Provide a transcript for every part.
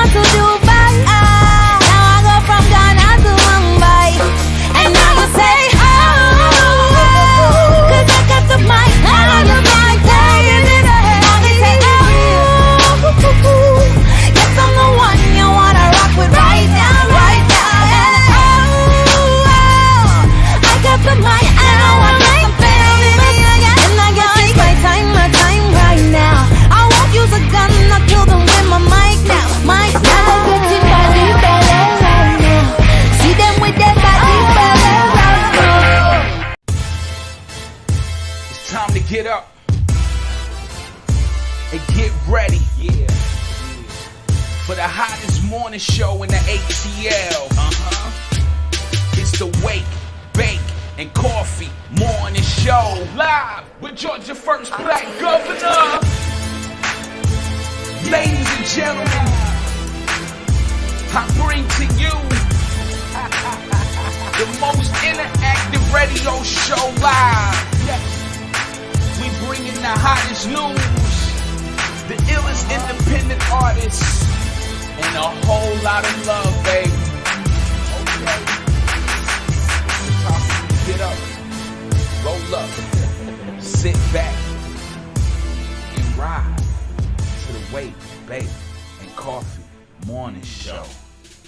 Ghana to Dubai. Now I go from Ghana to Mumbai. And now you say, cause I got the mic. I got the mic. Now they say, yes, I'm the one you wanna rock with right now, right now. And I got the mic. And I want some famous. And I guess it's my time right now. I won't use a gun, I'll kill them with my mic now. Mic now. Body better right now. See them with their body better right now. It's time to get up and get ready. Yeah. For the hottest morning show in the ATL. It's the Wake, Bake, and Coffee Morning Show. Live with Georgia First Black Governor. Ladies and gentlemen, I bring to you the most interactive radio show live. Yes. We bringing the hottest news, the illest independent artists, and a whole lot of love, baby. Okay. Get up, roll up, sit back, and ride to the Wake, Bake, and Coffee Morning Show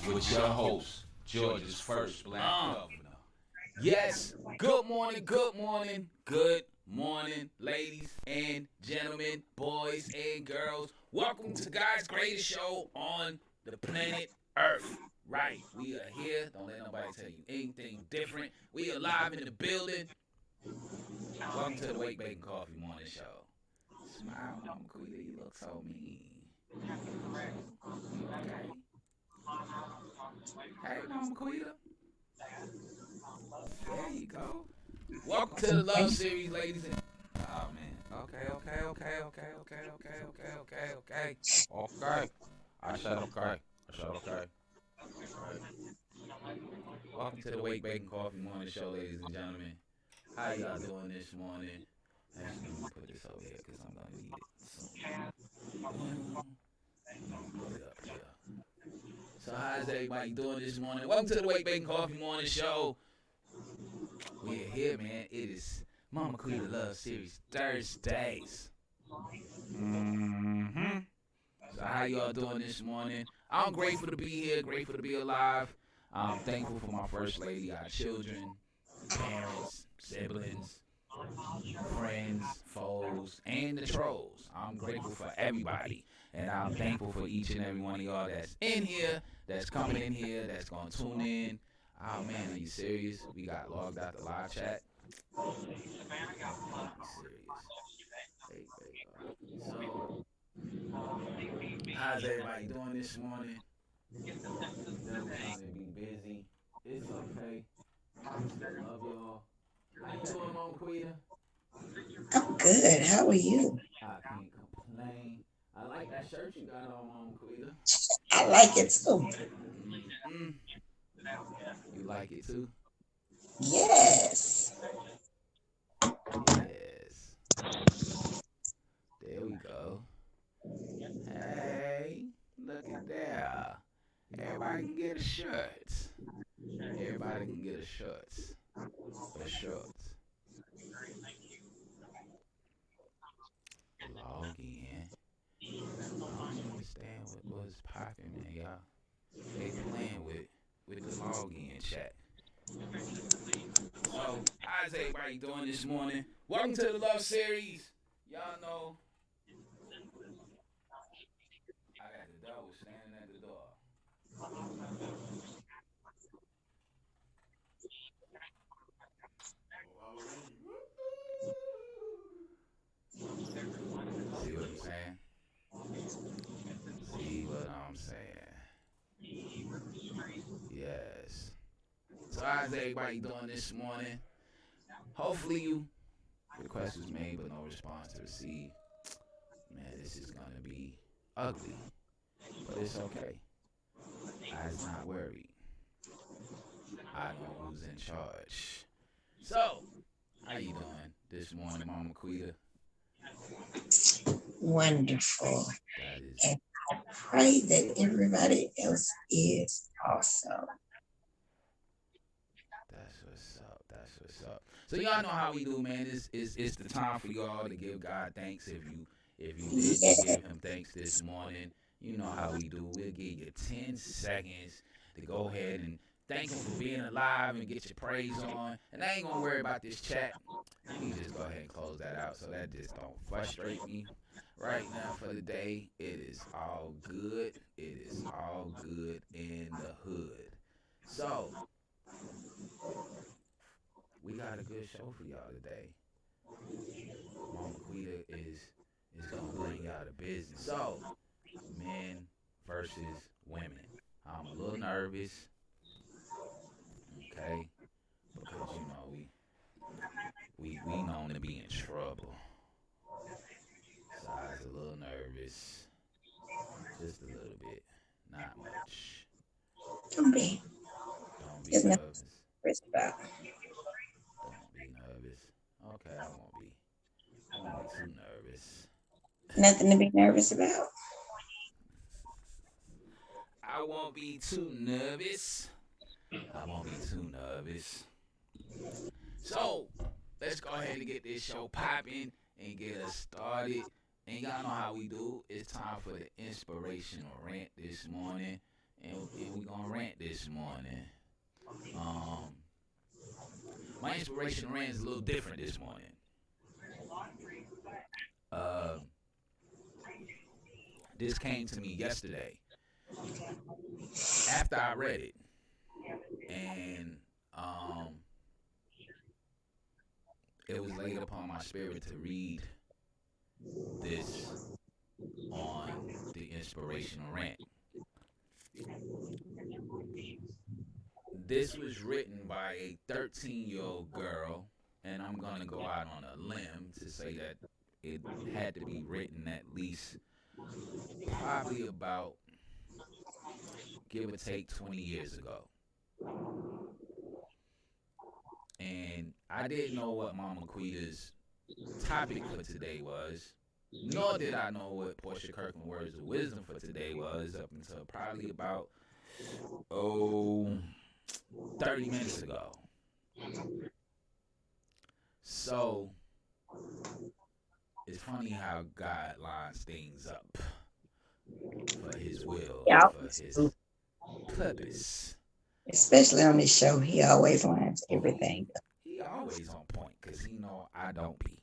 with your host, Georgia's First Black Governor. Yes, good morning, good morning, good morning, ladies and gentlemen, boys and girls. Welcome to God's greatest show on the planet Earth. Right, we are here. Don't let nobody tell you anything different. We are live in the building. Welcome to the Wake, Bake, and Coffee Morning Show. Smile, Mama Quita, you look so mean. Okay. Hey, Mama Quita. There you go. Welcome to the Love Series, ladies and... Oh, man. Okay. I said okay. Welcome to the Wake, Bake, and Coffee Morning Show, ladies and gentlemen. How y'all doing this morning? Actually, let me put this over here because I'm going to need it soon. Put it up here. So how's everybody doing this morning? Welcome to the Wake, Bake, and Coffee Morning Show. We're here, man. It is Mama Quita Love Series Thursdays. So how y'all doing this morning? I'm grateful to be here, grateful to be alive. I'm thankful for my first lady, our children, parents, siblings, friends, foes, and the trolls. I'm grateful for everybody. And I'm thankful for each and every one of y'all that's in here, that's coming in here, that's going to tune in. Oh, man, are you serious? We got logged out the live chat. Are you serious? So, how's everybody doing this morning? Them trying to be busy. It's okay. I love y'all. How you doing, Mama Quita? I'm good. How are you? I can't complain. I like that shirt you got on, Mama Quita. I like it too. You like it too? Yes. Yes. There we go. Hey, look at that. Everybody can get a shirt. Everybody can get a shirt. A shirt. Log in. I don't understand what was popping, man, y'all. They playing with the login chat. So, how's everybody doing this morning? Welcome to the Love Series. Y'all know I got the devil standing at the door. See what I'm saying? See what I'm saying? Yes. So how's everybody doing this morning? Hopefully request was made but no response to receive. Man, this is gonna be ugly. But it's okay. I's not worried. I know who's in charge. So, how you doing this morning, Mama Quita? Wonderful. That is pray that everybody else is also. That's what's up. That's what's up. So y'all know how we do, man. It's the time for y'all to give God thanks. If you didn't Yeah. give him thanks this morning, you know how we do. We'll give you 10 seconds to go ahead and thank him for being alive and get your praise on. And I ain't gonna worry about this chat. Let me just go ahead and close that out so that just don't frustrate me. Right now for the day, it is all good. It is all good in the hood. So we got a good show for y'all today. Mama Quita is gonna bring y'all the business. So, men versus women. I'm a little nervous, okay, because you know we known to be in trouble. So I was a little nervous, just a little bit, not much. Don't be. Don't be There's nothing nervous. to stress about. Don't be nervous. Okay, I won't be. I won't be too nervous. Nothing to be nervous about. I won't be too nervous. I won't be too nervous. So, let's go ahead and get this show popping and get us started. And y'all know how we do. It's time for the inspirational rant this morning. And we're going to rant this morning. My inspirational rant is a little different this morning. This came to me yesterday after I read it. And it was laid upon my spirit to read this on the inspirational rant. This was written by a 13-year-old girl, and I'm going to go out on a limb to say that it had to be written at least probably about, give or take, 20 years ago. And I didn't know what Mama Quita's topic for today was, nor did I know what Portia Kirkland Words of Wisdom for today was up until probably about, 30 minutes ago. So, it's funny how God lines things up for his will, Yeah. for his purpose. Especially on this show, he always lines everything up. He always on point because he know I don't be.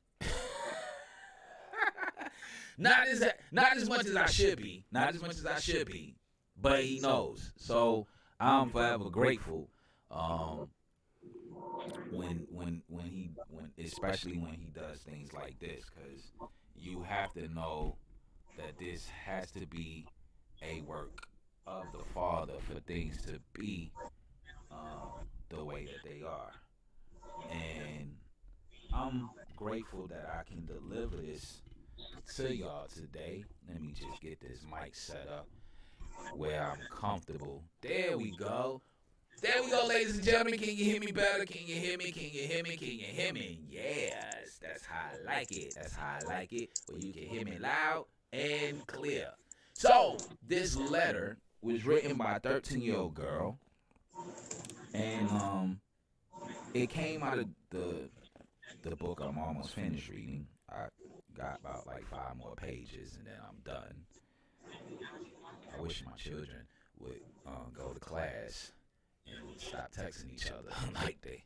not as much as I should be. Not as much as I should be. But he knows. So I'm forever grateful. When especially when he does things like this, because you have to know that this has to be a work of the Father for things to be the way that they are. And I'm grateful that I can deliver this to y'all today. Let me just get this mic set up where I'm comfortable. There we go. There we go, ladies and gentlemen. Can you hear me better? Can you hear me? Can you hear me? Can you hear me? Yes, that's how I like it. That's how I like it. Where you can hear me loud and clear. So, this letter was written by a 13-year-old girl. And it came out of the book I'm almost finished reading. I got about like 5 more pages and then I'm done. I wish my children would go to class and stop texting each other like they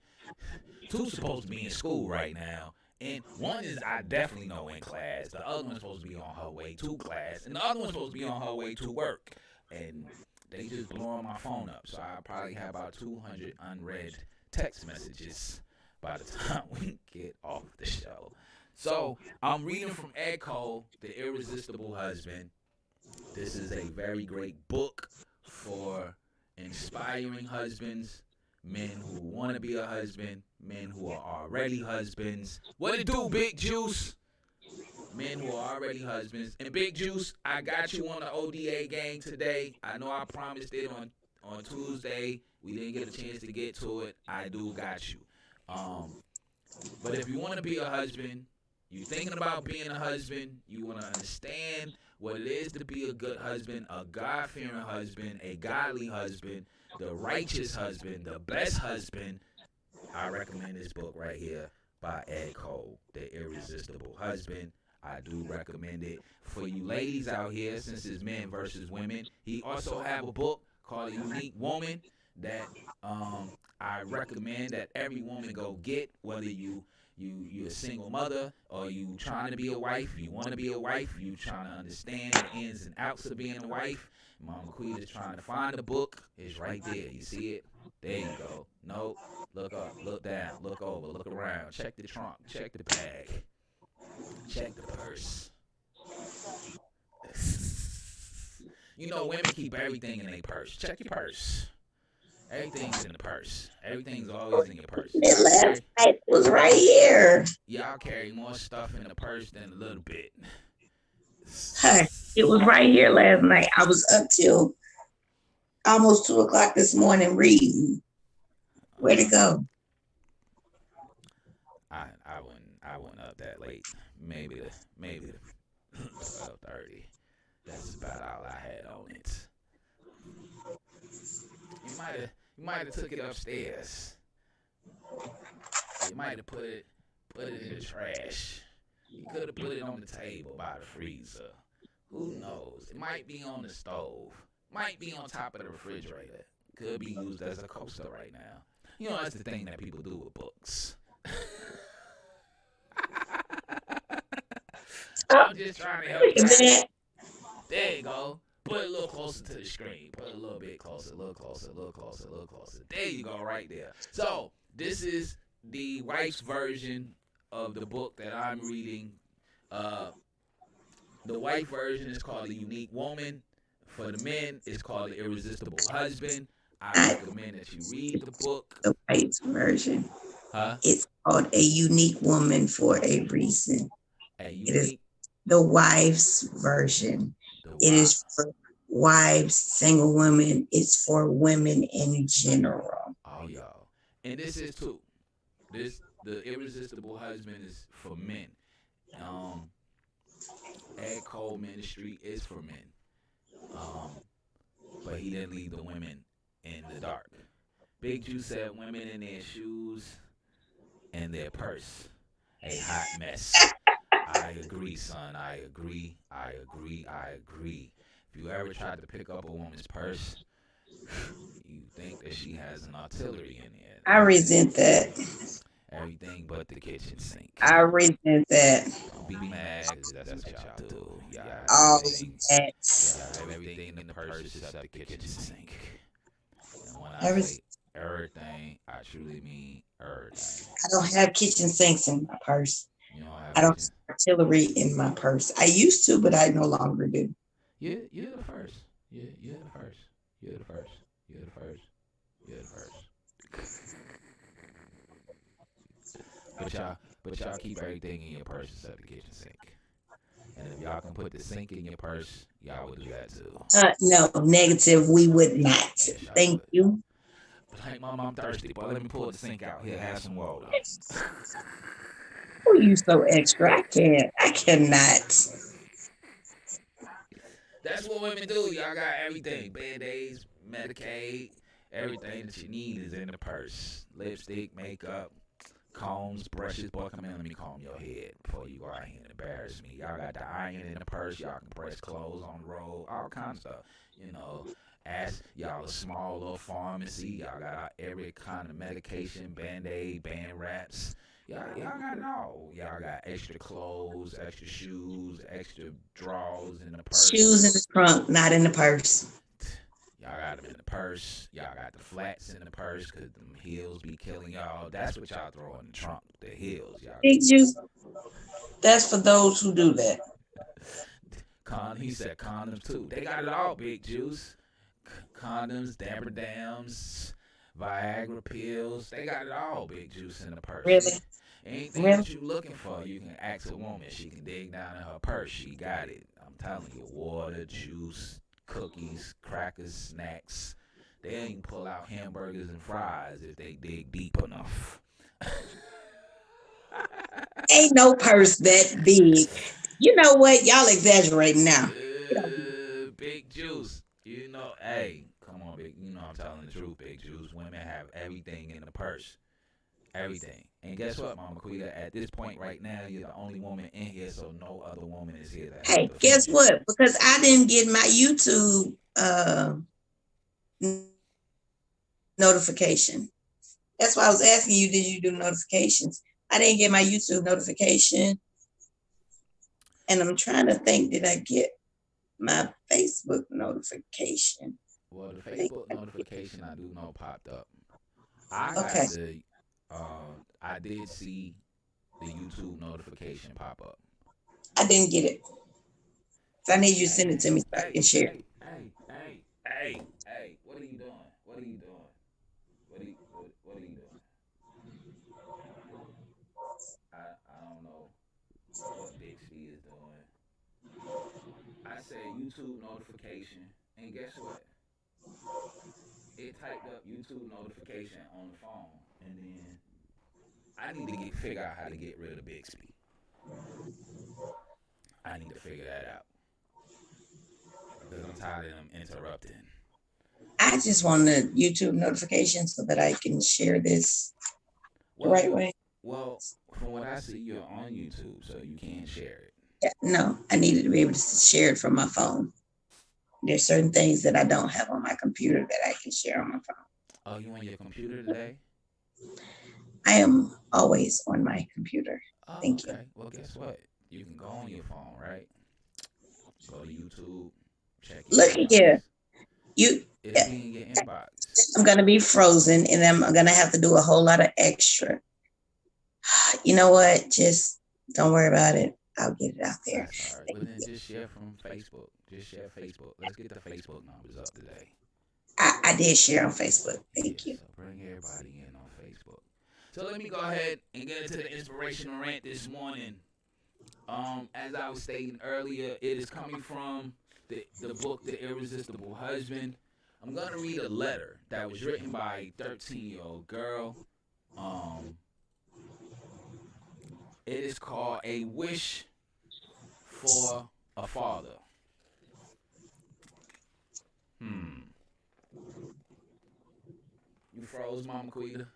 two supposed to be in school right now, and one is, I definitely know, in class. The other one's supposed to be on her way to class, and the other one's supposed to be on her way to work, and they just blowing my phone up. So I probably have about 200 unread text messages by the time we get off the show. So I'm reading from Echo, The Irresistible Husband. This is a very great book for inspiring husbands, men who want to be a husband, men who are already husbands. What it do, Big Juice? Men who are already husbands. And Big Juice, I got you on the ODA gang today. I know I promised it on Tuesday. We didn't get a chance to get to it. I do got you. But if you want to be a husband, You thinking about being a husband. You want to understand what it is to be a good husband, a God-fearing husband, a godly husband, the righteous husband, the best husband. I recommend this book right here by Ed Cole, The Irresistible Husband. I do recommend it for you ladies out here, since it's men versus women. He also have a book called A Unique Woman that I recommend that every woman go get, whether you a single mother or you trying to be a wife, you want to be a wife, you trying to understand the ins and outs of being a wife. Mama Quita's trying to find the book. It's right there. You see it? There you go. Nope. Look up, look down, look over, look around. Check the trunk, check the bag, check the purse. You know, women keep everything in their purse. Check your purse. Everything's in the purse. Everything's always in your purse. That last night was right here. Y'all carry more stuff in the purse than a little bit. Hey, it was right here last night. I was up till almost 2:00 this morning reading. Where'd it go? I went up that late. Maybe 12:30. That's about all I had on it. You might have took it upstairs. You might have put it in the trash. You could have put it on the table by the freezer. Who knows? It might be on the stove. Might be on top of the refrigerator. Could be used as a coaster right now. You know, that's the thing that people do with books. I'm just trying to help you out. There you go. Put it a little closer to the screen. Put it a little bit closer, a little closer, a little closer, a little closer. There you go, right there. So, this is the wife's version of the book that I'm reading. The wife version is called The Unique Woman. For the men, it's called The Irresistible Husband. I recommend that you read the book. The wife's version. Huh? It's called A Unique Woman for a reason. It is the wife's version. It is for wives, single women. It's for women in general. Oh, y'all. And this is too. The Irresistible Husband is for men. Ed Cole Ministry is for men. But he didn't leave the women in the dark. Big Juice said women in their shoes and their purse. A hot mess. I agree, son. I agree. If you ever tried to pick up a woman's purse, you think that she has an artillery in there. I resent that. Everything but the kitchen sink. I resent that. Don't be mad, because that's what y'all do. Y'all have everything in the purse except the kitchen sink. And when I say everything, I truly mean everything. I don't have kitchen sinks in my purse. I don't have artillery in my purse. I used to, but I no longer do. You're the first. You're the first. You're the first. You're the first. You're the first. But y'all keep everything in your purse except the kitchen sink. And if y'all can put the sink in your purse, y'all would do that too. No, negative. We would not. Yes, Thank would. you. Like, Mom, I'm thirsty, but let me pull the sink out here. Have some water. Oh, you so extra. I cannot. That's what women do. Y'all got everything. Band-Aids, Medicaid, everything that you need is in the purse. Lipstick, makeup, combs, brushes. Boy, come in, let me comb your head before you go out here and embarrass me. Y'all got the iron in the purse. Y'all can press clothes on the road. All kinds of stuff. You know, ask y'all a small little pharmacy. Y'all got every kind of medication, Band-Aid, band wraps. Y'all got it all. Y'all got extra clothes, extra shoes, extra drawers in the purse. Shoes in the trunk, not in the purse. Y'all got them in the purse. Y'all got the flats in the purse because them heels be killing y'all. That's what y'all throw in the trunk, the heels. Y'all. Big Juice, that's for those who do that. He said condoms too. They got it all, Big Juice. Condoms, Dabber Dams, Viagra pills. They got it all, Big Juice, in the purse. Really? Anything that you looking for, you can ask a woman. She can dig down in her purse. She got it. I'm telling you, water, juice, cookies, crackers, snacks. They ain't pull out hamburgers and fries if they dig deep enough. Ain't no purse that big. You know what? Y'all exaggerating now. Big juice. You know, hey, come on, big. You know I'm telling the truth, big juice. Women have everything in the purse. Everything. And guess what, Mama Quita? At this point right now, you're the only woman in here, so no other woman is here to help Hey, defend guess you. what? Because I didn't get my YouTube notification. That's why I was asking you, did you do notifications? I didn't get my YouTube notification. And I'm trying to think, did I get my Facebook notification? Well, the Facebook notification I do know popped up. I got Okay, the, I did see the YouTube notification pop up. I didn't get it. So I need you to Hey, send it to me so I hey, can share. hey, what are you doing? What are you doing? What are you doing? I don't know what Bixby is doing. I said YouTube notification, and guess what? It typed up YouTube notification on the phone, and then I need to get figure out how to get rid of Bixby. I need to figure that out because I'm tired of them interrupting. I just want the YouTube notification so that I can share this the Well, right you way. well from what I see, you're on YouTube, so you can share it. Yeah, no, I needed to be able to share it from my phone. There's certain things that I don't have on my computer that I can share on my phone. Oh, you on your computer today? I am always on my computer. Oh, Thank you. okay. Well, guess what? You can go on your phone, right? Go to YouTube, check your Look inbox. here. You It'll be in your inbox. I'm gonna be frozen and I'm gonna have to do a whole lot of extra. You know what? Just don't worry about it. I'll get it out there. That's all right. Well, then just share from Facebook. Just share Facebook. Let's get the Facebook numbers up today. I did share on Facebook. Yeah, Thank you. so bring everybody in on Facebook. So let me go ahead and get into the inspirational rant this morning. As I was stating earlier, it is coming from the book The Irresistible Husband. I'm gonna read a letter that was written by a 13-year-old girl. Um, it is called A Wish for a Father. You froze, Mama Quita?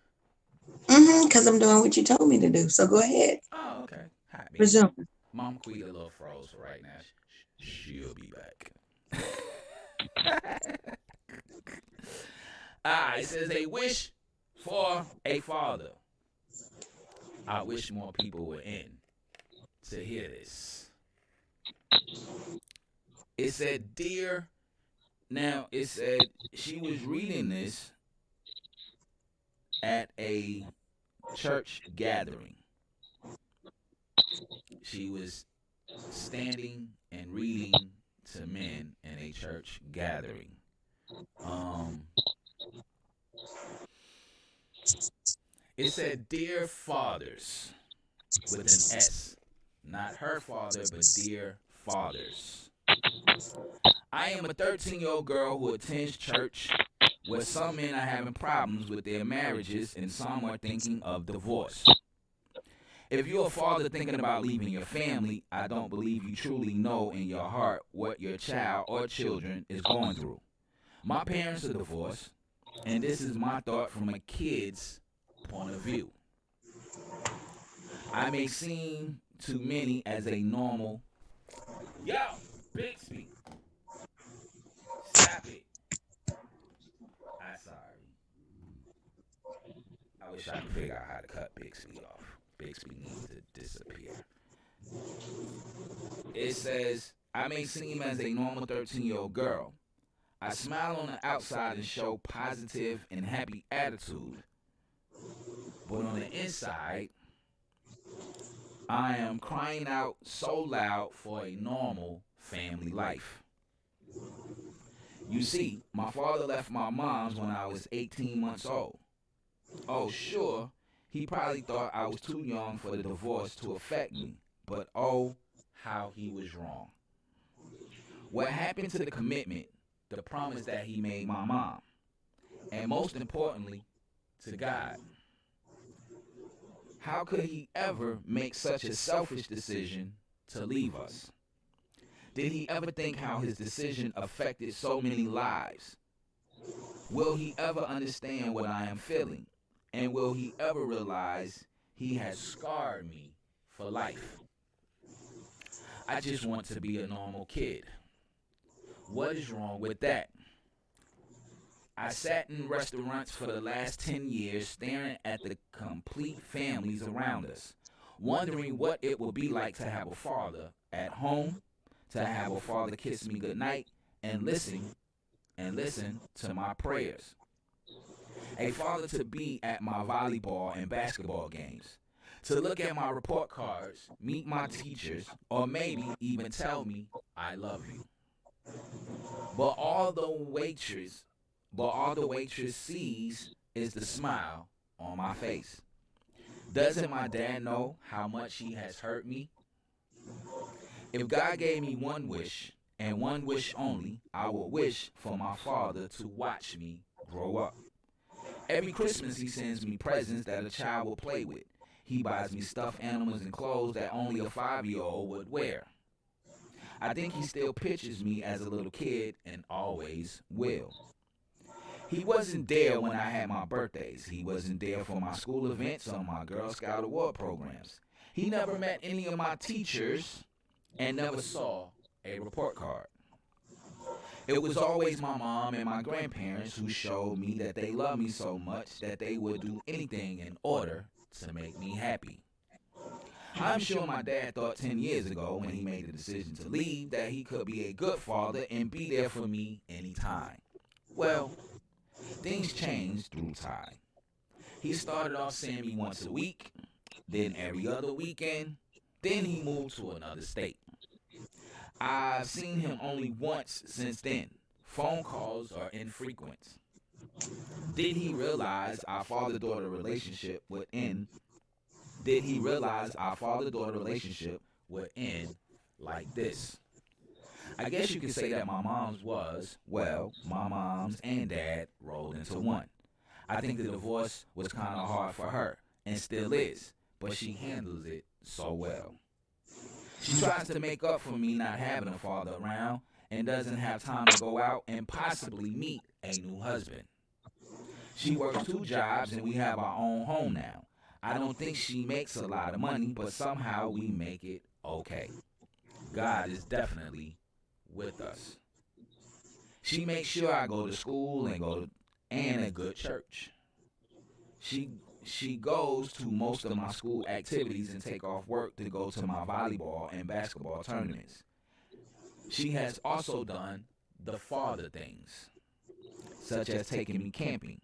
Because I'm doing what you told me to do. So go ahead. Oh, okay. Happy. Resume. Mama Quita a little froze for right now. She'll be back. It says a wish for a father. I wish more people were in to hear this. It said, dear. Now, it said she was reading this at a church gathering. She was standing and reading to men in a church gathering. It said, dear fathers, with an S. Not her father, but dear fathers. I am a 13-year-old girl who attends church where some men are having problems with their marriages and some are thinking of divorce. If you're a father thinking about leaving your family, I don't believe you truly know in your heart what your child or children is going through. My parents are divorced, and this is my thought from a kid's point of view. I may seem to many as a normal. Yo, Bixby, stop it. I'm sorry. I wish I could figure out how to cut Bixby off. Bixby needs to disappear. It says, I may seem as a normal 13-year-old girl. I smile on the outside and show positive and happy attitude. But on the inside, I am crying out so loud for a normal family life. You see, my father left my mom's when I was 18 months old. Oh, sure, he probably thought I was too young for the divorce to affect me, but oh, how he was wrong. What happened to the commitment, the promise that he made my mom, and most importantly, to God? How could he ever make such a selfish decision to leave us? Did he ever think how his decision affected so many lives? Will he ever understand what I am feeling? And will he ever realize he has scarred me for life? I just want to be a normal kid. What is wrong with that? I sat in restaurants for the last 10 years staring at the complete families around us, wondering what it would be like to have a father at home, to have a father kiss me goodnight and listen to my prayers. A father to be at my volleyball and basketball games, to look at my report cards, meet my teachers, or maybe even tell me I love you. But all the waitress sees is the smile on my face. Doesn't my dad know how much he has hurt me? If God gave me one wish, and one wish only, I would wish for my father to watch me grow up. Every Christmas he sends me presents that a child will play with. He buys me stuffed animals and clothes that only a 5-year-old would wear. I think he still pictures me as a little kid and always will. He wasn't there when I had my birthdays. He wasn't there for my school events or my Girl Scout award programs. He never met any of my teachers and never saw a report card. It was always my mom and my grandparents who showed me that they loved me so much that they would do anything in order to make me happy. I'm sure my dad thought 10 years ago when he made the decision to leave that he could be a good father and be there for me anytime. Well, things changed through time. He started off seeing me once a week, then every other weekend, then he moved to another state. I've seen him only once since then. Phone calls are infrequent. Did he realize our father-daughter relationship would end? Did he realize our father-daughter relationship would end like this? I guess you could say that my mom's my mom's and dad rolled into one. I think the divorce was kind of hard for her, and still is, but she handles it so well. She tries to make up for me not having a father around and doesn't have time to go out and possibly meet a new husband. She works 2 jobs and we have our own home now. I don't think she makes a lot of money, but somehow we make it okay. God is definitely with us. She makes sure I go to school and a good church. She goes to most of my school activities and take off work to go to my volleyball and basketball tournaments. She has also done the father things, such as taking me camping.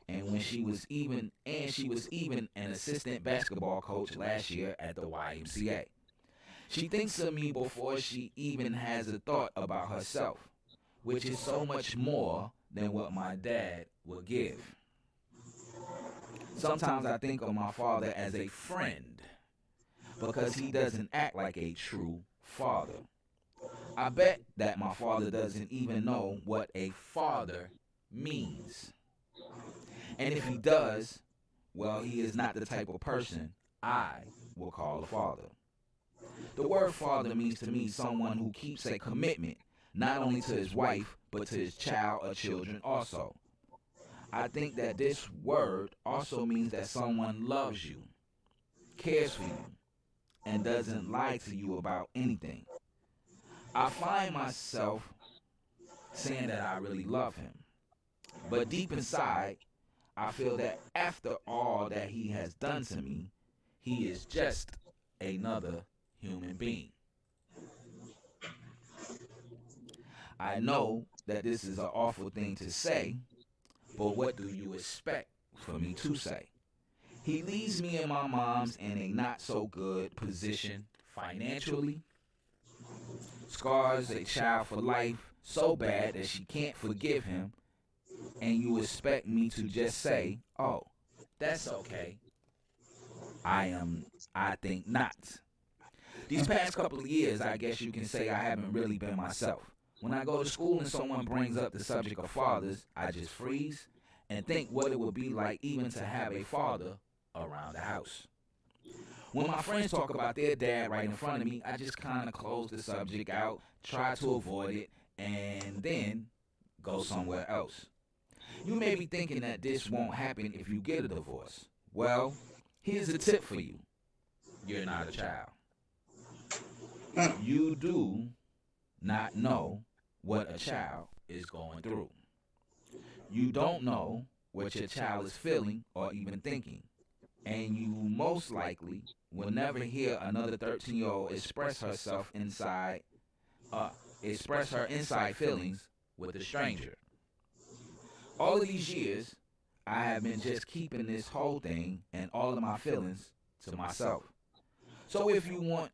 And she was even an assistant basketball coach last year at the YMCA. She thinks of me before she even has a thought about herself, which is so much more than what my dad would give. Sometimes I think of my father as a friend because he doesn't act like a true father. I bet that my father doesn't even know what a father means. And if he does, well, he is not the type of person I will call a father. The word father means to me someone who keeps a commitment, not only to his wife, but to his child or children also. I think that this word also means that someone loves you, cares for you, and doesn't lie to you about anything. I find myself saying that I really love him. But deep inside, I feel that after all that he has done to me, he is just another human being. I know that this is an awful thing to say, but what do you expect for me to say? He leaves me and my mom's in a not so good position financially, scars a child for life so bad that she can't forgive him, and you expect me to just say, oh, that's okay. I think not. These past couple of years, I guess you can say I haven't really been myself. When I go to school and someone brings up the subject of fathers, I just freeze and think what it would be like even to have a father around the house. When my friends talk about their dad right in front of me, I just kind of close the subject out, try to avoid it, and then go somewhere else. You may be thinking that this won't happen if you get a divorce. Well, here's a tip for you. You're not a child. You do not know what a child is going through. You don't know what your child is feeling or even thinking. And you most likely will never hear another 13-year-old express her inside feelings with a stranger. All of these years, I have been just keeping this whole thing and all of my feelings to myself. So if you want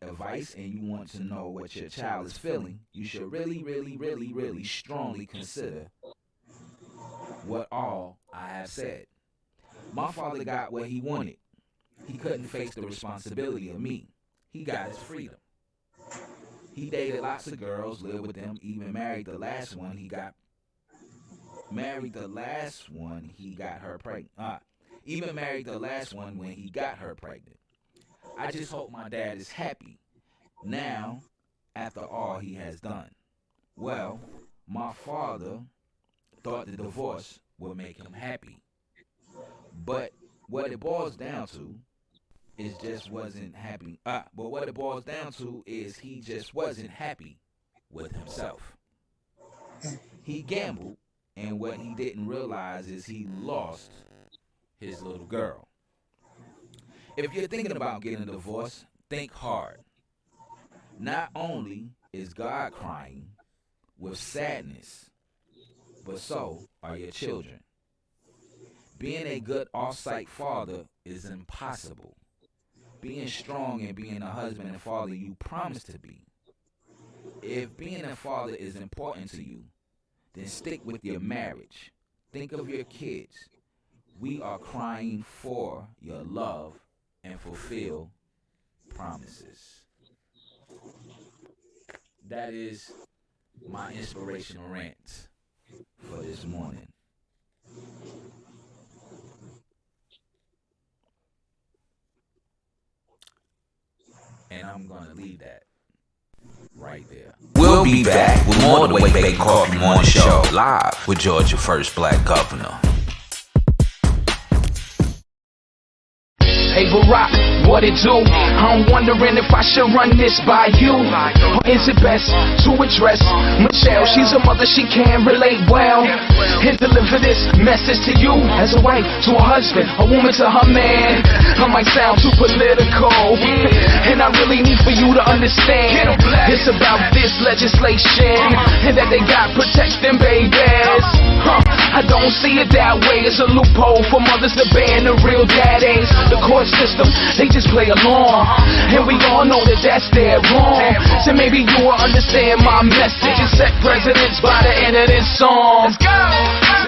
advice and you want to know what your child is feeling, you should really strongly consider what all I have said. My father got what he wanted. He couldn't face the responsibility of me. He got his freedom. He dated lots of girls, lived with them, even married the last one he got her pregnant. Even married the last one when he got her pregnant. I just hope my dad is happy now after all he has done. Well, my father thought the divorce would make him happy. But what it boils down to is just wasn't happy. But what it boils down to is he just wasn't happy with himself. He gambled, and what he didn't realize is he lost his little girl. If you're thinking about getting a divorce, think hard. Not only is God crying with sadness, but so are your children. Being a good off-site father is impossible. Being strong and being a husband and father you promise to be. If being a father is important to you, then stick with your marriage. Think of your kids. We are crying for your love and fulfill promises. That is my inspirational rant for this morning. And I'm going to leave that right there. We'll be back with more of the WakeBake Coffee Morning Show, live with Georgia's first black governor. Hey Barack, what it do? I'm wondering if I should run this by you. Or is it best to address Michelle? She's a mother, she can relate well. And deliver this message to you as a wife to a husband, a woman to her man. I might sound too political, and I really need for you to understand. It's about this legislation, and that they got protect them babies. I don't see it that way. It's a loophole for mothers to ban the real daddies. The court system, they just play along, and we all know that that's dead wrong. So maybe you will understand my message and set precedents by the end of this song. Let's go!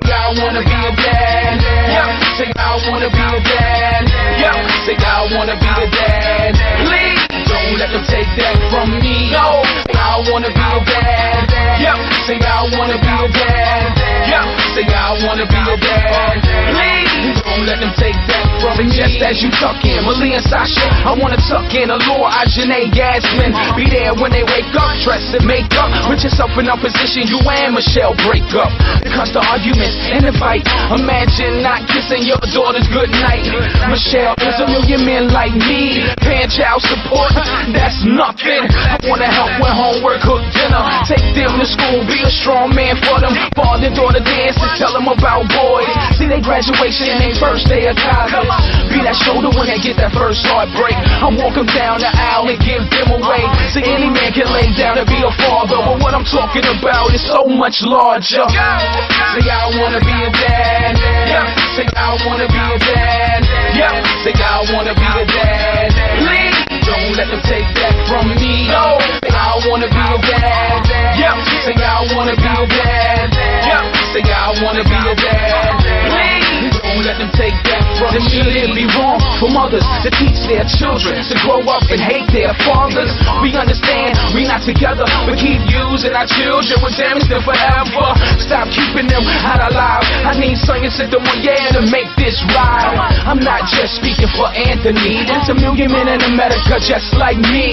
Say I wanna be a dad. Yep. Say I wanna be a dad. Yep. Say I wanna be a dad. Please don't let them take that from me. No. Say I wanna be a dad. Yep. Say I wanna be a dad. Yep. Say I wanna be a dad. Please don't let them take that from me. Just as you tuck in Malia and Sasha, I wanna tuck in Allure, Ajane, Yasmin. Be there when they wake up, dress and make up. Put yourself in opposition, you and Michelle break up. Because the arguments and the fight. Imagine not kissing your daughter's goodnight. Michelle is a million men like me, paying child support, that's nothing. I wanna help with homework, cook dinner, take them to school, be a strong man for them. Father, daughter dance and tell them about boys. See their graduation and their first day of college. Be that shoulder when they get that first heartbreak. I walk them down the aisle and give them away. See, any man can lay down and be a father, but what I'm talking about is so much larger. Say I wanna be a dad. Yep. Say I wanna be a dad. Yep. Say I wanna be a dad. Please don't let them take that from me. No. Say I wanna be a dad. Yep. Say I wanna be a dad. Yep. Say I wanna be a dad. Please don't let them take that from me. Shouldn't be wrong for mothers to teach their children to grow up and hate their fathers. We understand we not together, but keep using our children, we'll damage them forever. Stop keeping them out of lives. I need son, you said the one, yeah, to make this right. I'm not just speaking for Anthony. There's a million men in America just like me.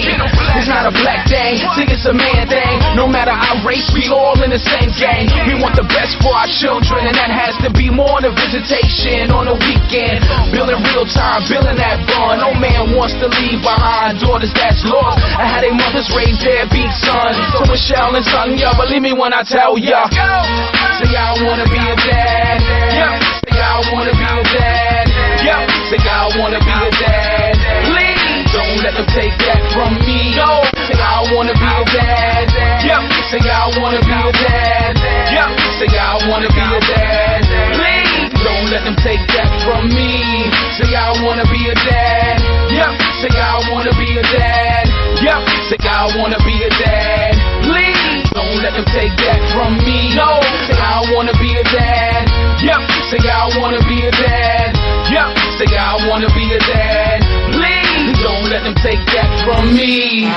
It's not a black thing, see, it's a man thing. No matter our race, we all in the same gang. We want the best for our children, and that has to be more than visitation on the weekend. Building real time, building that bond. No man wants to leave behind daughters that's lost. I had a mother's raised deadbeat sons. So Michelle and son, yeah, believe me when I tell ya. Say I wanna be a dad. Yep. Say I wanna be a dad. Yep. Say I wanna be a dad. Please don't let them take that from me. No. Say I wanna be a dad. Yep. Say I wanna be a dad. Yep. Say I wanna be a dad. Please don't let them take that from me. Say I wanna be a dad. Yep. Say I wanna be a dad. Yep. Say I wanna be a dad. Please don't let them take that from me. No. Say I wanna be a dad. Yep. Say I wanna be a dad. Yep. Say I wanna be a dad. Please don't let them take that from me.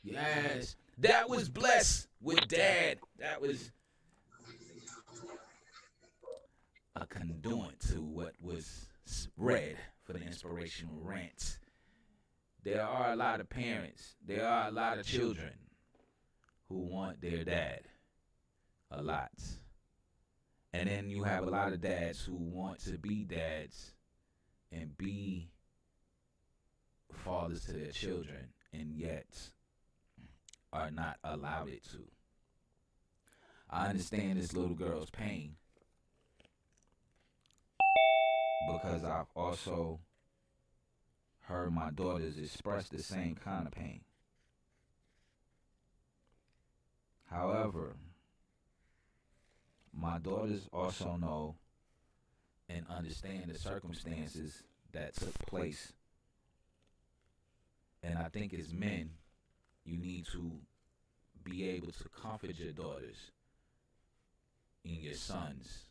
Yes. That was Blessed with Dad. That was a conduit to what was read for the inspirational rant. There are a lot of parents, there are a lot of children who want their dad a lot. And then you have a lot of dads who want to be dads and be fathers to their children, and yet are not allowed it to. I understand this little girl's pain because I've also heard my daughters express the same kind of pain. However, my daughters also know and understand the circumstances that took place. And I think as men, you need to be able to comfort your daughters and your sons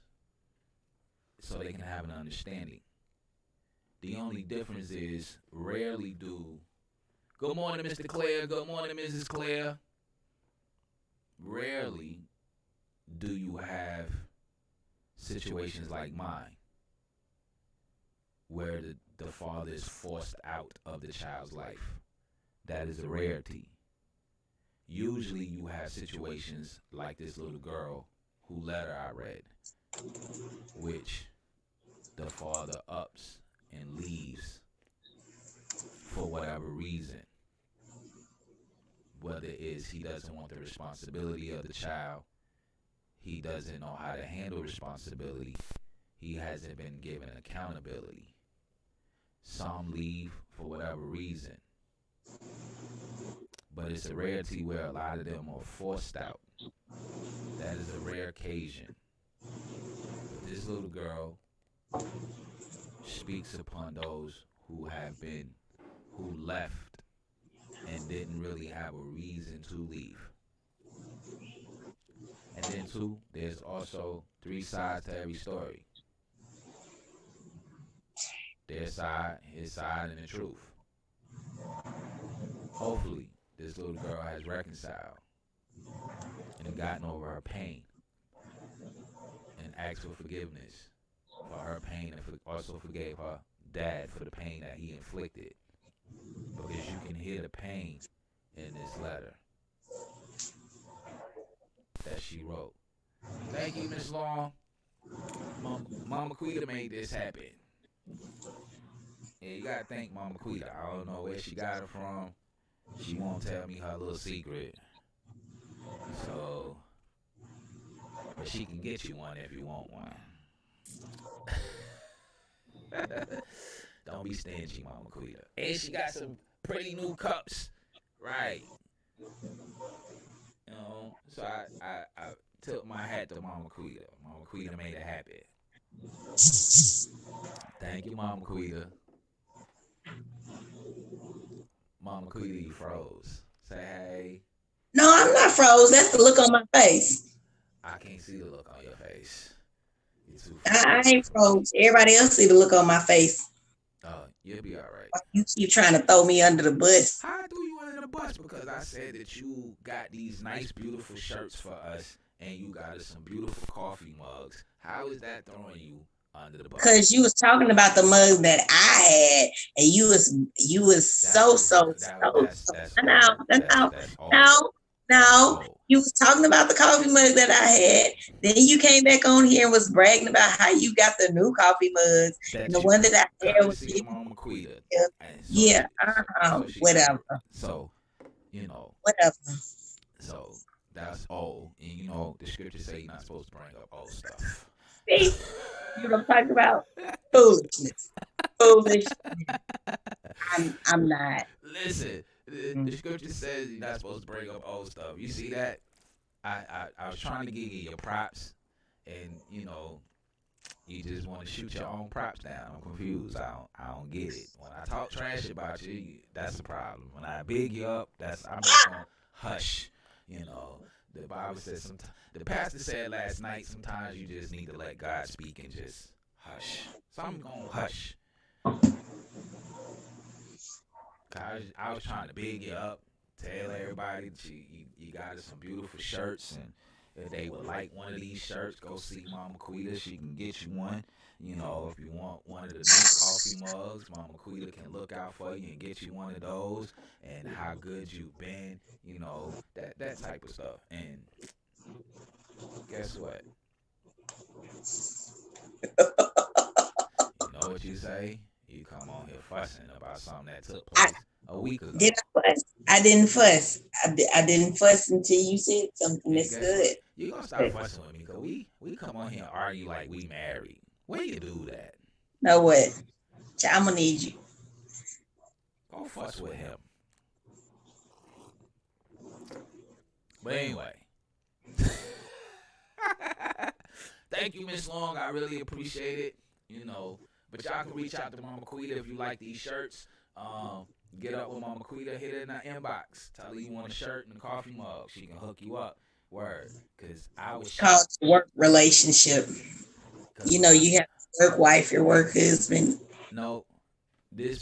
so they can have an understanding. The only difference is rarely do, good morning, Mr. Claire, good morning, Mrs. Claire. Rarely do you have situations like mine where the father is forced out of the child's life. That is a rarity. Usually you have situations like this little girl whose letter I read, which the father ups and leaves for whatever reason. Whether it is he doesn't want the responsibility of the child, he doesn't know how to handle responsibility, he hasn't been given accountability. Some leave for whatever reason. But it's a rarity where a lot of them are forced out. That is a rare occasion. But this little girl speaks upon those who left and didn't really have a reason to leave. And then too, there's also 3 sides to every story. Their side, his side, and the truth. Hopefully, this little girl has reconciled and gotten over her pain and asked for forgiveness for her pain, and also forgave her dad for the pain that he inflicted. Because you can hear the pain in this letter that she wrote. Thank you, Miss Long. Mama Quita made this happen. And you gotta thank Mama Quita. I don't know where she got it from. She won't tell me her little secret. So, but she can get you one if you want one. Don't be stingy, Mama Quita. And she got some pretty new cups. Right. You know, so I took my hat to Mama Quita. Mama Quita made it happen. Thank you, Mama Quita. Mama Quita, you froze. Say hey. No, I'm not froze. That's the look on my face. I can't see the look on your face. I ain't froze. Everybody else see the look on my face. Oh, you'll be all right. You keep trying to throw me under the bus. I threw you under the bus because I said that you got these nice, beautiful shirts for us, and you got us some beautiful coffee mugs. How is that throwing you under the bus? Because you was talking about the mug that I had, and you was That's no, old. no. You was talking about the coffee mug that I had. Then you came back on here and was bragging about how you got the new coffee mugs, and the one that I had was courtesy of Mama Quita. yeah, whatever. So, you know, Whatever. so that's old. And you know, the scriptures say you're not supposed to bring up old stuff. See, you know what I'm talking about? Foolishness. Foolish. I'm not. Listen, the scripture says you're not supposed to bring up old stuff. You see that? I was trying to give you your props, and you know, you just want to shoot your own props down. I'm confused. I don't get it. When I talk trash about you, that's the problem. When I big you up, I'm just gonna hush. You know, the Bible says sometimes. The pastor said last night, sometimes you just need to let God speak and just hush. So I'm gonna hush. I was trying to big you up, tell everybody that you got us some beautiful shirts, and if they would like one of these shirts, go see Mama Quita. She can get you one. You know, if you want one of the new coffee mugs, Mama Quita can look out for you and get you one of those. And how good you've been, you know, that type of stuff. And guess what? You know what you say? You come on here fussing about something that took place a week ago. Did I fuss? I didn't fuss. I didn't fuss until you said something that's good. You gonna stop fussing with me because we come on here and argue like we married. When you do that? Know what? I'm gonna need you. Go fuss with him. But anyway. Thank you, Miss Long. I really appreciate it. You know, but y'all can reach out to Mama Quita if you like these shirts. Get up with Mama Quita, hit her in the inbox. Tell her you want a shirt and a coffee mug. She can hook you up. Word. Because I was called work relationship. You know, you have work wife, your work husband. No. This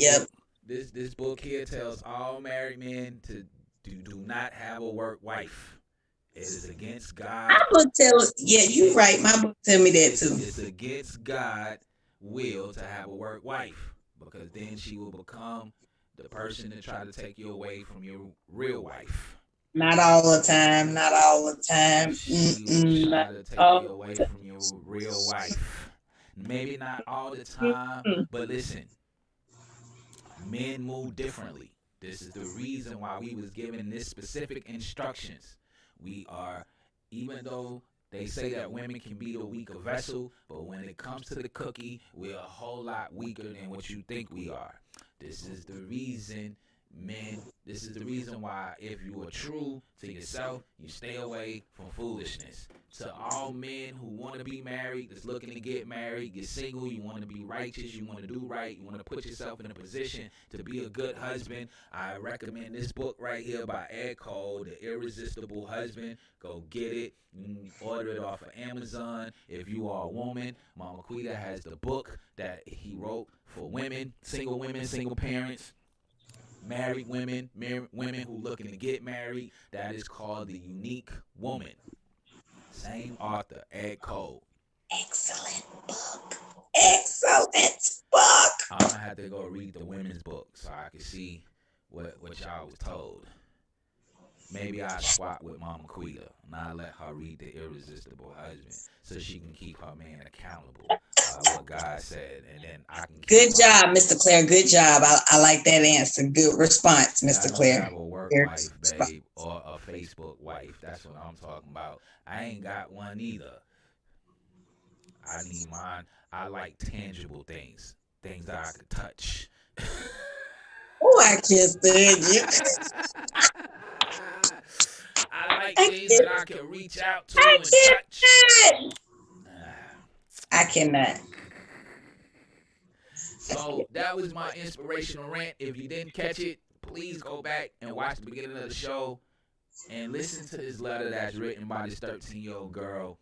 book here tells all married men to do not have a work wife. It is against God. My book tells, yeah, you're right. My book tell me that too. It's against God's will to have a work wife, because then she will become the person to try to take you away from your real wife. Not all the time. Not all the time. She will try to take you away from your real wife. Maybe not all the time, but listen, men move differently. This is the reason why we was given this specific instructions. We are, even though they say that women can be the weaker vessel, but when it comes to the cookie, we're a whole lot weaker than what you think we are. This is the reason, men, this is the reason why if you are true to yourself, you stay away from foolishness. To all men who want to be married, that's looking to get married, you're single, you want to be righteous, you want to do right, you want to put yourself in a position to be a good husband, I recommend this book right here by Ed Cole, The Irresistible Husband. Go get it. You can order it off of Amazon. If you are a woman, Mama Quita has the book that he wrote for women, single parents, married women, women who looking to get married. That is called The Unique Woman. Same author, Ed Cole. Excellent book. Excellent book. I'm going to have to go read the women's book so I can see what y'all was told. Maybe I'll swap with Mama Quita and I'll let her read The Irresistible Husband so she can keep her man accountable. What God said, and then I can. Good job, Mr. Claire. Good job. I like that answer. Good response, Mr. Claire. I have a work wife, babe, or a Facebook wife. That's what I'm talking about. I ain't got one either. I need mine. I like tangible things that I could touch. Oh, I can't stand you. I like things that I can reach out to and touch. I cannot. So that was my inspirational rant. If you didn't catch it, please go back and watch the beginning of the show and listen to this letter that's written by this 13-year-old girl.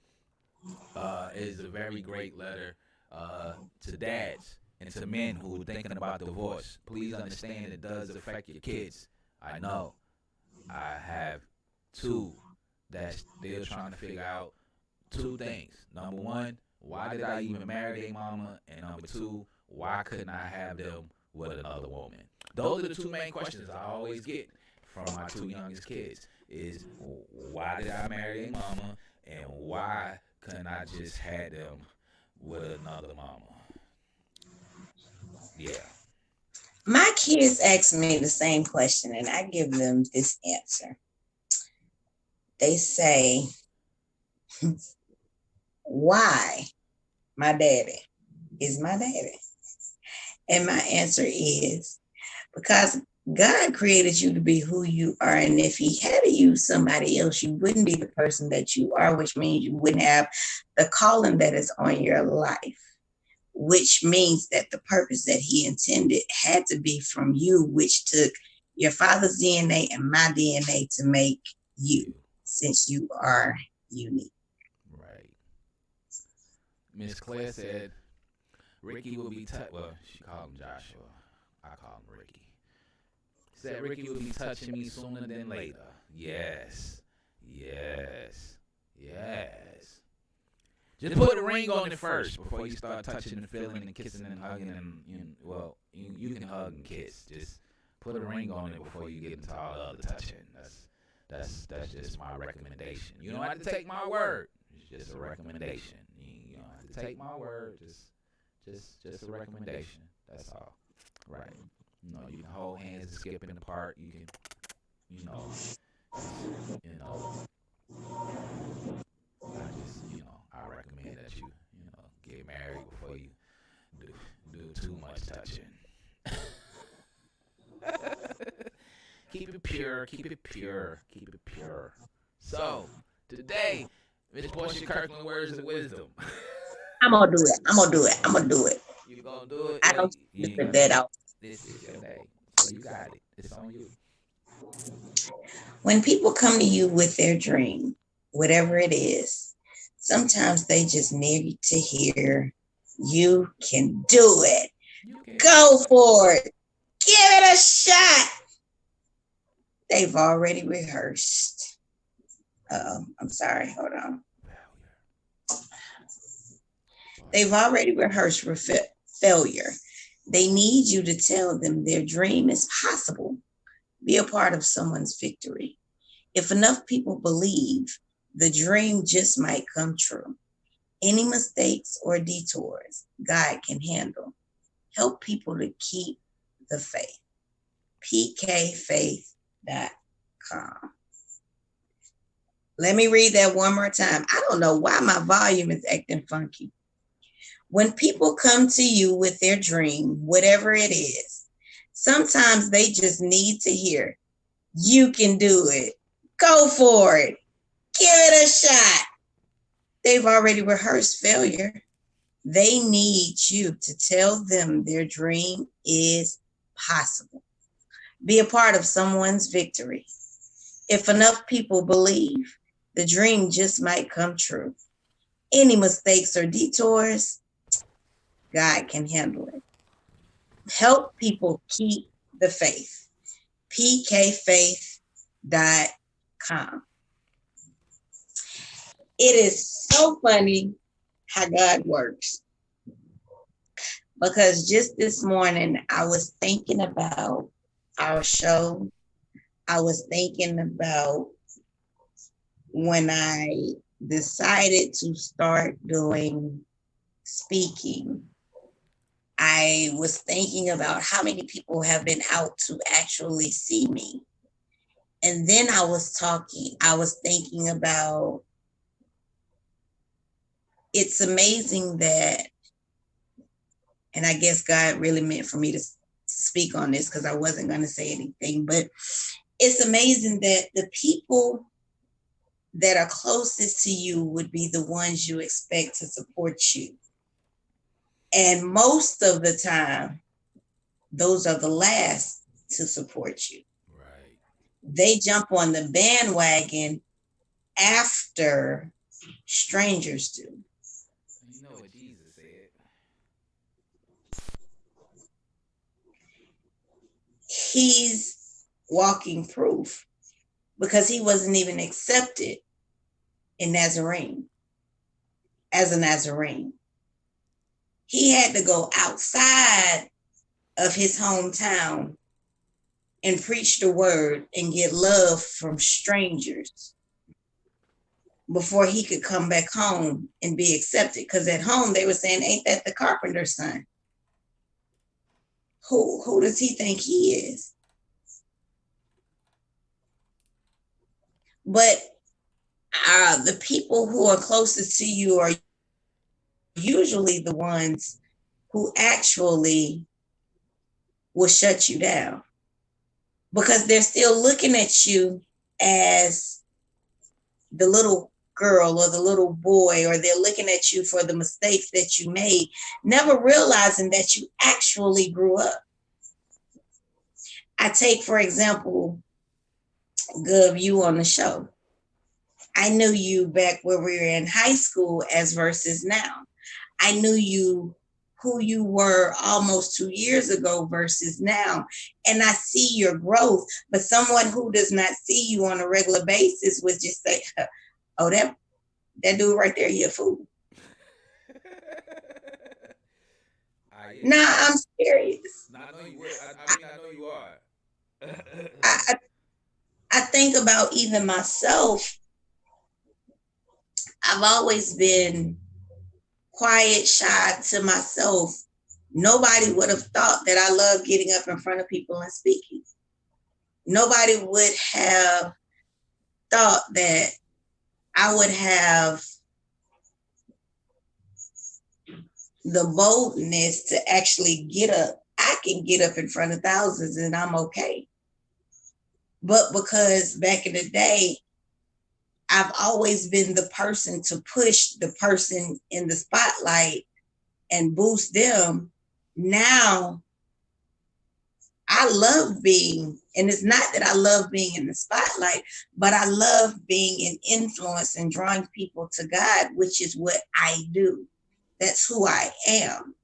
It is a very great letter to dads and to men who are thinking about divorce. Please understand it does affect your kids. I know. I have 2 that's still trying to figure out two things. Number one, why did I even marry their mama? And number two, why couldn't I have them with another woman? Those are the two main questions I always get from my two youngest kids is why did I marry their mama? And why couldn't I just have them with another mama? Yeah. My kids ask me the same question, and I give them this answer. They say, why my daddy is my daddy? And my answer is because God created you to be who you are. And if he had to use somebody else, you wouldn't be the person that you are, which means you wouldn't have the calling that is on your life, which means that the purpose that he intended had to be from you, which took your father's DNA and my DNA to make you, since you are unique. Right. Miss Claire said, Ricky will be well, she called him Joshua. I call him Ricky. Said Ricky will be touching me sooner than later. Yes. Yes. Yes. Just put a ring on it first before you start touching and feeling and kissing and hugging and you can hug and kiss. Just put a ring on it before you get into all the other touching. That's just my recommendation. You don't have to take my word. It's just a recommendation. You don't have to take my word. Just a recommendation. That's all. Right. You can hold hands and skip in the park. You can, I recommend that you get married before you do too much touching. Keep it pure. Keep it pure. Keep it pure. So today, Miss Portia Kirkland, words of wisdom. I'm gonna do it. I'm gonna do it. I'm gonna do it. You gonna do it? I don't put that out. This is your day. So you got it. It's on you. When people come to you with their dream, whatever it is, sometimes they just need to hear, you can do it. Go for it. Give it a shot. They've already rehearsed. I'm sorry. Hold on. They've already rehearsed for failure. They need you to tell them their dream is possible. Be a part of someone's victory. If enough people believe, the dream just might come true. Any mistakes or detours, God can handle. Help people to keep the faith. pkfaith.com. Let me read that one more time. I don't know why my volume is acting funky. When people come to you with their dream, whatever it is, sometimes they just need to hear, you can do it. Go for it. Give it a shot. They've already rehearsed failure. They need you to tell them their dream is possible. Be a part of someone's victory. If enough people believe, the dream just might come true. Any mistakes or detours, God can handle it. Help people keep the faith. pkfaith.com. It is so funny how God works. Because just this morning, I was thinking about our show. I was thinking about when I decided to start doing speaking. I was thinking about how many people have been out to actually see me. And then I was thinking about, it's amazing that, and I guess God really meant for me to speak on this because I wasn't going to say anything, but it's amazing that the people that are closest to you would be the ones you expect to support you. And most of the time, those are the last to support you. Right. They jump on the bandwagon after strangers do. You know what Jesus said. He's walking proof because he wasn't even accepted in Nazarene, as a Nazarene. He had to go outside of his hometown and preach the word and get love from strangers before he could come back home and be accepted. Because at home they were saying, ain't that the carpenter's son? Who does he think he is? But the people who are closest to you are usually the ones who actually will shut you down, because they're still looking at you as the little girl or the little boy, or they're looking at you for the mistakes that you made, never realizing that you actually grew up. I take, for example, Gov, you on the show. I knew you back where we were in high school as versus now. I knew you who you were almost 2 years ago versus now. And I see your growth, but someone who does not see you on a regular basis would just say, oh, that dude right there, he a fool. Nah, I'm serious. No, I know you would. I mean, I know you are. I think about even myself. I've always been quiet, shy to myself. Nobody would have thought that I love getting up in front of people and speaking. Nobody would have thought that I would have the boldness to actually get up. I can get up in front of thousands and I'm okay. But because back in the day, I've always been the person to push the person in the spotlight and boost them. Now, I love being, and it's not that I love being in the spotlight, but I love being an influence and drawing people to God, which is what I do. That's who I am.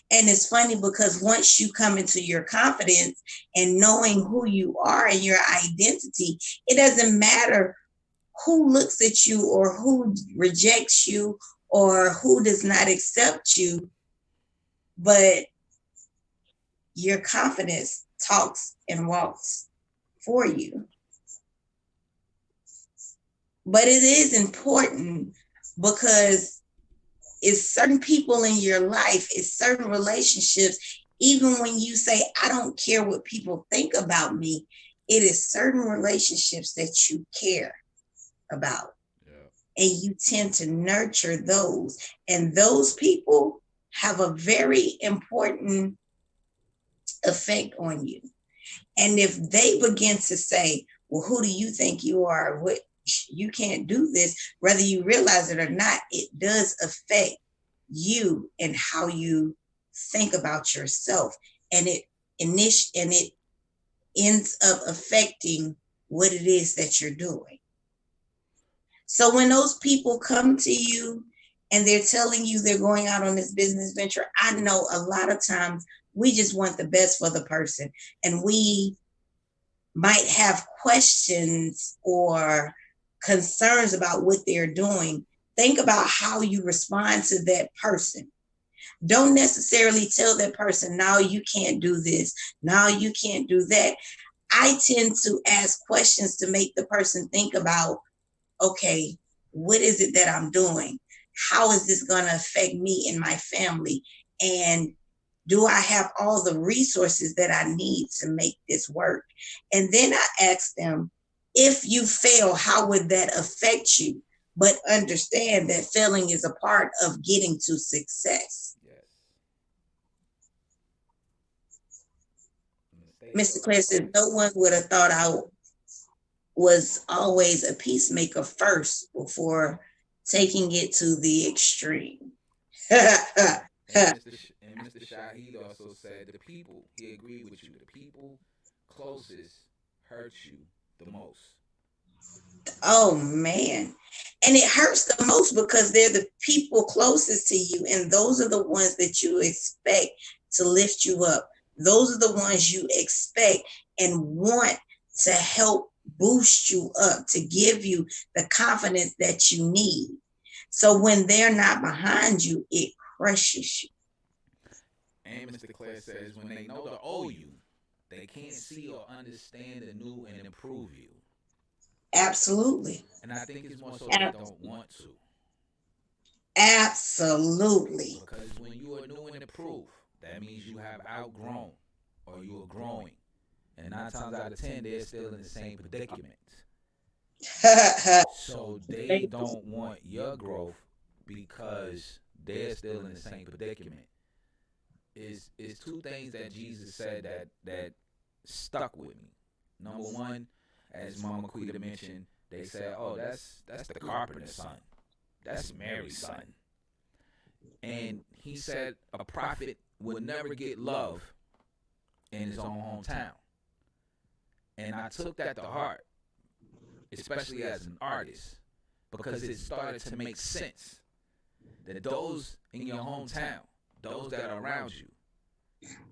And it's funny because once you come into your confidence and knowing who you are and your identity, it doesn't matter who looks at you or who rejects you or who does not accept you, but your confidence talks and walks for you. But it is important because it's certain people in your life, it's certain relationships, even when you say, I don't care what people think about me, it is certain relationships that you care about. Yeah. And you tend to nurture those. And those people have a very important effect on you. And if they begin to say, well, who do you think you are? What, you can't do this, whether you realize it or not, it does affect you and how you think about yourself. And it ends up affecting what it is that you're doing. So when those people come to you and they're telling you they're going out on this business venture, I know a lot of times we just want the best for the person. And we might have questions or concerns about what they're doing. Think about how you respond to that person. Don't necessarily tell that person, no, you can't do this. No, you can't do that. I tend to ask questions to make the person think about, okay, what is it that I'm doing? How is this going to affect me and my family? And do I have all the resources that I need to make this work? And then I ask them, if you fail, how would that affect you? But understand that failing is a part of getting to success. Yes. Mr. Clay said, no one would have thought I was always a peacemaker first before taking it to the extreme. And Mr. Shaheed also said the people, he agreed with you, the people closest hurt you the most. Oh, man. And it hurts the most because they're the people closest to you. And those are the ones that you expect to lift you up. Those are the ones you expect and want to help boost you up, to give you the confidence that you need. So when they're not behind you, it crushes you. And Mr. Claire says, when they know to owe you, they can't see or understand the new and improve you. Absolutely. And I think it's more so they don't want to. Absolutely. Because when you are new and improved, that means you have outgrown or you are growing. And 9 times out of 10, they're still in the same predicament. So they don't want your growth because they're still in the same predicament. Is 2 things that Jesus said that stuck with me. Number 1, as Mama Quita mentioned, they said, "Oh, that's the carpenter's son. That's Mary's son." And he said a prophet would never get love in his own hometown. And I took that to heart, especially as an artist, because it started to make sense that those in your hometown, those that are around you,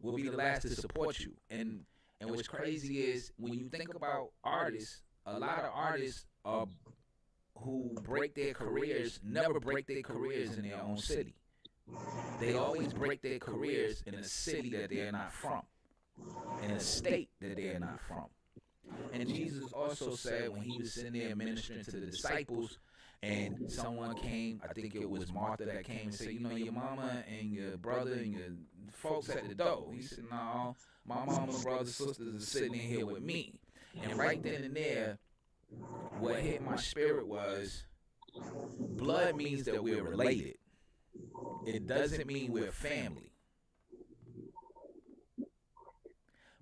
will be the last to support you. And what's crazy is when you think about artists, a lot of artists who break their careers never break their careers in their own city. They always break their careers in a city that they're not from, in a state that they're not from. And Jesus also said when he was sitting there ministering to the disciples, and someone came, I think it was Martha that came and said, your mama and your brother and your folks at the door. He said, no, my mama, brothers, sisters are sitting in here with me. And right then and there, what hit my spirit was, blood means that we're related. It doesn't mean we're family.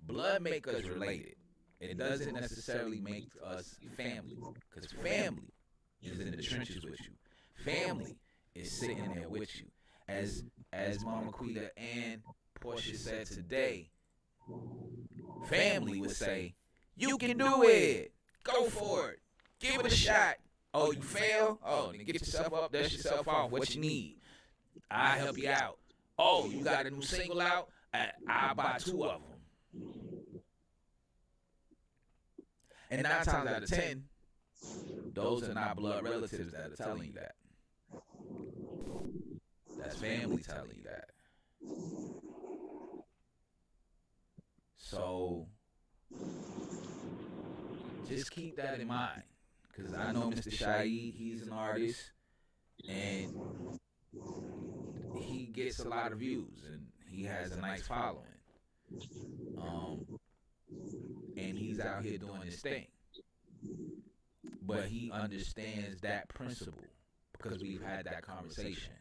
Blood makes us related. It doesn't necessarily make us family, because family is in the trenches with you. Family is sitting there with you. As Mama Quita and Portia said today, family would say, "You can do it. Go for it. Give it a shot. Oh, you fail? Oh, then get yourself up, dust yourself off. What you need? I'll help you out. Oh, you got a new single out? I'll buy 2 of them." And 9 times out of 10, those are not blood relatives that are telling you that. That's family telling you that. So just keep that in mind, because I know Mr. Shaid, he's an artist, and he gets a lot of views, and he has a nice following. And he's out here doing his thing. But he understands that principle, because we've had that conversation.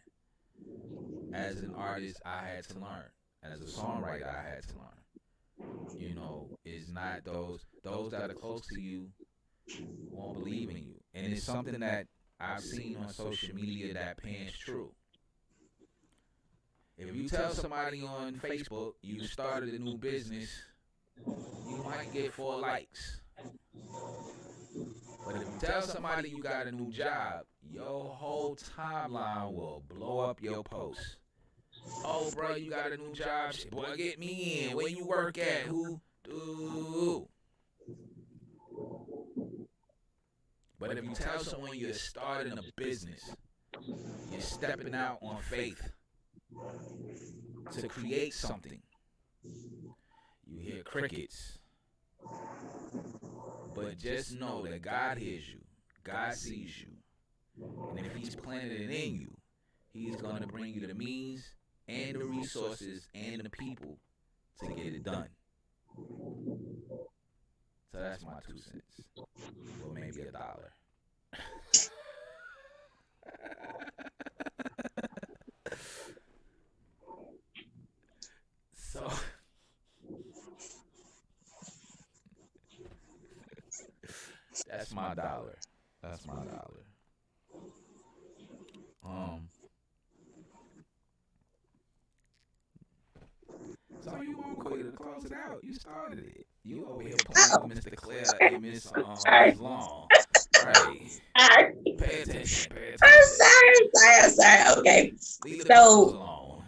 As an artist, I had to learn. As a songwriter, I had to learn. It's not those that are close to you won't believe in you. And it's something that I've seen on social media that pans true. If you tell somebody on Facebook you started a new business, you might get 4 likes. But if you tell somebody you got a new job, your whole timeline will blow up your post. "Oh, bro, you got a new job? Shit, boy, get me in. Where you work at? Who do?" But if you tell someone you're starting a business, you're stepping out on faith to create something, you hear crickets. But just know that God hears you. God sees you. And if he's planted it in you, he's going to bring you the means and the resources and the people to get it done. So that's my 2 cents. Or maybe $1. So that's my $1. That's my $1. So you won't quit to close it out. You started it. You over here playing with Mr. Claire and Miss Long. Right. Pay attention. I'm sorry. Okay. So,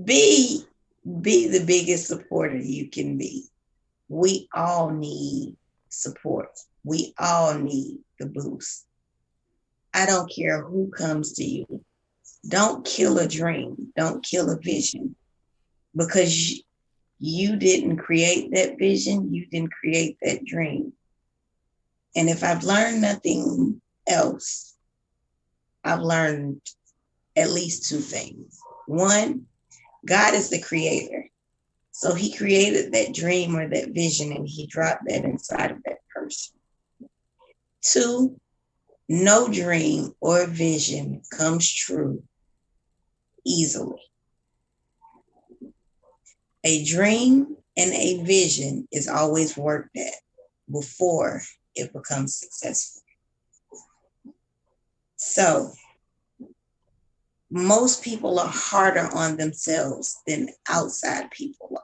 be Be the biggest supporter you can be. We all need support. We all need the boost. I don't care who comes to you. Don't kill a dream. Don't kill a vision. Because you didn't create that vision. You didn't create that dream. And if I've learned nothing else, I've learned at least two things. One, God is the creator. So he created that dream or that vision and he dropped that inside of that person. Two, no dream or vision comes true easily. A dream and a vision is always worked at before it becomes successful. So most people are harder on themselves than outside people are.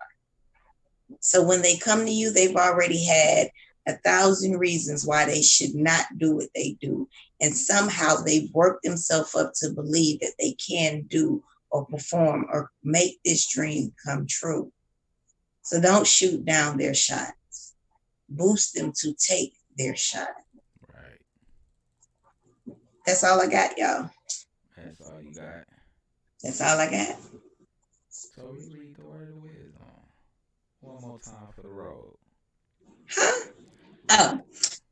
So when they come to you, they've already had 1,000 reasons why they should not do what they do. And somehow they've worked themselves up to believe that they can do or perform or make this dream come true. So don't shoot down their shots. Boost them to take their shot. Right. That's all I got, y'all. That's all you got. That's all I got. So we read the word of wisdom. One more time for the road. Huh? Oh,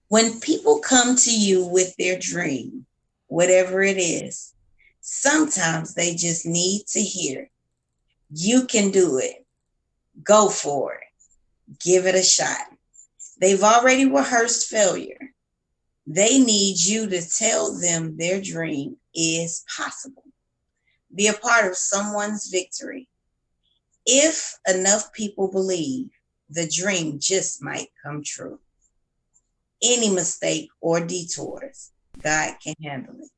when people come to you with their dream, whatever it is, sometimes they just need to hear, you can do it. Go for it. Give it a shot. They've already rehearsed failure. They need you to tell them their dream is possible. Be a part of someone's victory. If enough people believe, the dream just might come true. Any mistake or detours, God can handle it.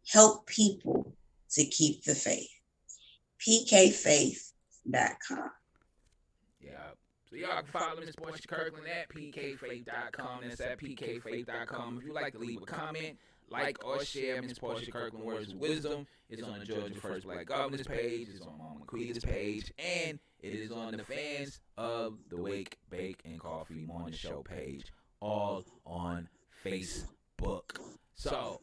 Help people to keep the faith. pkfaith.com. Yeah. So y'all can follow Miss Portia Kirkland at pkfaith.com. That's at pkfaith.com. If you'd like to leave a comment, like or share Miss Portia Kirkland Words of Wisdom, it's on the Georgia First Black Governor's page, it's on Mama Quita's page, and it is on the fans of the Wake, Bake, and Coffee Morning Show page, all on Facebook. So,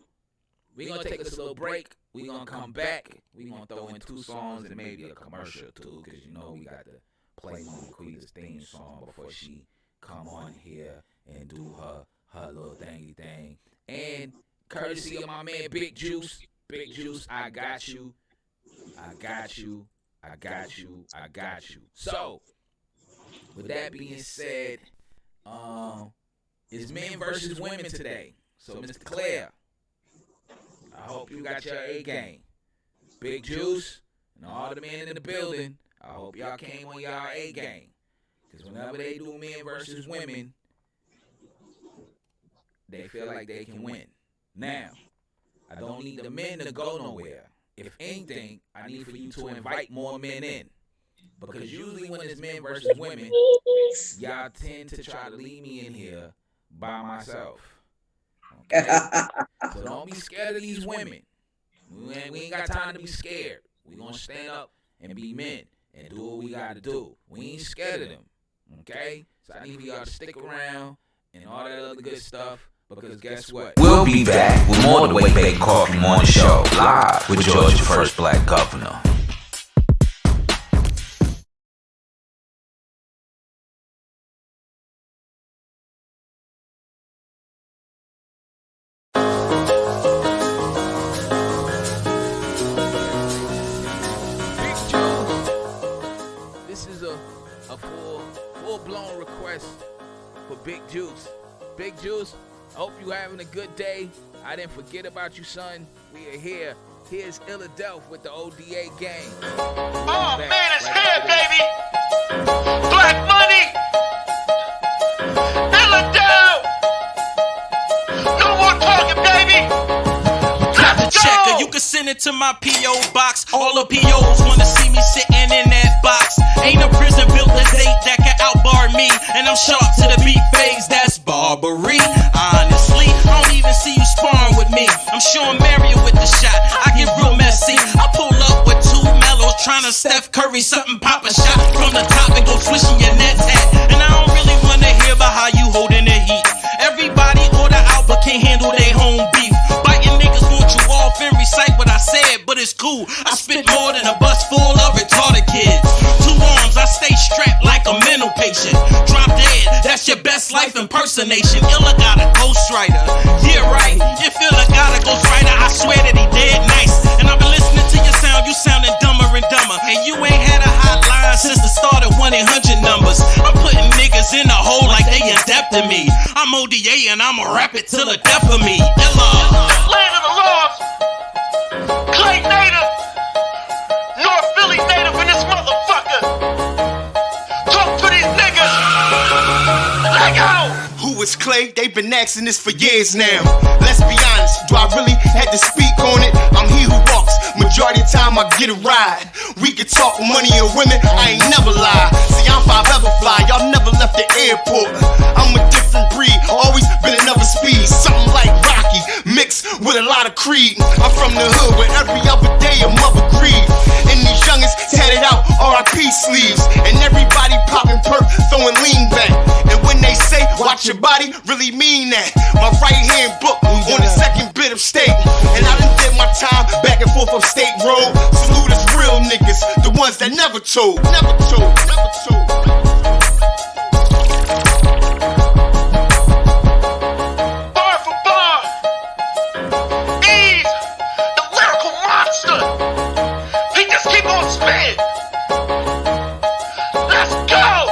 we're going to take us a little break. We're going to come back. We're going to throw in 2 songs and maybe a commercial too, because you know we got to play Mama Quita's theme song before she come on here and do her little thingy thing. And courtesy of my man Big Juice. Big Juice, I got you. I got you. I got you. I got you. So, with that being said, it's men versus women today. So, Mr. Claire, I hope you got your A game. Big Juice and all the men in the building, I hope y'all came on y'all A game. Because whenever they do men versus women, they feel like they can win. Now, I don't need the men to go nowhere. If anything, I need for you to invite more men in. Because usually when it's men versus women, y'all tend to try to leave me in here by myself. Okay? So don't be scared of these women. We ain't got time to be scared. We gonna stand up and be men and do what we gotta do. We ain't scared of them. Okay? So I need for y'all to stick around and all that other good stuff. Because guess what? We'll be back with more of the WakeBake Coffee Morning Show, live with Georgia's first black governor. Big Juice. This is a full-blown request for Big Juice. Big Juice, I hope you having a good day. I didn't forget about you, son. We are here. Here's Philadelphia with the ODA gang. Oh, man, it's here, baby. Black money. Philadelphia. No more talking, baby. Let's go. Checker, you can send it to my P.O. box. All the P.O.s wanna see me sitting in that box. Ain't no prison built to date that can outbar me. And I'm sharp to the beat phase, that's barbary. Honestly, I don't even see you sparring with me. I'm Sean Marion with the shot, I get real messy. I pull up with 2 mellows, dog trying to Steph Curry something, pop a shot from the top and go swishing your nets hat. And I don't really wanna hear about how you holding the heat. Everybody order out but can't handle their home beef. Biting niggas want you off and recite what I said, but it's cool. I spit more than a bus full of retarded kids. 2 arms, I stay strapped like a mental patient. Drop dead, that's your best life impersonation. Illa got a ghostwriter. Yeah, right. If Illa got a ghostwriter, I swear that he dead nice. And I've been listening to your sound, you sounding dumber and dumber. And you ain't had a hotline since the start of 1-800 numbers. I'm putting niggas in the hole like they indebted me. I'm ODA and I'ma rap it till the death of me. Illa. Land of the Lost, Clay native, North Philly native in this motherfucker. Talk to these niggas. Let go. Who is Clay? They've been asking this for years now. Let's be honest, do I really have to speak on it? I'm he who walks, majority of the time I get a ride. We can talk money and women, I ain't never lie. See, I'm 5 ever fly, y'all never left the airport. I'm a different breed, always been another speed. Something like Rocky, mixed with a lot of Creed. I'm from the hood where every other day a mother grieve. And these youngins tatted out RIP sleeves. And everybody popping perk, throwing lean back. And when they say, watch your body, really mean that. My right hand book on the second bit of state. And I done did my time back and forth up State Road. Salute us real niggas, the ones that never told. Bar for bar. Eve, the lyrical monster. He just keep on spitting. Let's go.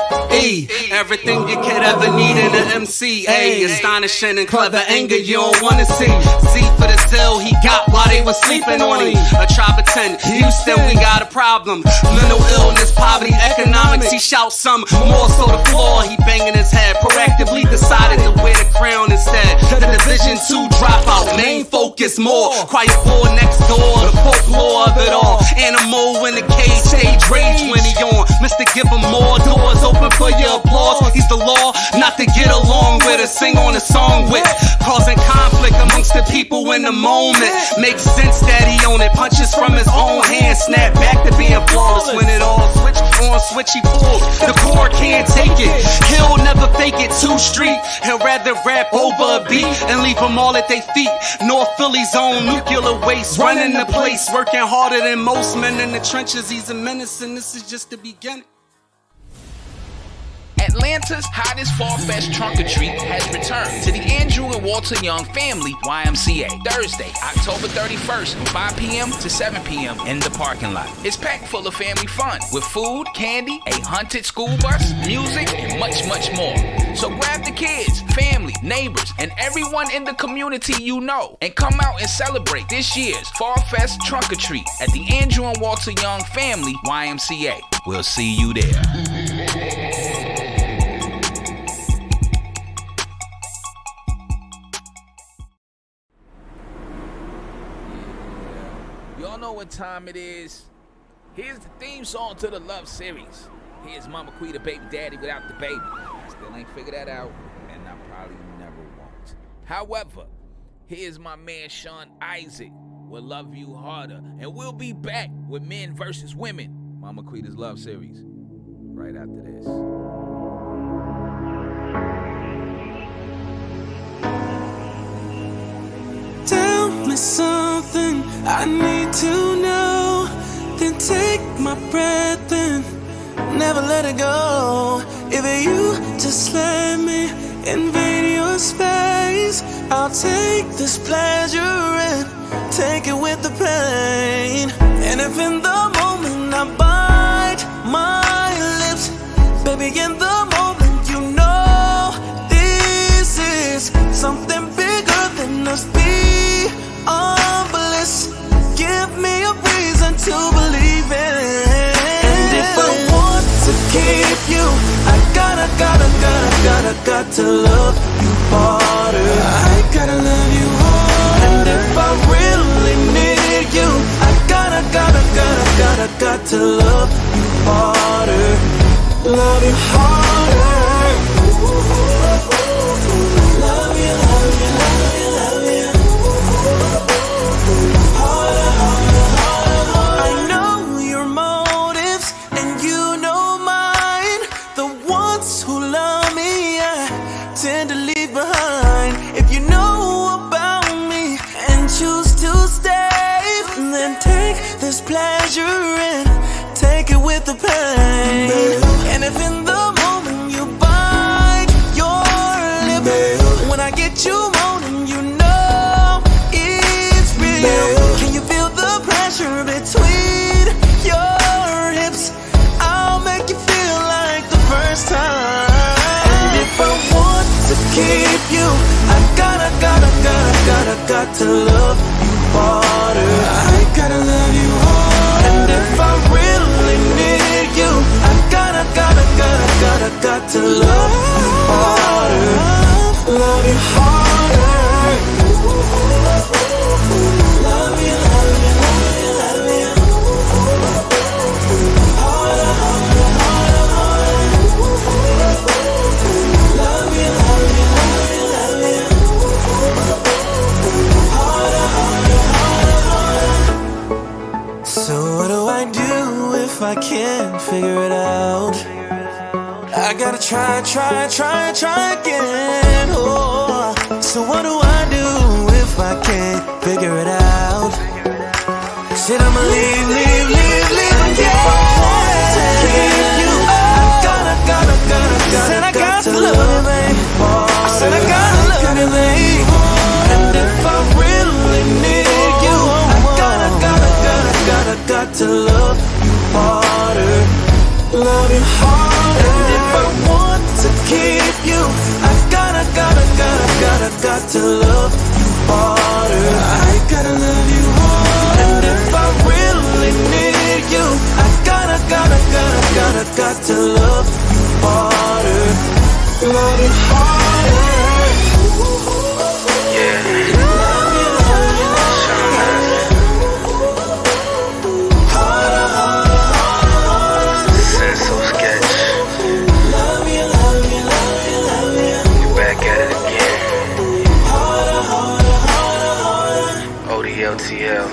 Everything you could ever need in an MC. Astonishing and clever anger you don't wanna see. Z for the Zill he got while they was sleeping on him. A tribe of 10, Houston, we got a problem. Mental illness, poverty, economics. He shouts some more so the floor. He banging his head, proactively decided to wear the crown instead. The Division 2 dropout, main focus more. Quiet boy next door, the folklore of it all. Animal in the cage, stage rage when he on. Mr. Give him more doors open for your applause. He's the law, not to get along with or sing on a song with. Causing conflict amongst the people in the moment. Makes sense that he own it. Punches from his own hand, snap back to being flawless. When it all switch he pulls. The core can't take it. He'll never fake it. 2 Street. He'll rather rap over a beat and leave them all at their feet. North Philly's own nuclear waste, running the place, working harder than most men in the trenches. He's a menace, and this is just the beginning. Atlanta's hottest Fall Fest trunk or treat has returned to the Andrew and Walter Young Family YMCA Thursday, October 31st from 5 p.m. to 7 p.m. in the parking lot. It's packed full of family fun with food, candy, a haunted school bus, music, and much, much more. So grab the kids, family, neighbors, and everyone in the community you know and come out and celebrate this year's Fall Fest trunk or treat at the Andrew and Walter Young Family YMCA. We'll see you there. Y'all know what time it is. Here's the theme song to the Love Series. Here's Mama Quita, baby daddy without the baby. Still ain't figured that out, and I probably never won't. However, here's my man Sean Isaac with Love You Harder. And we'll be back with Men versus Women, Mama Quita's Love Series, right after this. Tell me something I need to know. Then take my breath and never let it go. If you just let me invade your space, I'll take this pleasure and take it with the pain. And if in the moment I bite my lips, baby, in the moment you know this is something bigger than us. Bliss, give me a reason to believe in it. And if I want to keep you, I got to love you harder. I gotta love you harder. And if I really need you, I got to love you harder. Love you harder. Love you, love you, love you, love you. I know you're more behind. If you know about me and choose to stay, then take this pleasure and take it with the pain. And if in the moment you bite your lip, when I get you moaning, you know it's real. Can you feel the pressure between your hips? I'll make you feel like the first time. And if I want to keep you, I gotta to love you harder. I gotta love you harder. And if I really need you, I gotta to love you harder. Love you harder. Love you, love you, love you, love you. Harder, harder, harder, harder. Love you, love you, love you, love you. Harder, harder, harder, harder. So what do I do if I can't figure it out? I gotta try again. Oh, so what do I do if I can't figure it out? Said I'ma leave again. To keep you, I gotta. Said I got to love you, babe. Said I gotta love you, babe. And if I really need you, I gotta to love you harder. Love you harder. And if I want to keep you, I gotta to love you harder. I gotta love you harder. And if I really need you, I gotta to love you harder. Love you harder. Yeah. Love you, love you, love you. Harder, harder, harder. Senso sketch. Love you, love you, love you, love you. You back at it again. Harder, harder, harder, harder. ODLTL.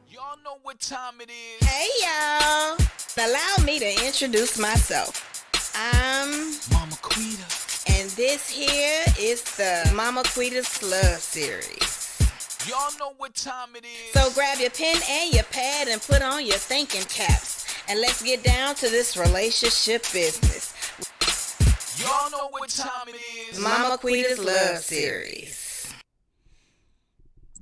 Y'all know what time it is. Hey y'all, allow me to introduce myself. I'm Mama Quita. and this here is the Mama Quita's Love Series. Y'all know what time it is. So grab your pen and your pad and put on your thinking caps, and let's get down to this relationship business. Y'all know what time it is. Mama Quita's Love Series.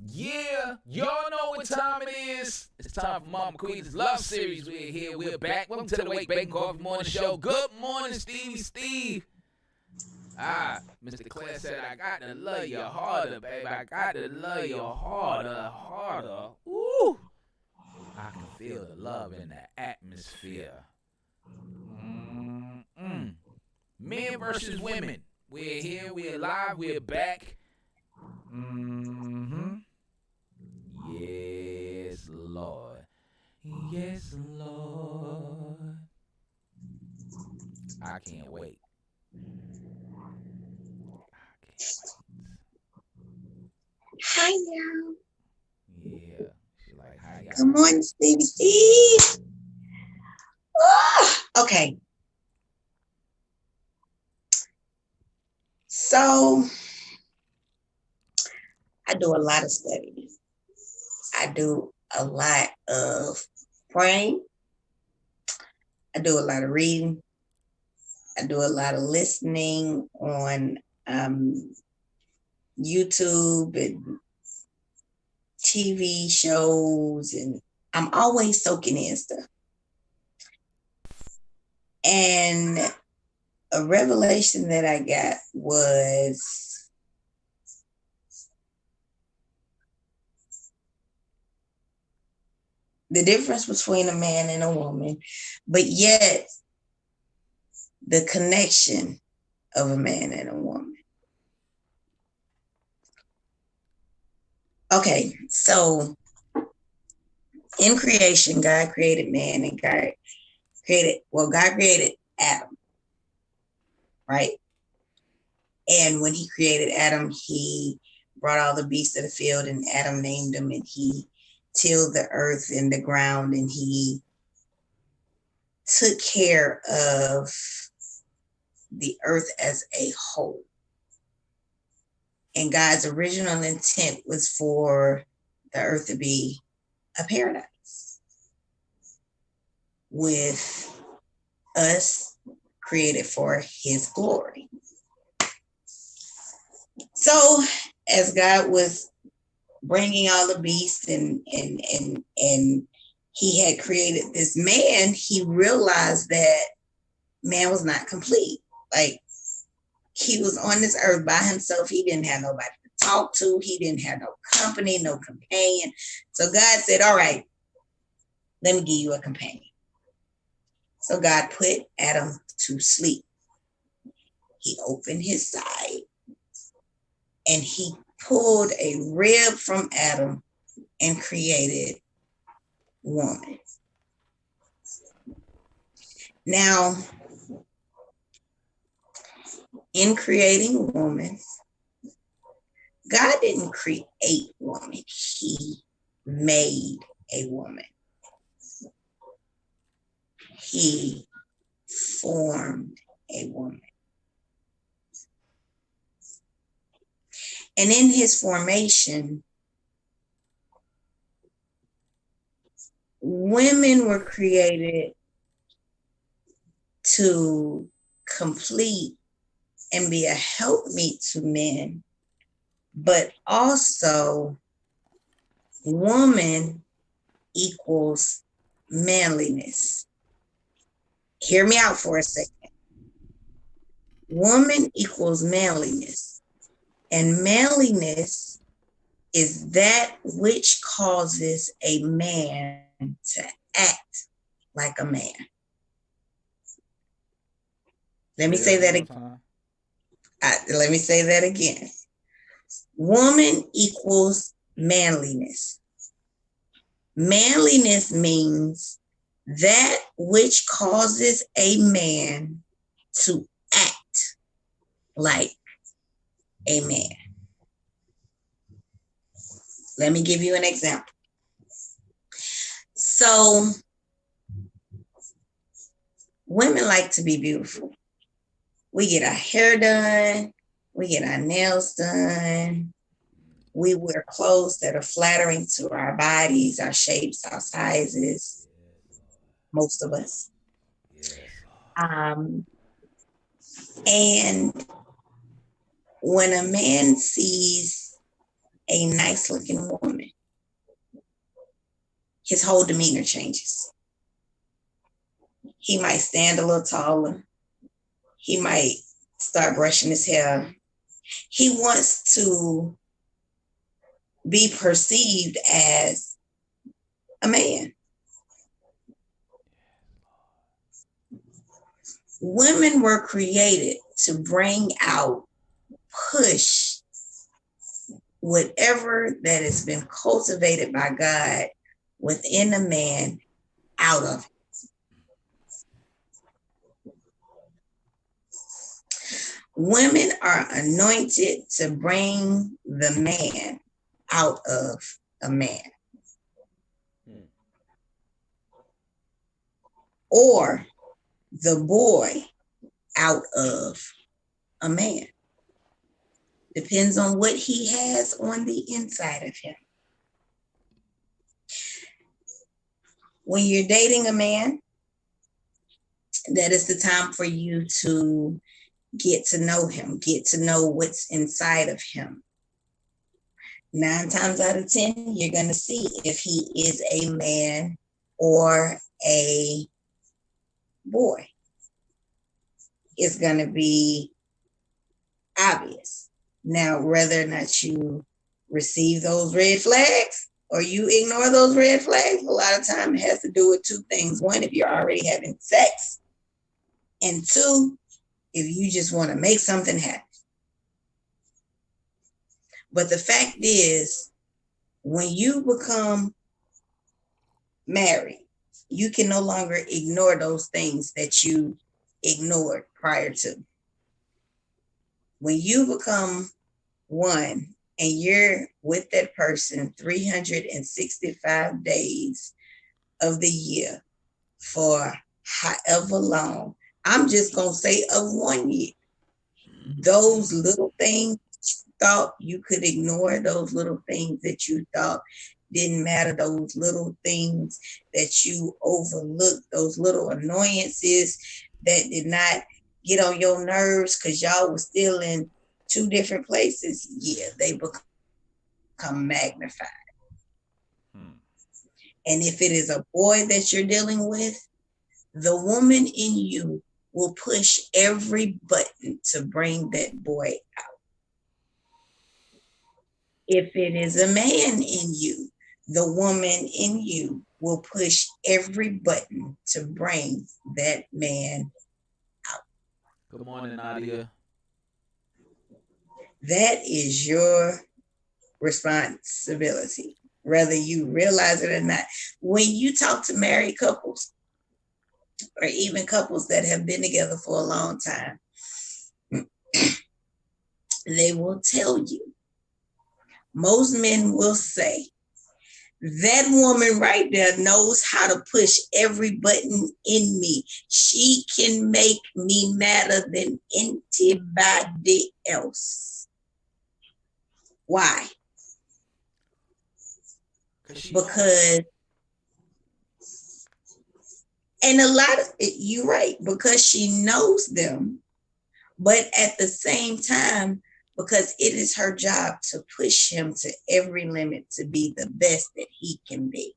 Yeah, y'all know what time it is. It's time for Mama Quita's Love Series. We're here, we're back. Welcome to the WakeBake Coffee Morning Show. Good morning, Steve. Mr. Claire said, I got to love you harder, baby. I got to love you harder. Ooh. I can feel the love in the atmosphere. Men versus women. We're here, we're live, we're back. Yes, Lord. Yes, Lord. I can't wait. Hi, y'all. Yeah. She like, hi, y'all. Good morning, Steve. Okay. So, I do a lot of studying. I do a lot of praying. I do a lot of reading. I do a lot of listening on YouTube and TV shows, and I'm always soaking in stuff. And a revelation that I got was the difference between a man and a woman, but yet the connection of a man and a woman. Okay, so in creation, God created man and God created Adam, right? And when he created Adam, he brought all the beasts of the field, and Adam named them, and he tilled the earth and the ground, and he took care of the earth as a whole. And God's original intent was for the earth to be a paradise with us created for his glory. So as God was bringing all the beasts and he had created this man, he realized that man was not complete. Like, he was on this earth by himself. He didn't have nobody to talk to. He didn't have no company, no companion. So God said, all right, let me give you a companion. So God put Adam to sleep. He opened his side and he pulled a rib from Adam and created woman. Now, in creating woman, God didn't create woman. He made a woman. He formed a woman. And in his formation, women were created to complete and be a helpmeet to men, but also woman equals manliness. Hear me out for a second. Woman equals manliness, and manliness is that which causes a man to act like a man. Let me say that again. Let me say that again. Woman equals manliness. Manliness means that which causes a man to act like a man. Let me give you an example. So, women like to be beautiful. We get our hair done, we get our nails done, we wear clothes that are flattering to our bodies, our shapes, our sizes, most of us. And when a man sees a nice looking woman, his whole demeanor changes. He might stand a little taller. He might start brushing his hair. He wants to be perceived as a man. Women were created to bring out, push whatever that has been cultivated by God within a man out of it. Women are anointed to bring the man out of a man. Or the boy out of a man. Depends on what he has on the inside of him. When you're dating a man, that is the time for you to get to know him, get to know what's inside of him. 9 times out of 10, you're going to see if he is a man or a boy. It's going to be obvious. Now, whether or not you receive those red flags or you ignore those red flags, a lot of time it has to do with 2 things. 1, if you're already having sex, and 2, if you just want to make something happen. But the fact is, when you become married, you can no longer ignore those things that you ignored prior to. When you become one and you're with that person 365 days of the year for however long, I'm just going to say of 1 year, those little things you thought you could ignore, those little things that you thought didn't matter, those little things that you overlooked, those little annoyances that did not get on your nerves because y'all were still in two different places, yeah, they become magnified. And if it is a boy that you're dealing with, the woman in you will push every button to bring that boy out. If it is a man in you, the woman in you will push every button to bring that man out. Good morning, Nadia. That is your responsibility, whether you realize it or not. When you talk to married couples, or even couples that have been together for a long time, they will tell you, most men will say, that woman right there knows how to push every button in me. She can make me madder than anybody else. Why? Because, and a lot of it, you're right, because she knows them, but at the same time, because it is her job to push him to every limit to be the best that he can be.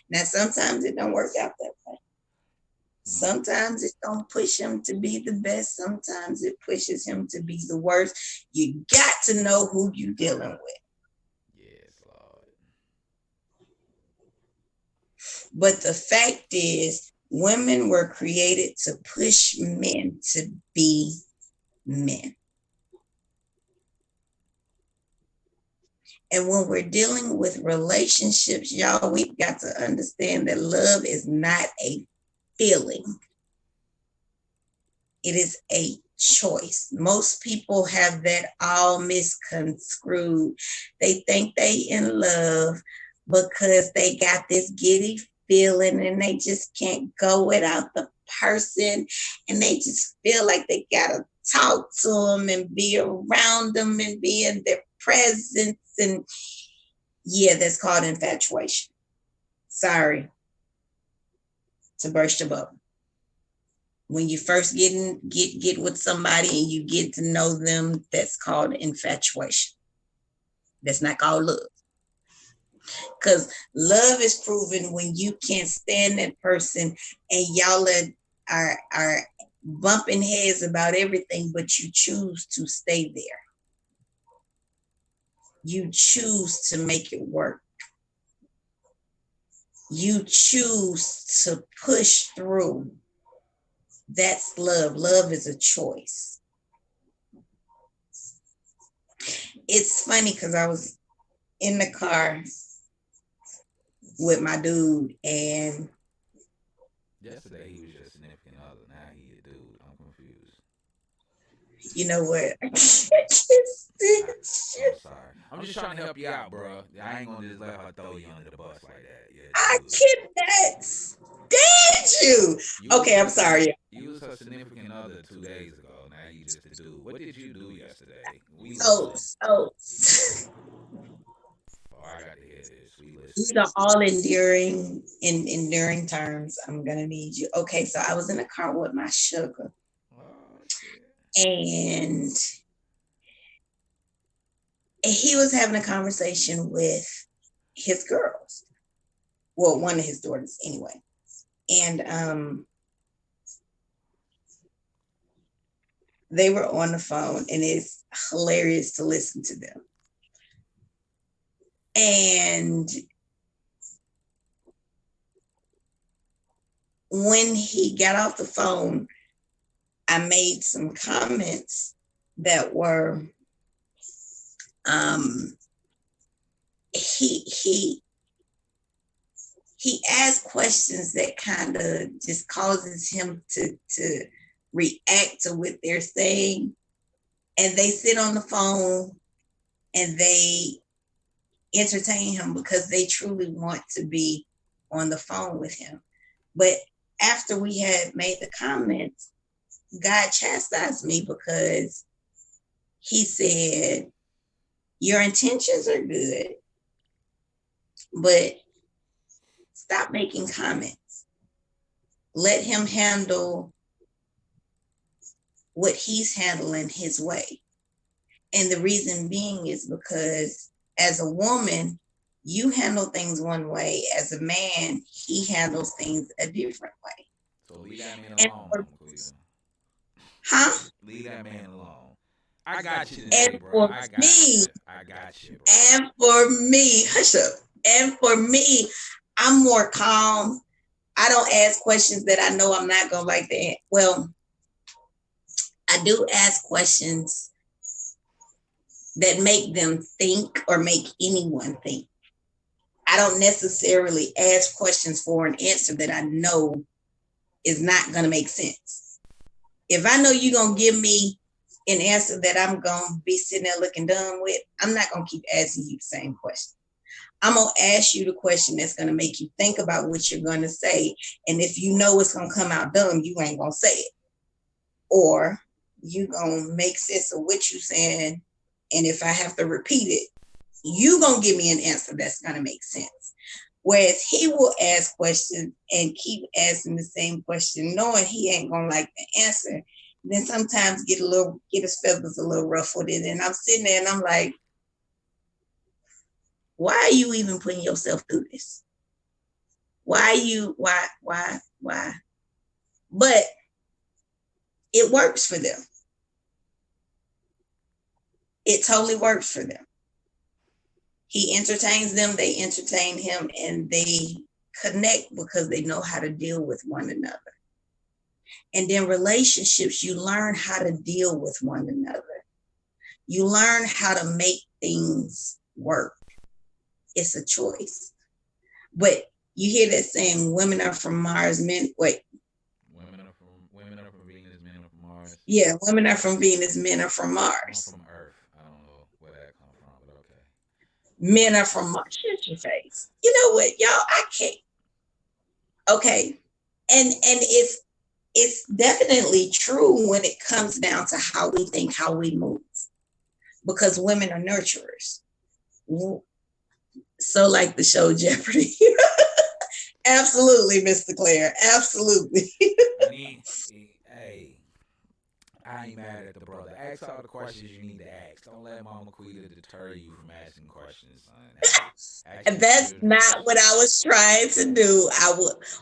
Now, sometimes it don't work out that way. Sometimes it don't push him to be the best. Sometimes it pushes him to be the worst. You got to know who you're dealing with. Yes, Lord. But the fact is, women were created to push men to be men. And when we're dealing with relationships, y'all, we've got to understand that love is not a feeling. It is a choice. Most people have that all misconstrued. They think they in love because they got this giddy feeling and they just can't go without the person. And they just feel like they got to talk to them and be around them and be in their presence. And yeah, that's called infatuation. Sorry to burst your bubble. When you first get with somebody and you get to know them, that's called infatuation. That's not called love. Because love is proven when you can't stand that person and y'all are bumping heads about everything, but you choose to stay there. You choose to make it work. You choose to push through. That's love. Love is a choice. It's funny because I was in the car with my dude, and yesterday he was your significant other. Now he a dude. I'm confused. You know what? I'm sorry. I'm just trying to help you out, bro. I ain't gonna just let her throw you under the bus like that. Yeah, I cannot stand you. Okay, I'm sorry. You was her significant other 2 days ago. Now you just a dude. What did you do yesterday? I got to hear this. These are all enduring terms. I'm gonna need you. Okay, so I was in the car with my sugar, and he was having a conversation with his girls. Well, one of his daughters, anyway, and they were on the phone, and it's hilarious to listen to them. And when he got off the phone, I made some comments that were, he asked questions that kind of just causes him to react to what they're saying. and they sit on the phone and they entertain him because they truly want to be on the phone with him. But after we had made the comments, God chastised me because he said, your intentions are good, but stop making comments. Let him handle what he's handling his way. And the reason being is because as a woman, you handle things one way. As a man, he handles things a different way. So leave that man And alone, for, Quita. huh? Leave that man alone. I got you today, And bro. for I got me, you. I got you, bro. and for me, hush up. And for me, I'm more calm. I don't ask questions that I know I'm not gonna like to answer. Well, I do ask questions that make them think or make anyone think. I don't necessarily ask questions for an answer that I know is not going to make sense. If I know you're going to give me an answer that I'm going to be sitting there looking dumb with, I'm not going to keep asking you the same question. I'm going to ask you the question that's going to make you think about what you're going to say. And if you know it's going to come out dumb, you ain't going to say it. Or you going to make sense of what you're saying. And if I have to repeat it, you going to give me an answer that's going to make sense. Whereas he will ask questions and keep asking the same question, knowing he ain't going to like the answer. Then sometimes get his feathers a little ruffled. And I'm sitting there and I'm like, why are you even putting yourself through this? Why? But it works for them. It totally works for them. He entertains them, they entertain him, and they connect because they know how to deal with one another. And in relationships, you learn how to deal with one another. You learn how to make things work. It's a choice. But you hear that saying, women are from Mars, men, wait. Women are from Venus, men are from Mars. Yeah, women are from Venus, men are from Mars. I'm from Earth. I don't know where that comes from, but okay. Men are from Mars. Shut your face. You know what, y'all? I can't. Okay. And it's definitely true when it comes down to how we think, how we move. Because women are nurturers. So like the show Jeopardy. Absolutely, Mr. Claire. Absolutely. I mean, hey, I ain't mad at the brother. Ask all the questions you need to ask. Don't let Mama Quita deter you from asking questions, son. And that's not what I was trying to do.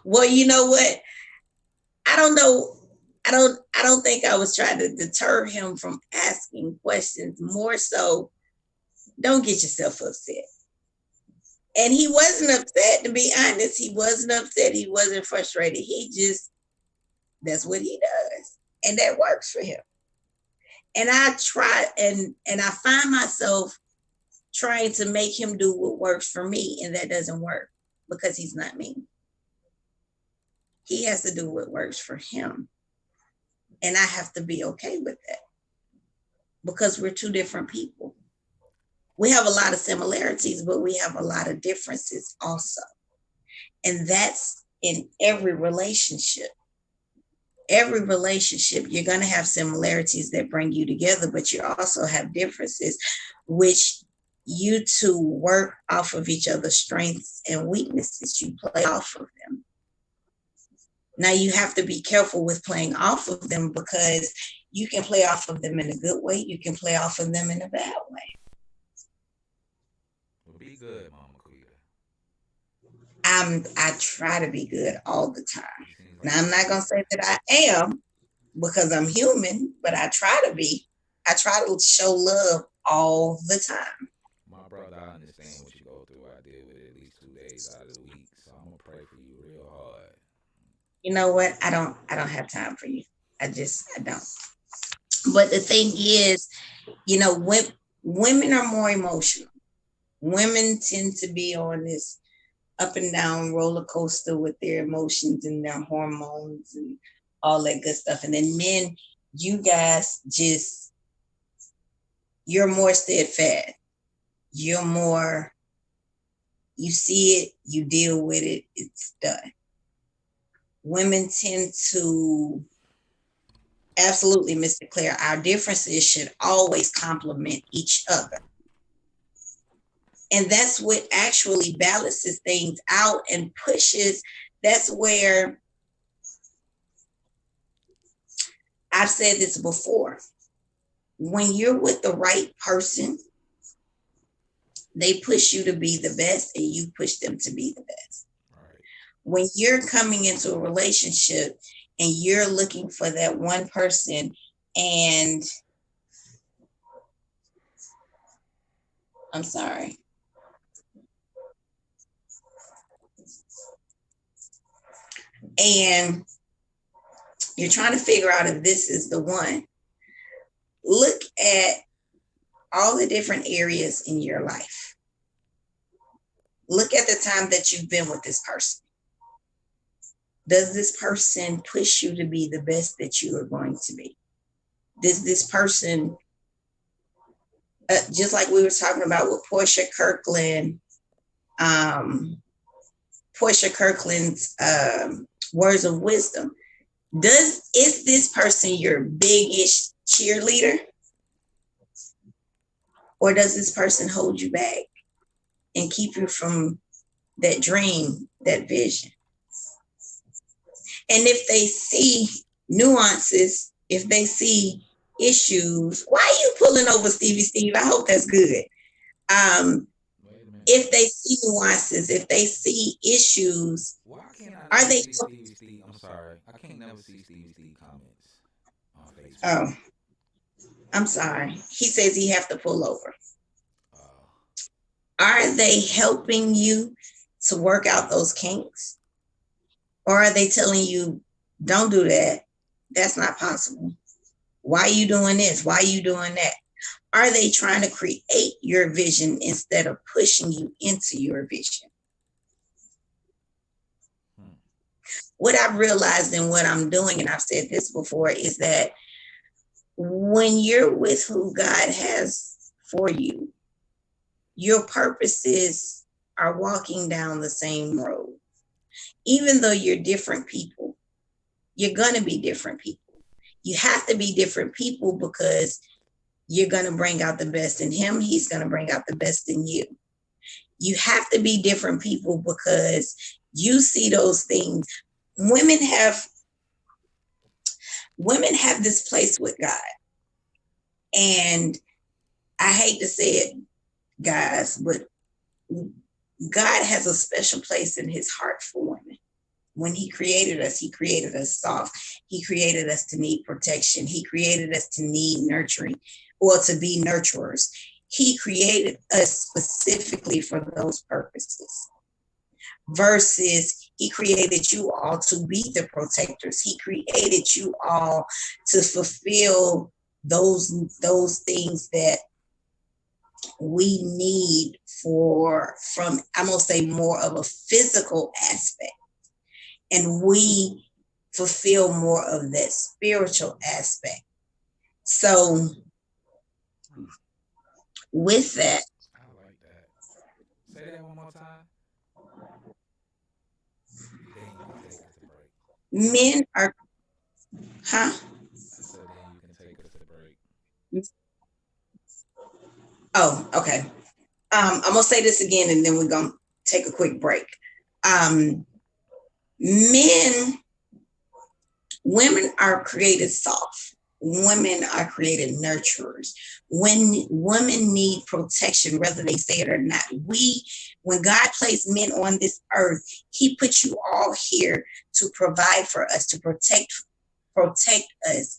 Well, you know what? I don't know. I don't think I was trying to deter him from asking questions. More so, don't get yourself upset. And he wasn't upset, to be honest. He wasn't upset. He wasn't frustrated. He just, that's what he does. And that works for him. And I try, and I find myself trying to make him do what works for me, and that doesn't work because he's not me. He has to do what works for him. And I have to be okay with that because we're two different people. We have a lot of similarities, but we have a lot of differences also. And that's in every relationship. Every relationship, you're going to have similarities that bring you together, but you also have differences, which you two work off of each other's strengths and weaknesses. You play off of them. Now you have to be careful with playing off of them because you can play off of them in a good way. You can play off of them in a bad way. Well, be good, Mama Quita. I try to be good all the time. Now I'm not gonna say that I am because I'm human, but I try to be. I try to show love all the time. My brother, I understand what you go through. I deal with it at least 2 days out of the week, so I'm gonna pray for you real hard. You know what? I don't have time for you. I don't. But the thing is, you know, women are more emotional. Women tend to be on this up and down roller coaster with their emotions and their hormones and all that good stuff. And then men, you guys just you're more steadfast. You're more, you see it, you deal with it, it's done. Women tend to, absolutely, Mr. Claire, our differences should always complement each other. And that's what actually balances things out and pushes. That's where I've said this before. When you're with the right person, they push you to be the best and you push them to be the best. Right. When you're coming into a relationship and you're looking for that one person and I'm sorry. And you're trying to figure out if this is the one. Look at all the different areas in your life. Look at the time that you've been with this person. Does this person push you to be the best that you are going to be? Does this person, just like we were talking about with Portia Kirkland's words of wisdom, is this person your big-ish cheerleader? Or does this person hold you back and keep you from that dream, that vision? And if they see nuances, if they see issues, why are you pulling over Stevie Steve? I hope that's good. If they see nuances, if they see issues, Why can't I are never they? see Stevie Steve? I'm sorry. I can't never see Stevie Steve comments on Facebook. Oh, I'm sorry. He says he have to pull over. Are they helping you to work out those kinks? Or are they telling you, don't do that? That's not possible. Why are you doing this? Why are you doing that? Are they trying to create your vision instead of pushing you into your vision? What I've realized and what I'm doing, and I've said this before, is that when you're with who God has for you, your purposes are walking down the same road. Even though you're different people, you're going to be different people. You have to be different people because you're going to bring out the best in him. He's going to bring out the best in you. You have to be different people because you see those things. Women have this place with God. And I hate to say it, guys, but God has a special place in his heart for women. When he created us soft. He created us to need protection. He created us to need nurturing or to be nurturers. He created us specifically for those purposes. Versus he created you all to be the protectors. He created you all to fulfill those things that we need from I'm gonna say more of a physical aspect. And we fulfill more of that spiritual aspect. So with that. I like that. Say that one more time. Then you can take us to break. Men are, huh? So then you can take us to break. Oh, okay. I'm gonna say this again and then we're gonna take a quick break. Women are created soft. Women are created nurturers. When women need protection, whether they say it or not, when God placed men on this earth, he put you all here to provide for us, to protect us.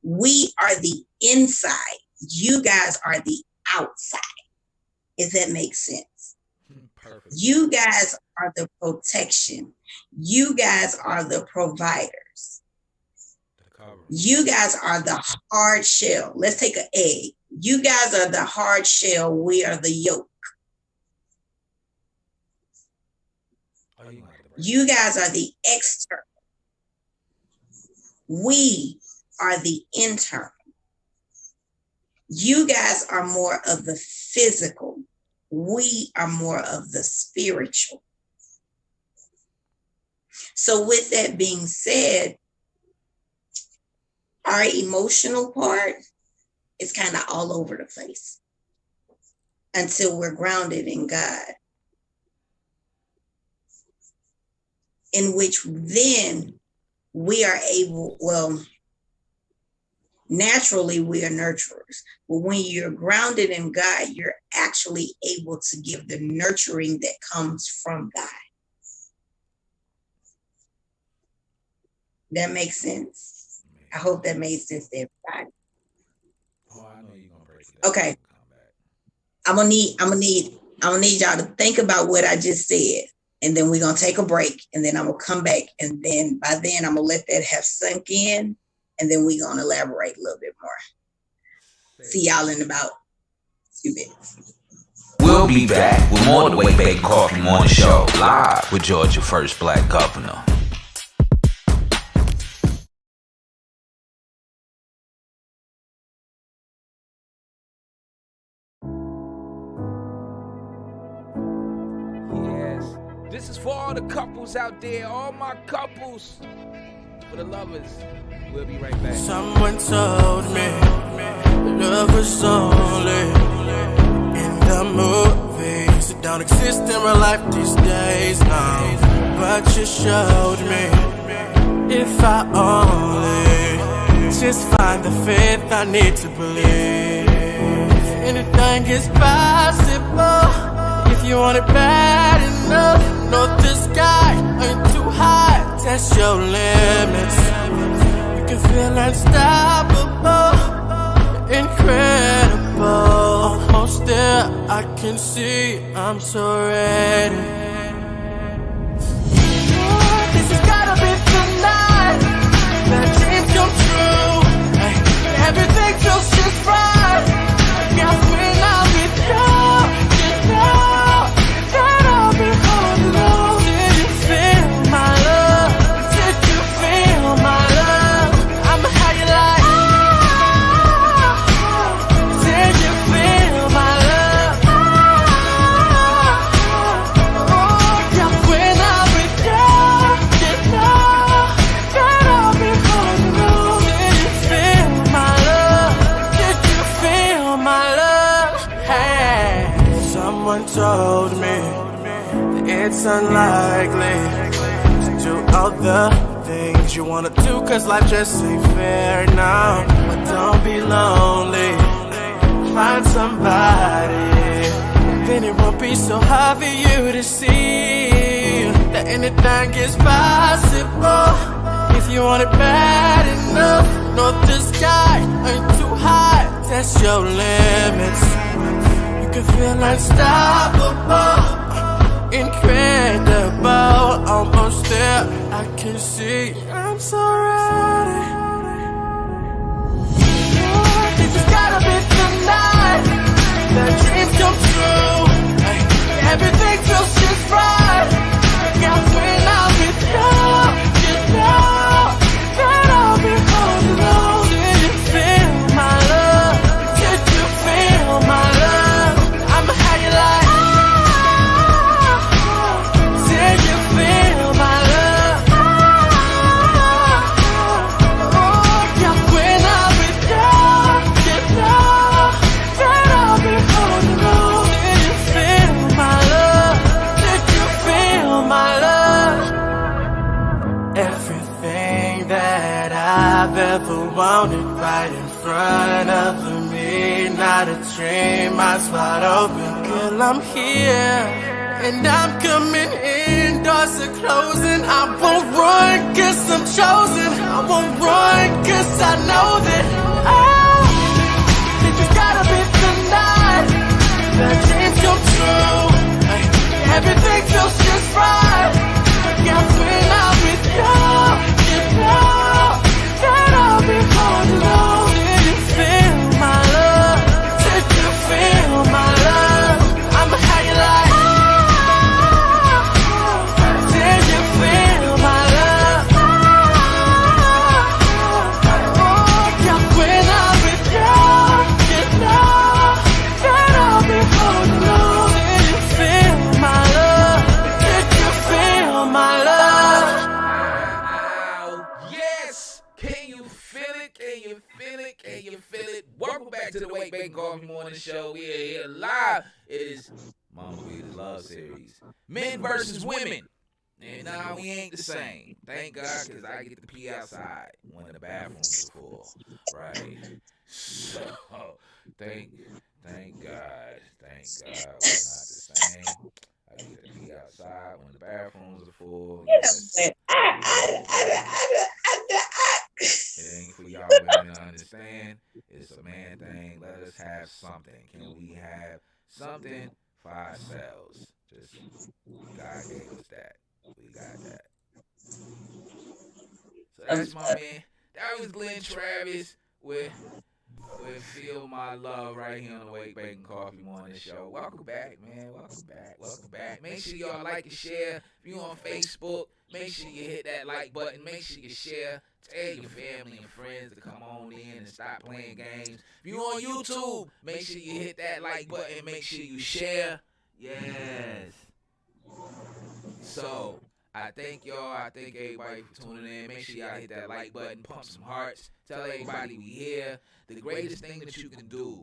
We are the inside. You guys are the outside. If that makes sense. Perfect. You guys are the protection. You guys are the providers. You guys are the hard shell. Let's take an egg. You guys are the hard shell. We are the yolk. You guys are the external. We are the internal. You guys are more of the physical. We are more of the spiritual. So with that being said, our emotional part is kind of all over the place until we're grounded in God, in which then we are able, well, naturally we are nurturers, but when you're grounded in God, you're actually able to give the nurturing that comes from God. That makes sense. I hope that made sense to everybody. Oh, I know you're gonna break it. Okay. I'm gonna need y'all to think about what I just said, and then we're gonna take a break, and then I'm gonna come back, and then by then I'm gonna let that have sunk in, and then we're gonna elaborate a little bit more. See y'all in about 2 minutes. We'll be back with more of the WakeBake Coffee Morning Show, live with Georgia First Black Governor. This is for all the couples out there, all my couples, for the lovers. We'll be right back. Someone told me love was only in the movies. It don't exist in real life these days, no. But you showed me if I only just find the faith I need to believe. Anything is possible if you want it bad enough. Know the sky ain't too high, test your limits. You can feel unstoppable, incredible. Almost there, I can see I'm so ready. This has gotta be tonight, that dreams come true. Hey, everything feels just right. Guess when I'm with you, you know that I'll be holding on. Did you feel my love? Did you feel my love? I'm how you like. Did you feel my love? Oh, yeah, when I'm with you, you know that I'll be holding on. Did you feel my love? Did you feel my love? Hey, someone told me it's unlikely to do all the things you wanna do, cause life just ain't fair now. But don't be lonely, find somebody, then it won't be so hard for you to see that anything is possible if you want it bad enough. Know the sky ain't too high, test your limits. You can feel unstoppable, incredible, almost there, I can see I'm so ready. This has gotta be tonight, the dreams come true. Hey, everything feels just right. Guess when I'm with you, you know that I'll be holding on. Did you feel my love? Did you feel my love? I'm how you like. Did you feel my love? Oh, yeah, when I'm with you, you know that I'll be holding on. Did you feel my love? Did you feel my love? Everything that I've ever wanted right in front of me, not a dream, eyes wide open. Girl, I'm here, and I'm coming in, doors are closing. I won't run, cause I'm chosen. I won't run, cause I know that this has gotta be tonight, the dreams come true. Hey, everything feels just right. Guess when I'm with you, you know that I'll be holding on. Did you feel my love? Did you feel my love? I'm how you like. Did you feel my love? Oh, yeah, when I'm Coffee Morning Show. We are here live. It is Mama Quita Love Series. Men versus women. And now we ain't the same. Thank God, because I get to pee outside when the bathrooms are full. Right. So, thank God. Thank God we're not the same. I get to pee outside when the bathrooms are full. Yes. It ain't for y'all women to understand. It's a man thing. Let us have something. Can we have something for ourselves? Just God gave us that. We got that. So that's my man. That was Glenn Travis with Feel My Love right here on the WakeBake and Coffee Morning Show. Welcome back, man. Welcome back. Welcome back. Make sure y'all like and share. If you on Facebook, make sure you hit that like button. Make sure you share. Tell your family and friends to come on in and stop playing games. If you on YouTube, make sure you hit that like button. Make sure you share. Yes. So, I thank y'all. I thank everybody for tuning in. Make sure y'all hit that like button, pump some hearts, tell everybody we here. The greatest thing that you can do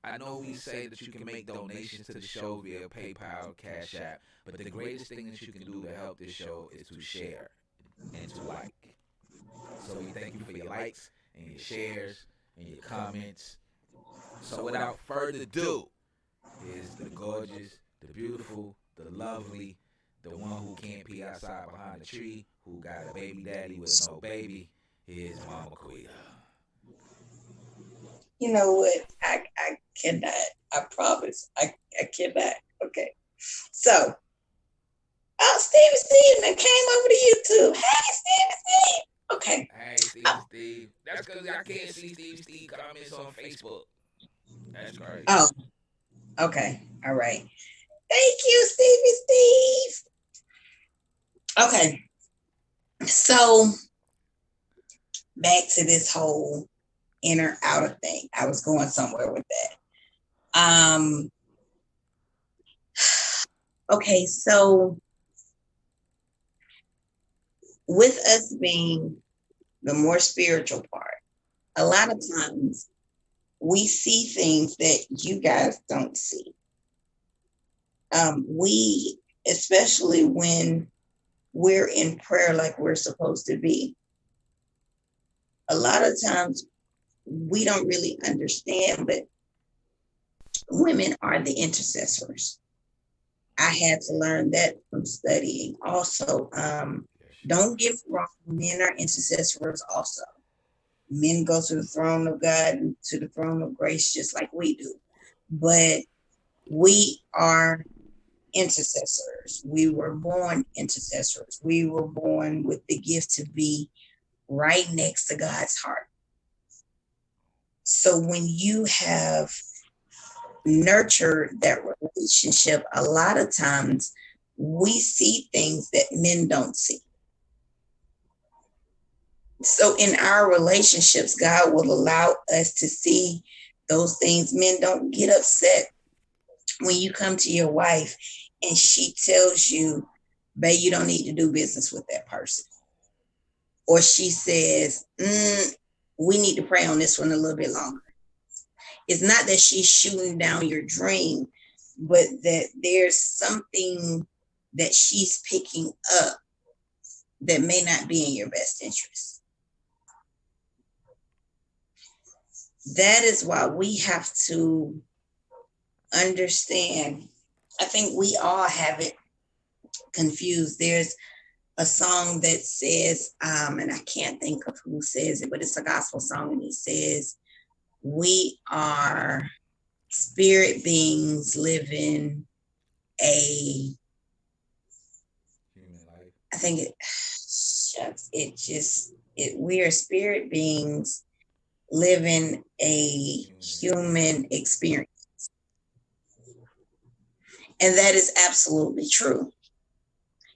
I know we say that you can make donations to the show via PayPal, Cash App, but the greatest thing that you can do to help this show is to share and to like. So we thank you for your likes and your shares and your comments. So without further ado, is the gorgeous, the beautiful, the lovely, the one who can't pee outside behind the tree, who got a baby daddy with no baby. Here's Mama Quita. You know what? I cannot. I promise. I cannot. Okay. So, Steve came over to YouTube. Hey, Steve. Okay. Hey, Steve. That's because I can't see Steve comments on Facebook. That's crazy. Oh, okay. All right. Thank you, Steve. Okay. So, back to this whole inner outer thing. I was going somewhere with that. Okay, so with us being the more spiritual part, a lot of times we see things that you guys don't see. We, especially when we're in prayer like we're supposed to be, a lot of times we don't really understand, but women are the intercessors. I had to learn that from studying. Also, don't get me wrong, men are intercessors also. Men go to the throne of God and to the throne of grace just like we do. But we are intercessors. We were born intercessors. We were born with the gift to be right next to God's heart. So when you have nurtured that relationship, a lot of times we see things that men don't see. So in our relationships, God will allow us to see those things. Men, don't get upset when you come to your wife and she tells you, babe, you don't need to do business with that person. Or she says, we need to pray on this one a little bit longer. It's not that she's shooting down your dream, but that there's something that she's picking up that may not be in your best interest. That is why we have to understand. I think we all have it confused. There's a song that says, and I can't think of who says it, but it's a gospel song, and it says, we are spirit beings living a, I think we are spirit beings living a human experience. And that is absolutely true.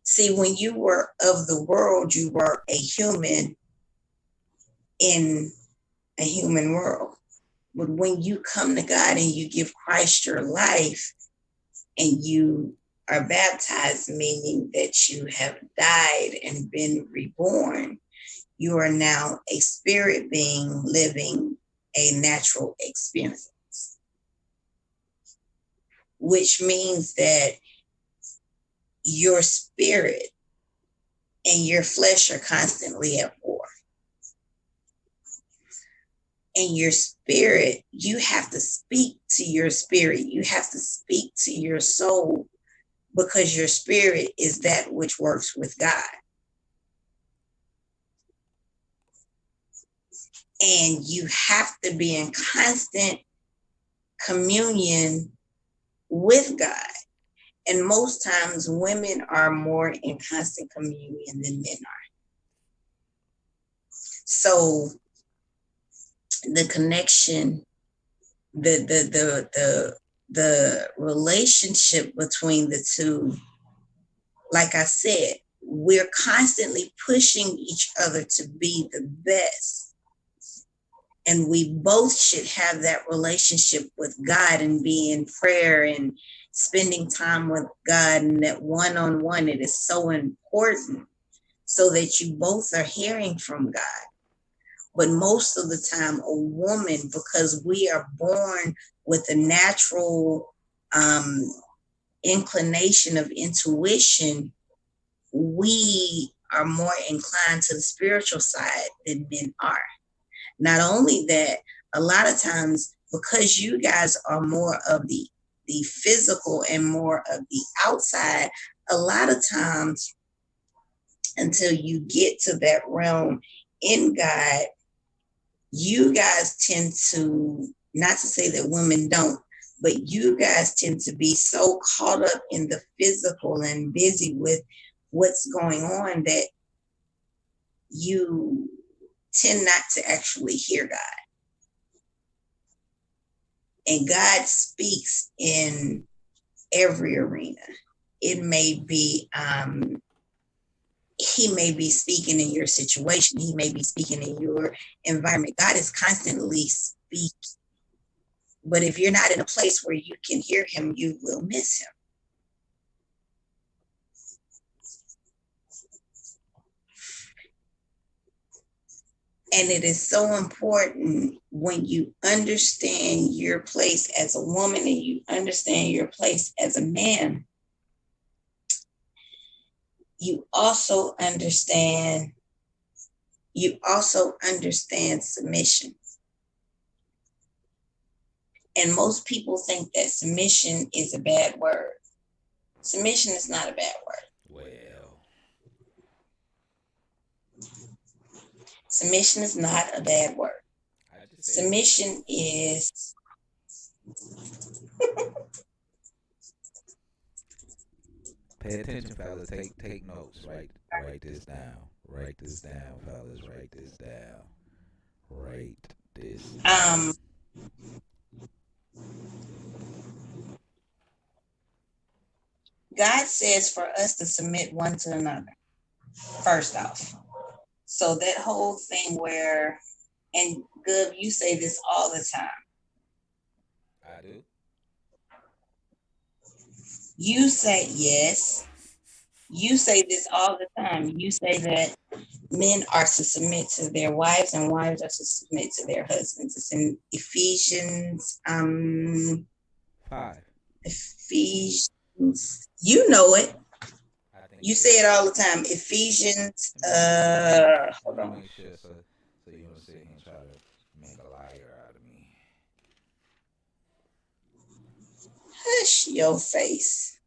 See, when you were of the world, you were a human in a human world. But when you come to God and you give Christ your life and you are baptized, meaning that you have died and been reborn, you are now a spirit being living a natural experience. which means that your spirit and your flesh are constantly at war. And your spirit, you have to speak to your spirit. You have to speak to your soul, because your spirit is that which works with God. And you have to be in constant communion with God. And most times women are more in constant communion than men are. So the connection, the relationship between the two, like I said, we're constantly pushing each other to be the best. And we both should have that relationship with God and be in prayer and spending time with God, and that one-on-one, it is so important so that you both are hearing from God. But most of the time, a woman, because we are born with a natural inclination of intuition, we are more inclined to the spiritual side than men are. Not only that, a lot of times, because you guys are more of the physical and more of the outside, a lot of times, until you get to that realm in God, you guys tend to, not to say that women don't, but you guys tend to be so caught up in the physical and busy with what's going on that you tend not to actually hear God. And God speaks in every arena. It may be, he may be speaking in your situation. He may be speaking in your environment. God is constantly speaking. But if you're not in a place where you can hear him, you will miss him. And it is so important when you understand your place as a woman and you understand your place as a man, you also understand submission. And most people think that submission is a bad word. Submission is not a bad word. Well, submission is not a bad word. Submission is pay attention, fellas. Take notes. Write this down. Write this down, fellas. Write this down. Write this down. God says for us to submit one to another, first off. So that whole thing where, and Gov, you say this all the time. I do. You say, yes. You say this all the time. You say that men are to submit to their wives and wives are to submit to their husbands. It's in Ephesians 5. Ephesians, you know it. You say it all the time. Ephesians, hold on. Make sure so you don't sit here and try to make a liar out of me. Hush your face.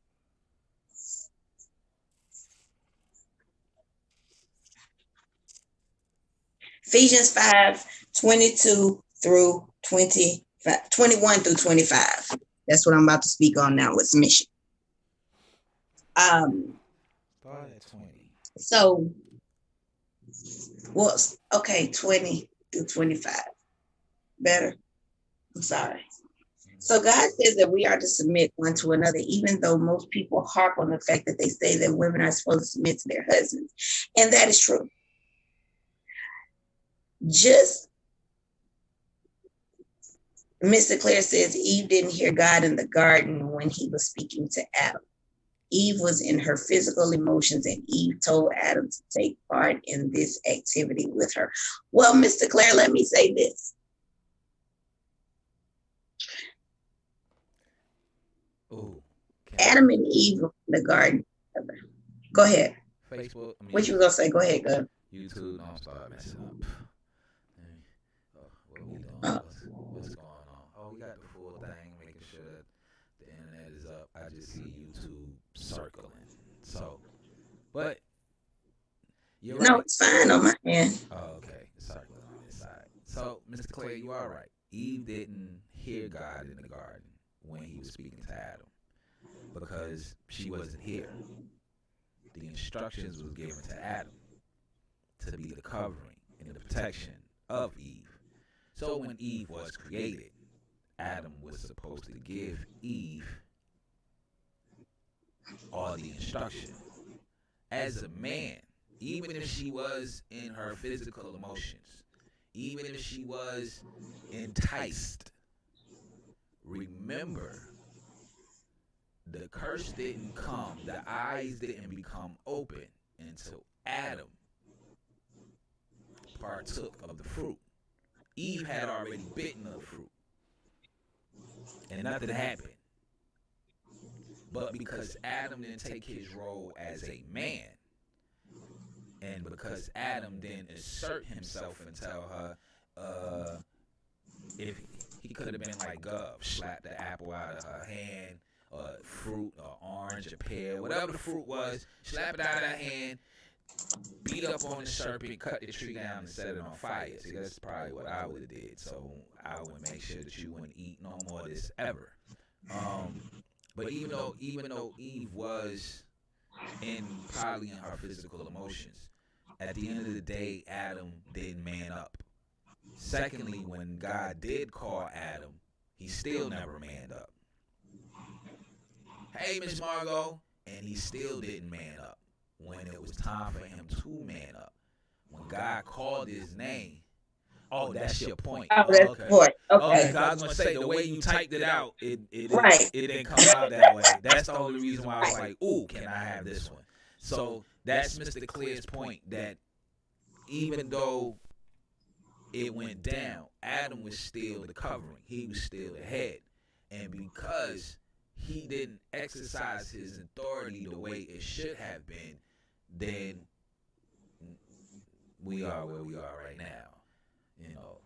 Ephesians 5:22 through 25, 21 through 25. That's what I'm about to speak on now with submission. Start at 20. So, well, okay, 20 through 25. Better? I'm sorry. So God says that we are to submit one to another, even though most people harp on the fact that they say that women are supposed to submit to their husbands. And that is true. Just, Mr. Claire says Eve didn't hear God in the garden when he was speaking to Adam. Eve was in her physical emotions, and Eve told Adam to take part in this activity with her. Well, Mr. Claire, let me say this. Ooh. Adam and Eve in the garden. Go ahead. Facebook. What you was gonna say? Go ahead, go. YouTube. Don't start messing up. What we doing? What's going on? Oh, we got the full thing, making sure that the internet is up. I just see YouTube circling. So, but you're right. No, it's fine on my end. Oh, okay. It's circling on this side. So, Mr. Clay, you are right. Eve didn't hear God in the garden when he was speaking to Adam because she wasn't here. The instructions was given to Adam to be the covering and the protection of Eve. So when Eve was created, Adam was supposed to give Eve all the instruction. As a man, even if she was in her physical emotions, even if she was enticed, remember, the curse didn't come, the eyes didn't become open until Adam partook of the fruit. Eve had already bitten of the fruit, and nothing happened. But because Adam didn't take his role as a man, and because Adam didn't assert himself and tell her, if he could have been like Gov, slapped the apple out of her hand, or fruit, or orange, or pear, whatever the fruit was, slap it out of her hand, beat up on the serpent, cut the tree down, and set it on fire. See, that's probably what I would have did. So I would make sure that you wouldn't eat no more of this ever. But even though Eve was probably in her physical emotions, at the end of the day, Adam didn't man up. Secondly, when God did call Adam, he still never manned up. Hey, Miss Margot, and he still didn't man up when it was time for him to man up. When God called his name. Oh, that's your point. Oh, that's the point. Okay. I was gonna say the way you typed it out, it Right. didn't come out that way. That's the only reason why I was like, ooh, can I have this one? So that's Mr. Clear's point, that even though it went down, Adam was still the covering. He was still the head. And because he didn't exercise his authority the way it should have been, then we are where we are right now. You know,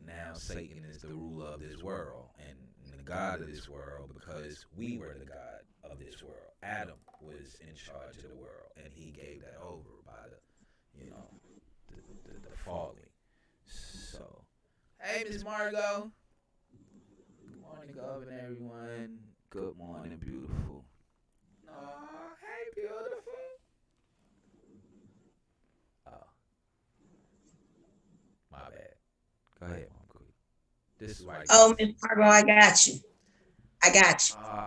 now Satan is the ruler of this world and the God of this world, because we were the God of this world. Adam was in charge of the world, and he gave that over by the falling. So, hey, Miss Margot. Good morning, Governor, everyone. Good morning, beautiful. Aw, hey, beautiful. Oh. My bad. Go ahead, Mom Queen. This is why. Oh, Miss Margot, I got you.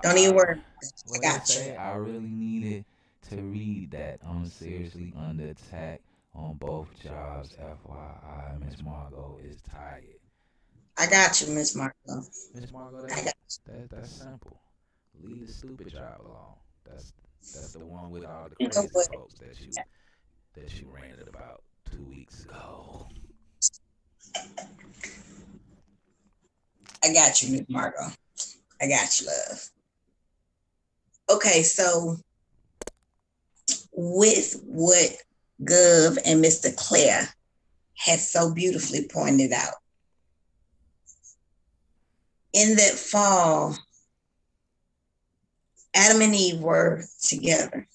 Don't even worry. I got you. I really needed to read that. I'm seriously under attack on both jobs. FYI, Miss Margot is tired. I got you, Miss Margot. Miss Margot, that's simple. Leave the stupid job alone. That's the one with all the crazy folks that you ranted about 2 weeks ago. I got you, Miss Margot. I got you, love. Okay, so with what Gov and Mr. Claire had so beautifully pointed out, in that fall, Adam and Eve were together.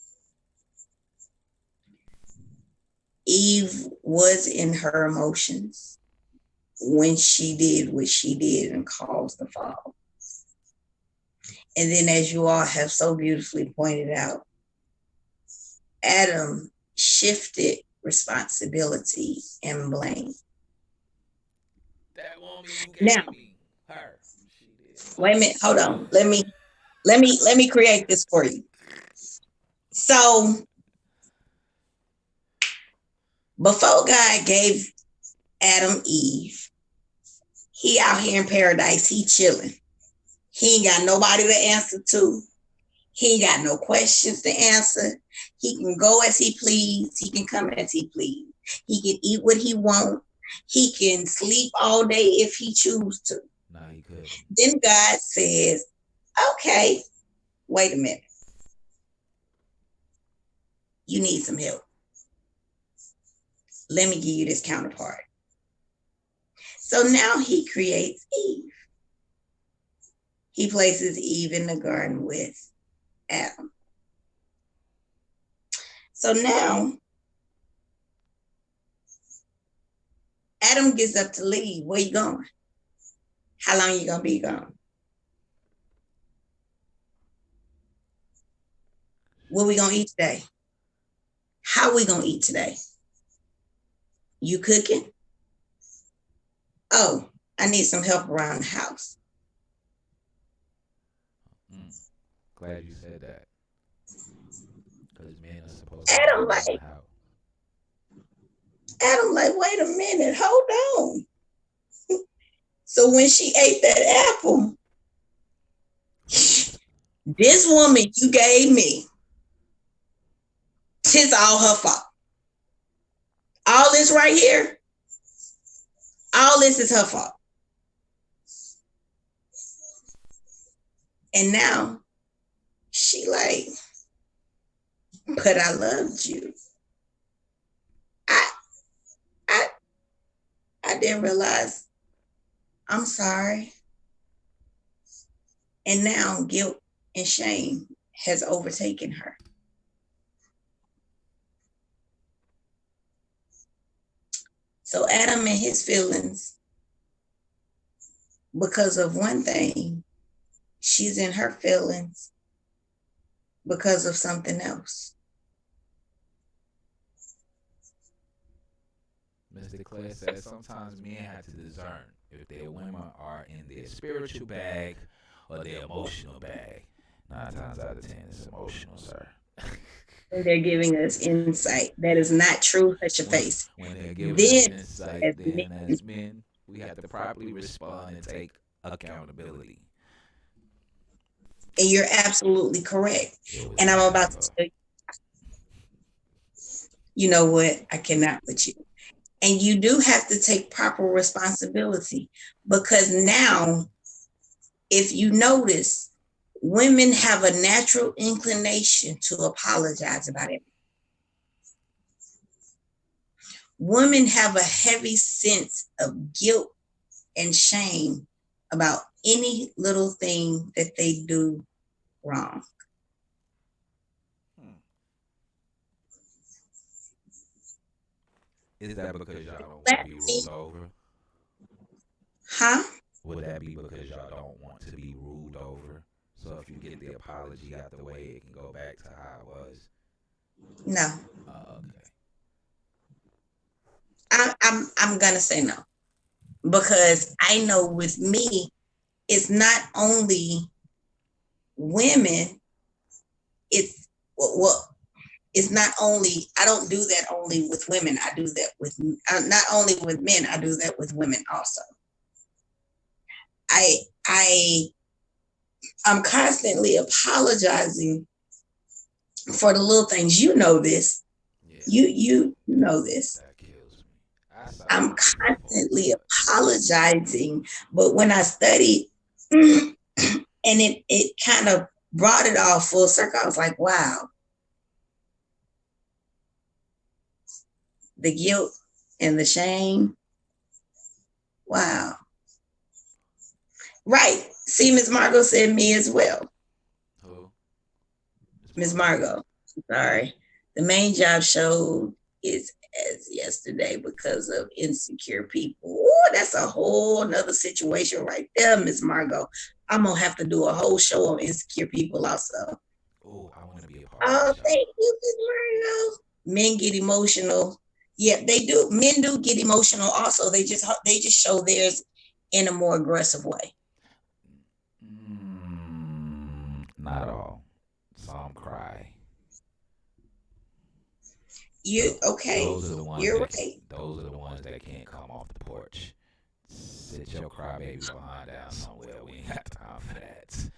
Eve was in her emotions when she did what she did and caused the fall. And then, as you all have so beautifully pointed out, Adam shifted responsibility and blame. That woman now, her. Wait a minute, hold on. Let me create this for you. So before God gave Adam Eve, he out here in paradise, he chilling. He ain't got nobody to answer to. He ain't got no questions to answer. He can go as he please. He can come as he please. He can eat what he want. He can sleep all day if he choose to. No, he could. Then God says, okay, wait a minute. You need some help. Let me give you this counterpart. So now he creates Eve. He places Eve in the garden with Adam. So now Adam gets up to leave. Where you going? How long you gonna be gone? What we gonna eat today? How we gonna eat today? You cooking? Oh, I need some help around the house. Glad you said that. Because men are supposed Adam to like, wait a minute, hold on. So when she ate that apple, this woman you gave me, it's all her fault. All this right here, all this is her fault. And now she like, but I loved you. I didn't realize. I'm sorry. And now guilt and shame has overtaken her. So Adam and his feelings, because of one thing, she's in her feelings because of something else. Mr. Claire says sometimes men have to discern if their women are in their spiritual bag or their emotional bag. 9 times out of 10, it's emotional, sir. They're giving us insight. That is not true. Touch your face. When they're giving us insight, then as men, we have to properly respond and take accountability. And you're absolutely correct. And I'm about to tell you, you know what? I cannot with you. And you do have to take proper responsibility, because now, if you notice, women have a natural inclination to apologize about it. Women have a heavy sense of guilt and shame about any little thing that they do wrong. Is that because y'all don't want to be ruled over? Huh? Would that be because y'all don't want to be ruled over? So if you get the apology out the way, it can go back to how it was? No. Okay. I'm gonna say no, because I know with me, it's not only women. It's it's not only, I don't do that only with women. I do that with not only with men. I do that with women also. I'm constantly apologizing for the little things. You know this. Yeah. You know this. That kills me. I'm constantly apologizing, but when I studied and it kind of brought it all full circle, I was like, wow. The guilt and the shame. Wow. Right. See, Ms. Margot said me as well. Who? Ms. Margot. Sorry. The main job showed is as yesterday because of insecure people. Ooh, that's a whole nother situation right there, Ms. Margot. I'm going to have to do a whole show on insecure people also. Oh, I want to be a part of that. Thank you, Ms. Margot. Men get emotional. Yeah, they do. Men do get emotional also. They just show theirs in a more aggressive way. Not all. Some cry. Okay. Those are the ones You're that, right. Those are the ones that can't come off the porch. Sit your crybaby behind down somewhere. We ain't got time for that.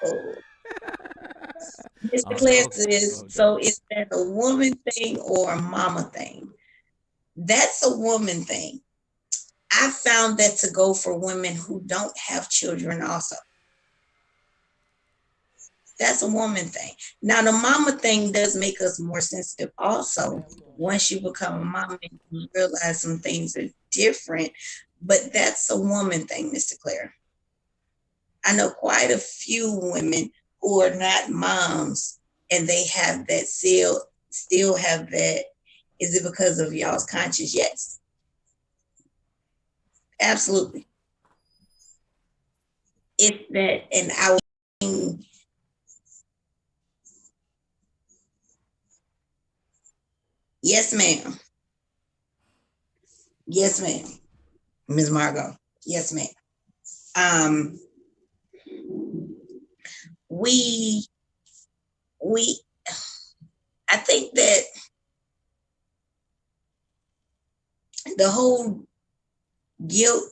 Oh. Mr. Claire says, so is that a woman thing or a mama thing? That's a woman thing. I found that to go for women who don't have children also. That's a woman thing. Now, the mama thing does make us more sensitive also. Once you become a mama, you realize some things are different, but that's a woman thing, Mr. Claire. I know quite a few women who are not moms and they have that still have that. Is it because of y'all's conscience? Yes, absolutely. It's that, and I was, yes, ma'am. Yes, ma'am. Ms. Margot. Yes, ma'am. Um, we we I think that the whole guilt,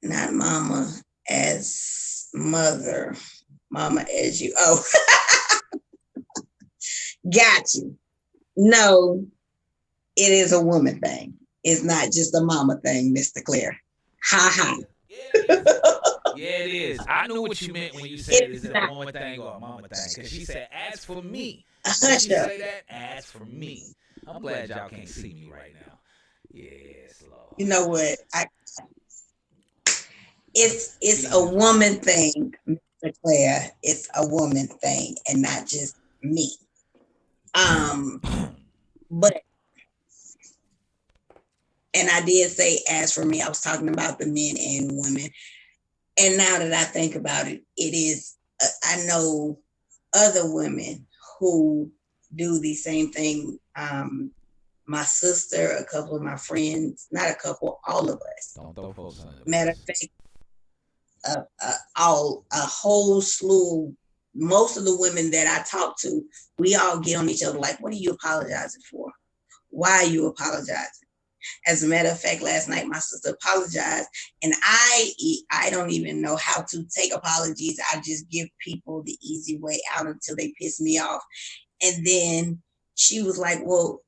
not mama as mother, mama as you. Oh, got you. No, it is a woman thing. It's not just a mama thing, Mr. Claire. Ha ha. Yeah, it is. I knew what you meant when you said is it a woman thing or a mama thing. Because she said, as for me. When she say that, as for me. I'm glad y'all can't see me right now. Yes, Lord. You know what? It's a woman thing, Mr. Claire. It's a woman thing and not just me. But and I did say as for me, I was talking about the men and women. And now that I think about it, it is I know other women who do the same thing. My sister, a couple of my friends, not a couple, all of us. Don't throw folks under the Matter of fact, a whole slew. Most of the women that I talk to, we all get on each other like, "What are you apologizing for? Why are you apologizing?" As a matter of fact, last night my sister apologized, and I don't even know how to take apologies. I just give people the easy way out until they piss me off, and then she was like, "Well,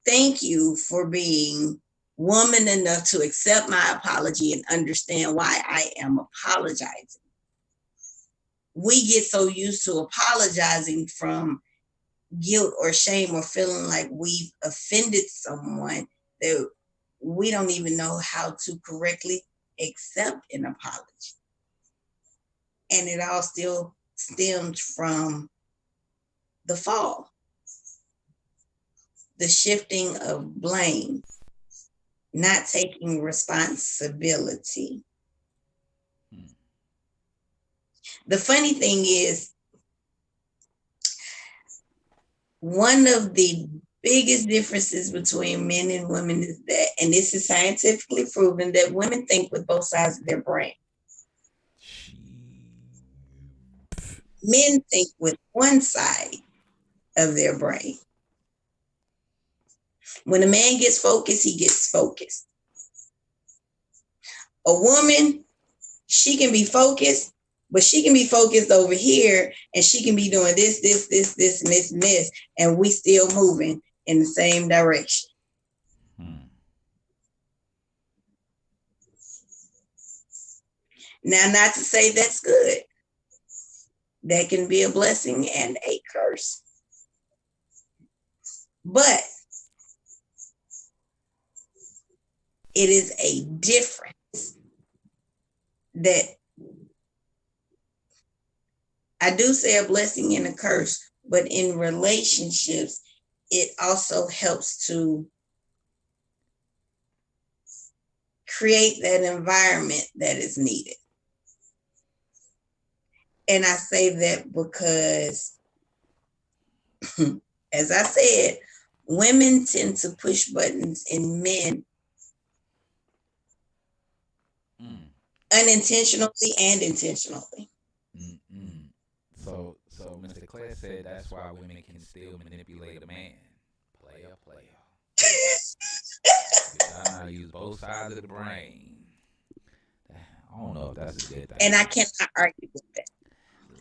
thank you for being woman enough to accept my apology and understand why I am apologizing." We get so used to apologizing from guilt or shame or feeling like we've offended someone that we don't even know how to correctly accept an apology. And it all still stemmed from the fall, the shifting of blame, not taking responsibility. The funny thing is, one of the biggest differences between men and women is that, and this is scientifically proven, that women think with both sides of their brain. Men think with one side of their brain. When a man gets focused, he gets focused. A woman, she can be focused, but she can be focused over here and she can be doing this, and this, and we still moving in the same direction. Now, not to say that's good. That can be a blessing and a curse. But it is a difference that I do say a blessing and a curse, but in relationships, it also helps to create that environment that is needed. And I say that because, as I said, women tend to push buttons and men unintentionally and intentionally. So Mr. Claire said that's why women can still manipulate a man. Player. I know how to use both sides of the brain. I don't know if that's a good thing. And I cannot argue with that.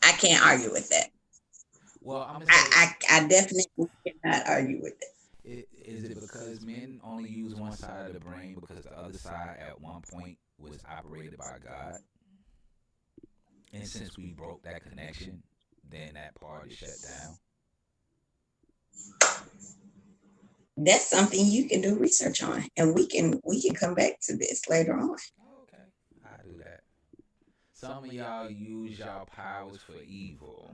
I can't argue with that. Well, I'm gonna say I definitely cannot argue with it. Is it because men only use one side of the brain because the other side at one point was operated by God? And since we broke that connection, then that part is shut down. That's something you can do research on, and we can come back to this later on. Okay, I do that. Some of y'all use y'all powers for evil.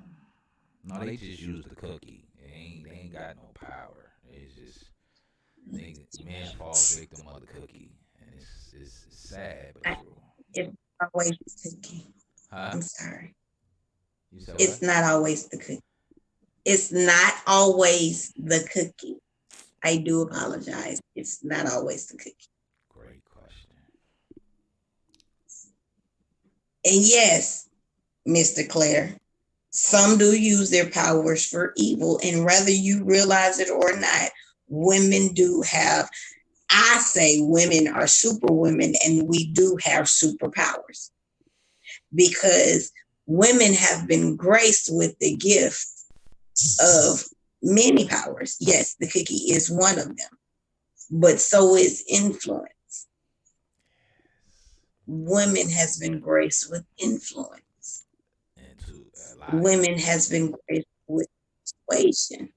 No, they just use the cookie. They ain't got no power. It's just man falls victim of the cookie, and it's sad but true. It's always the cookie. Huh? I'm sorry. You said It's what? not always the cookie. It's not always the cookie. I do apologize. It's not always the cookie. Great question. And yes, Mr. Claire, some do use their powers for evil, and whether you realize it or not, women do have, I say women are super women, and we do have superpowers because women have been graced with the gift of many powers. Yes, the cookie is one of them, but so is influence. Women has been graced with influence. Women has been graced with persuasion.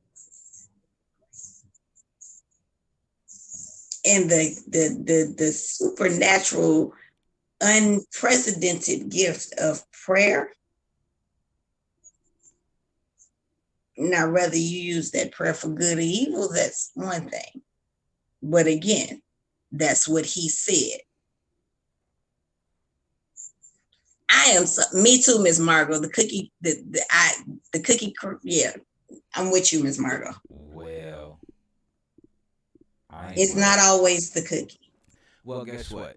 And the supernatural, unprecedented gift of prayer. Now, whether you use that prayer for good or evil, that's one thing. But again, that's what he said. I am me too, Miss Margot. The cookie, the cookie. Yeah, I'm with you, Miss Margot. Well, it's not always the cookie. Well, guess what?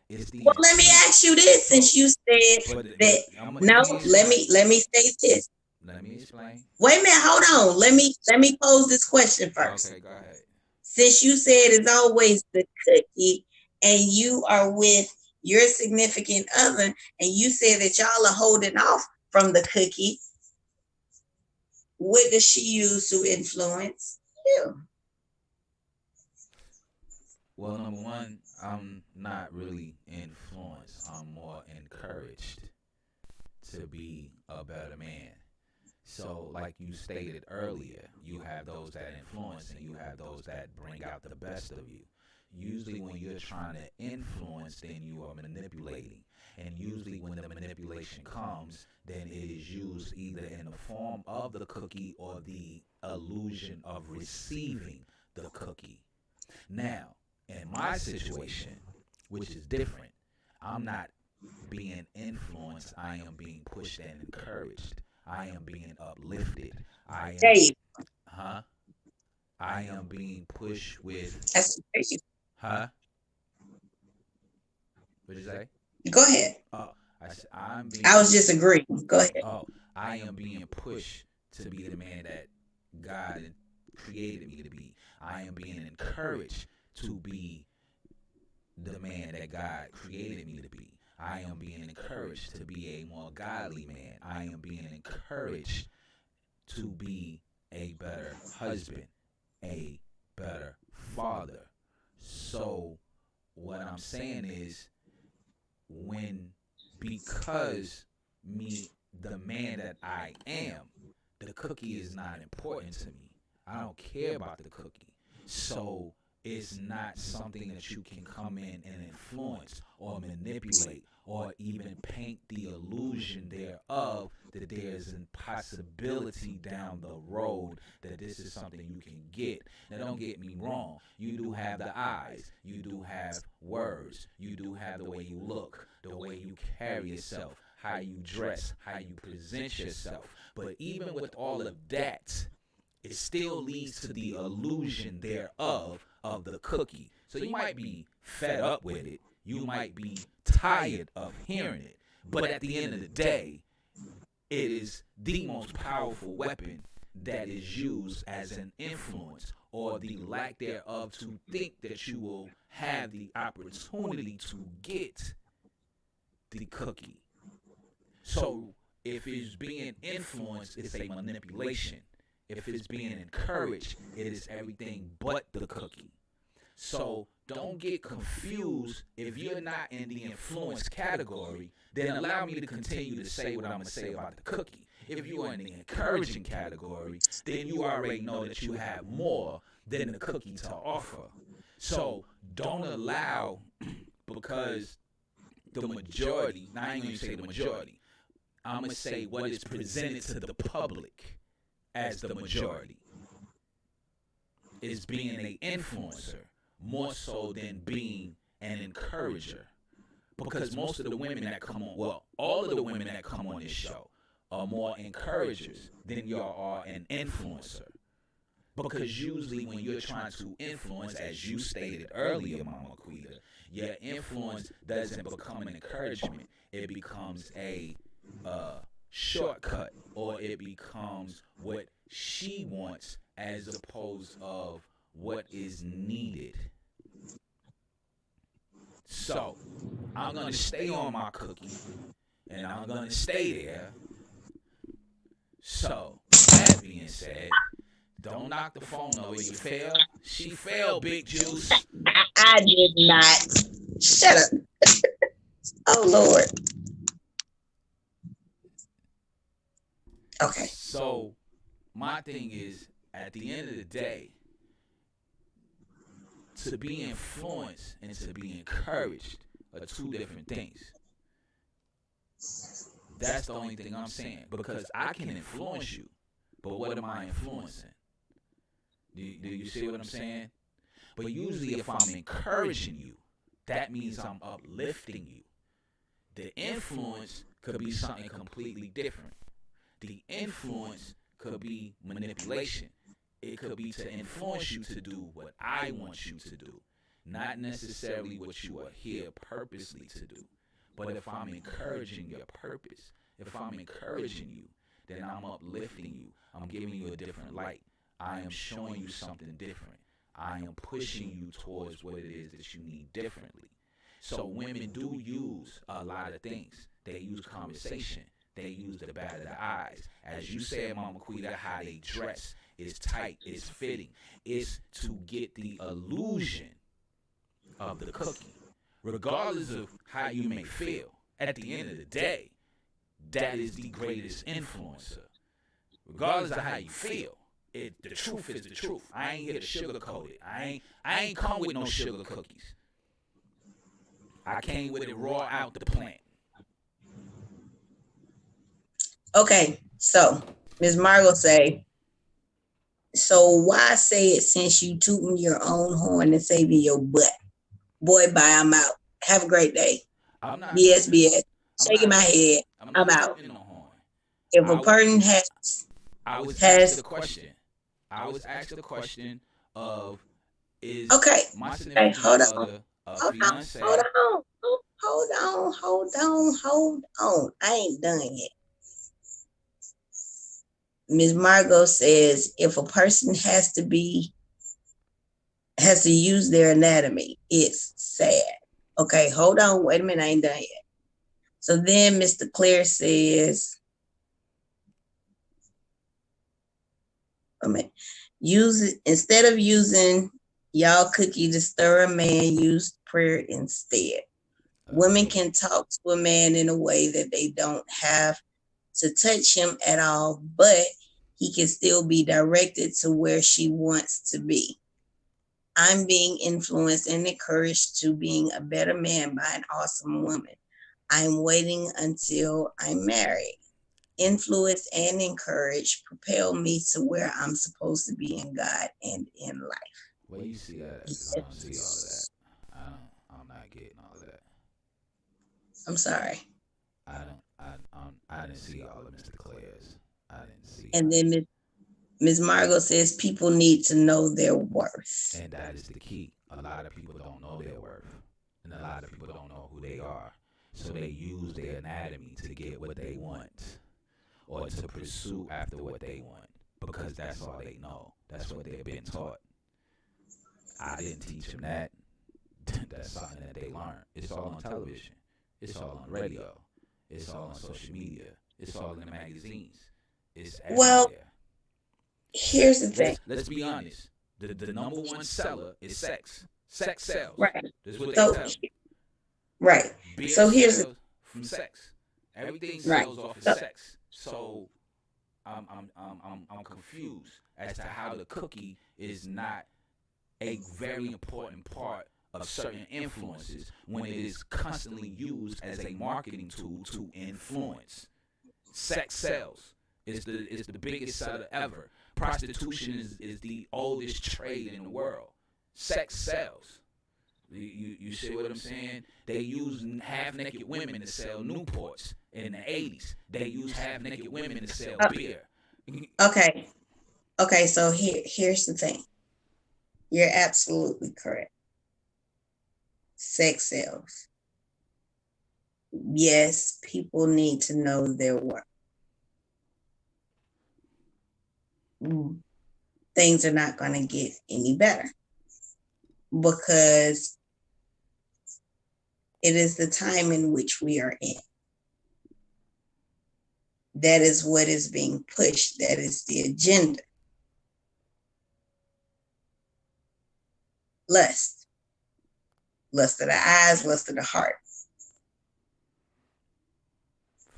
Well, let me ask you this, since you said that. No, let me say this. Let me explain. Wait a minute, hold on. Let me pose this question first. Okay, go ahead. Since you said it's always the cookie, and you are with your significant other, and you said that y'all are holding off from the cookie, what does she use to influence you? Well, number one, I'm not really influenced. I'm more encouraged to be a better man. So, like you stated earlier, you have those that influence and you have those that bring out the best of you. Usually when you're trying to influence, then you are manipulating. And usually when the manipulation comes, then it is used either in the form of the cookie or the illusion of receiving the cookie. Now, in my situation, which is different, I'm not being influenced. I am being pushed and encouraged. I am being uplifted. I am being pushed with. Huh? What'd you say? Go ahead. I was just agreeing. Go ahead. Oh, I am being pushed to be the man that God created me to be. I am being encouraged to be the man that God created me to be. I am being encouraged to be a more godly man. I am being encouraged to be a better husband, a better father. So what I'm saying is, because me, the man that I am, the cookie is not important to me. I don't care about the cookie. So it's not something that you can come in and influence or manipulate or even paint the illusion thereof that there's a possibility down the road that this is something you can get. Now, don't get me wrong. You do have the eyes. You do have words. You do have the way you look, the way you carry yourself, how you dress, how you present yourself. But even with all of that, it still leads to the illusion thereof of the cookie. So you might be fed up with it. You might be tired of hearing it. But at the end of the day, it is the most powerful weapon that is used as an influence, or the lack thereof, to think that you will have the opportunity to get the cookie. So if it's being influenced, it's a manipulation. If it's being encouraged, it is everything but the cookie. So don't get confused. If you're not in the influence category, then allow me to continue to say what I'm going to say about the cookie. if you are in the encouraging category, then you already know that you have more than the cookie to offer. So don't allow, because the majority, now I ain't gonna say the majority, I'm gonna say what is presented to the public as the majority is being an influencer more so than being an encourager. Because most of the women that come on, well, all of the women that come on this show are more encouragers than y'all are an influencer. Because usually when you're trying to influence, as you stated earlier, Mama Quita, your influence doesn't become an encouragement. It becomes a shortcut, or it becomes what she wants as opposed of what is needed. So I'm going to stay on my cookie, and I'm going to stay there. So, that being said, don't knock the phone over. You fail. She failed, Big Juice. I did not. Shut up. Oh, Lord. Okay. So, my thing is, at the end of the day, to be influenced and to be encouraged are two different things. That's the only thing I'm saying. Because I can influence you, but what am I influencing? Do you see what I'm saying? But usually if I'm encouraging you, that means I'm uplifting you. The influence could be something completely different. The influence could be manipulation. It could be to influence you to do what I want you to do, not necessarily what you are here purposely to do. But if I'm encouraging your purpose, if I'm encouraging you, then I'm uplifting you. I'm giving you a different light. I am showing you something different. I am pushing you towards what it is that you need differently. So women do use a lot of things. They use conversation. They use the bat of the eyes. As you said, Mama Quita, how they dress is tight, is fitting. It's to get the illusion of the cookie. Regardless of how you may feel, at the end of the day, that is the greatest influencer. Regardless of how you feel, the truth is the truth. I ain't here to sugarcoat it. I ain't come with no sugar cookies. I came with it raw out the plant. Okay, so Ms. Margot say, so why say it since you tooting your own horn and saving your butt? Boy, bye, I'm out. Have a great day. I'm not BS. Shaking my head. I'm out. If a person I was asked the question. I was asked the question of, is my significant other a fiance? Hold on. I ain't done yet. Ms. Margot says if a person has to use their anatomy, it's sad. Okay, hold on. Wait a minute. I ain't done yet. So then Mr. Claire says, instead of using y'all cookie to stir a man, use prayer instead. Women can talk to a man in a way that they don't have to touch him at all, but he can still be directed to where she wants to be. I'm being influenced and encouraged to being a better man by an awesome woman. I'm waiting until I'm married. Influence and encourage propel me to where I'm supposed to be in God and in life. Well, you see that. I don't see all of that. I'm not getting all of that. I'm sorry. I didn't see all of Mr. Claire's. I didn't see. And then Ms. Margot says people need to know their worth. And that is the key. A lot of people don't know their worth. And a lot of people don't know who they are. So they use their anatomy to get what they want, or to pursue after what they want, because that's all they know. That's what they've been taught. I didn't teach them that. That's something that they learned. It's all on television. It's all on radio. It's all on social media. It's all in the magazines. It's everywhere. Well, here's the thing. Let's be honest. The number one seller is sex. Sex sells. Right. That's what they tell. Right. Beer so here's sells from sex. Everything sells off of sex. So I'm confused as to how the cookie is not a very important part of certain influences when it is constantly used as a marketing tool to influence. Sex sells. It's the biggest seller ever. Prostitution is the oldest trade in the world. Sex sells. You see what I'm saying? They use half-naked women to sell Newports in the 80s. They use half-naked women to sell beer. Okay, so here's the thing. You're absolutely correct. Sex sells. Yes, people need to know their worth. Things are not going to get any better because it is the time in which we are in. That is what is being pushed. That is the agenda. Lust. Lust of the eyes, lust of the heart.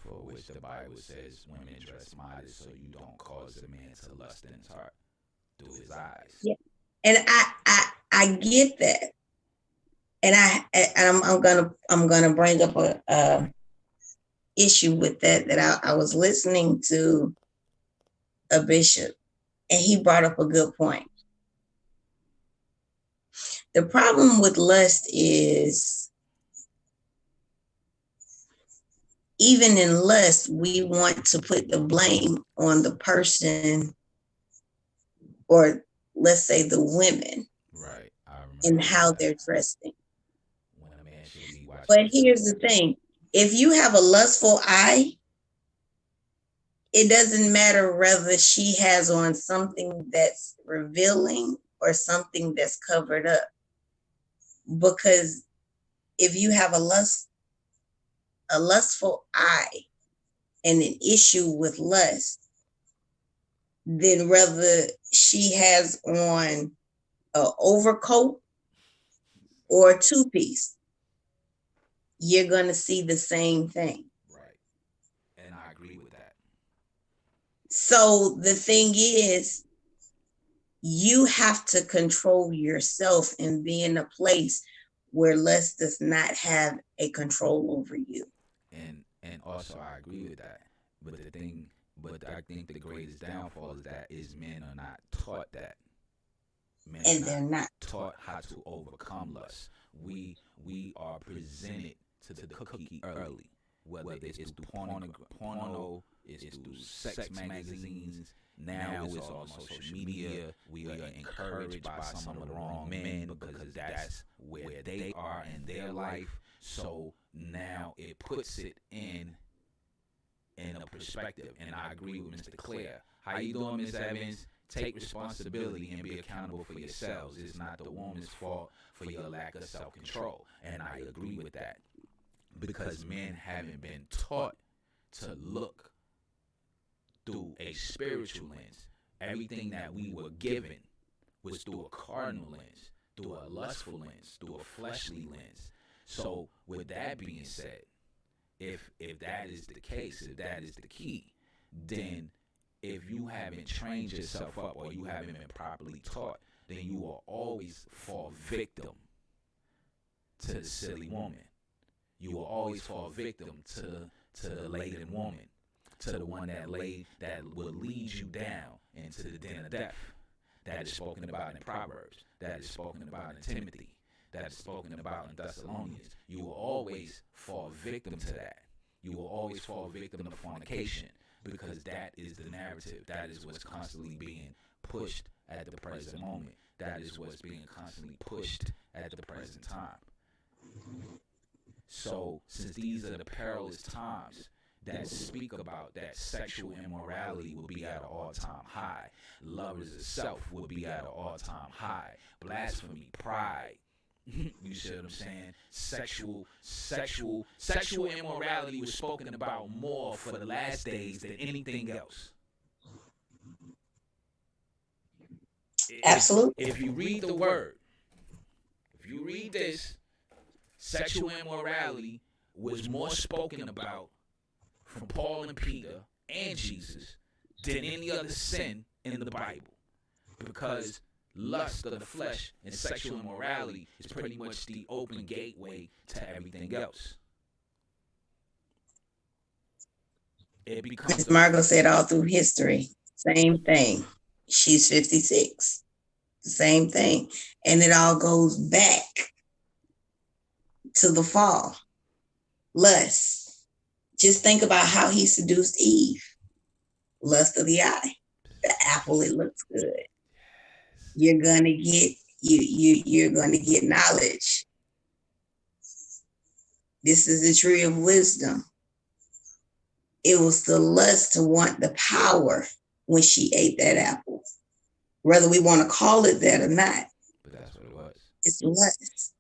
For which the Bible says women dress modest so you don't cause a man to lust in his heart through his eyes. Yeah. And I get that. And I'm gonna bring up a issue with that I was listening to a bishop and he brought up a good point. The problem with lust is even in lust, we want to put the blame on the person, or let's say the women, right? And how they're dressing. But here's the thing. If you have a lustful eye, it doesn't matter whether she has on something that's revealing or something that's covered up. Because if you have a lustful eye and an issue with lust, then whether she has on an overcoat or a two-piece, you're going to see the same thing. Right. And I agree with that. So the thing is, you have to control yourself and be in a place where lust does not have a control over you. And also I agree with that. But I think the greatest downfall is that men are not taught that. They're not taught how to overcome lust. We are presented to the cookie early, whether it's through porno, it's through sex magazines. Now it's on social media. We are encouraged by some of the wrong men because that's where they are in their life. So now it puts it in a perspective. And I agree with Mr. Claire. How you doing, Ms. Evans? Take responsibility and be accountable for yourselves. It's not the woman's fault for your lack of self-control. And I agree with that. Because men haven't been taught to look through a spiritual lens. Everything that we were given was through a carnal lens, through a lustful lens, through a fleshly lens. So with that being said, if that is the case, if that is the key, then if you haven't trained yourself up or you haven't been properly taught, then you will always fall victim to the silly woman. You will always fall victim to the laden woman, to the one that will lead you down into the den of death. That is spoken about in Proverbs. That is spoken about in Timothy. That is spoken about in Thessalonians. You will always fall victim to that. You will always fall victim to fornication because that is the narrative. That is what's constantly being pushed at the present moment. That is what's being constantly pushed at the present time. So, since these are the perilous times that speak about that sexual immorality will be at an all-time high, lovers of self will be at an all-time high, blasphemy, pride, you see what I'm saying? Sexual immorality was spoken about more for the last days than anything else. Absolutely. If you read the word, if you read this, sexual immorality was more spoken about from Paul and Peter and Jesus than any other sin in the Bible, because lust of the flesh and sexual immorality is pretty much the open gateway to everything else. It becomes Miss Margot said all through history, same thing. She's 56. Same thing. And it all goes back to the fall. Lust. Just think about how he seduced Eve. Lust of the eye. The apple, it looks good. You're gonna get you're gonna get knowledge. This is the tree of wisdom. It was the lust to want the power when she ate that apple. Whether we want to call it that or not. But that's what it was. It's lust.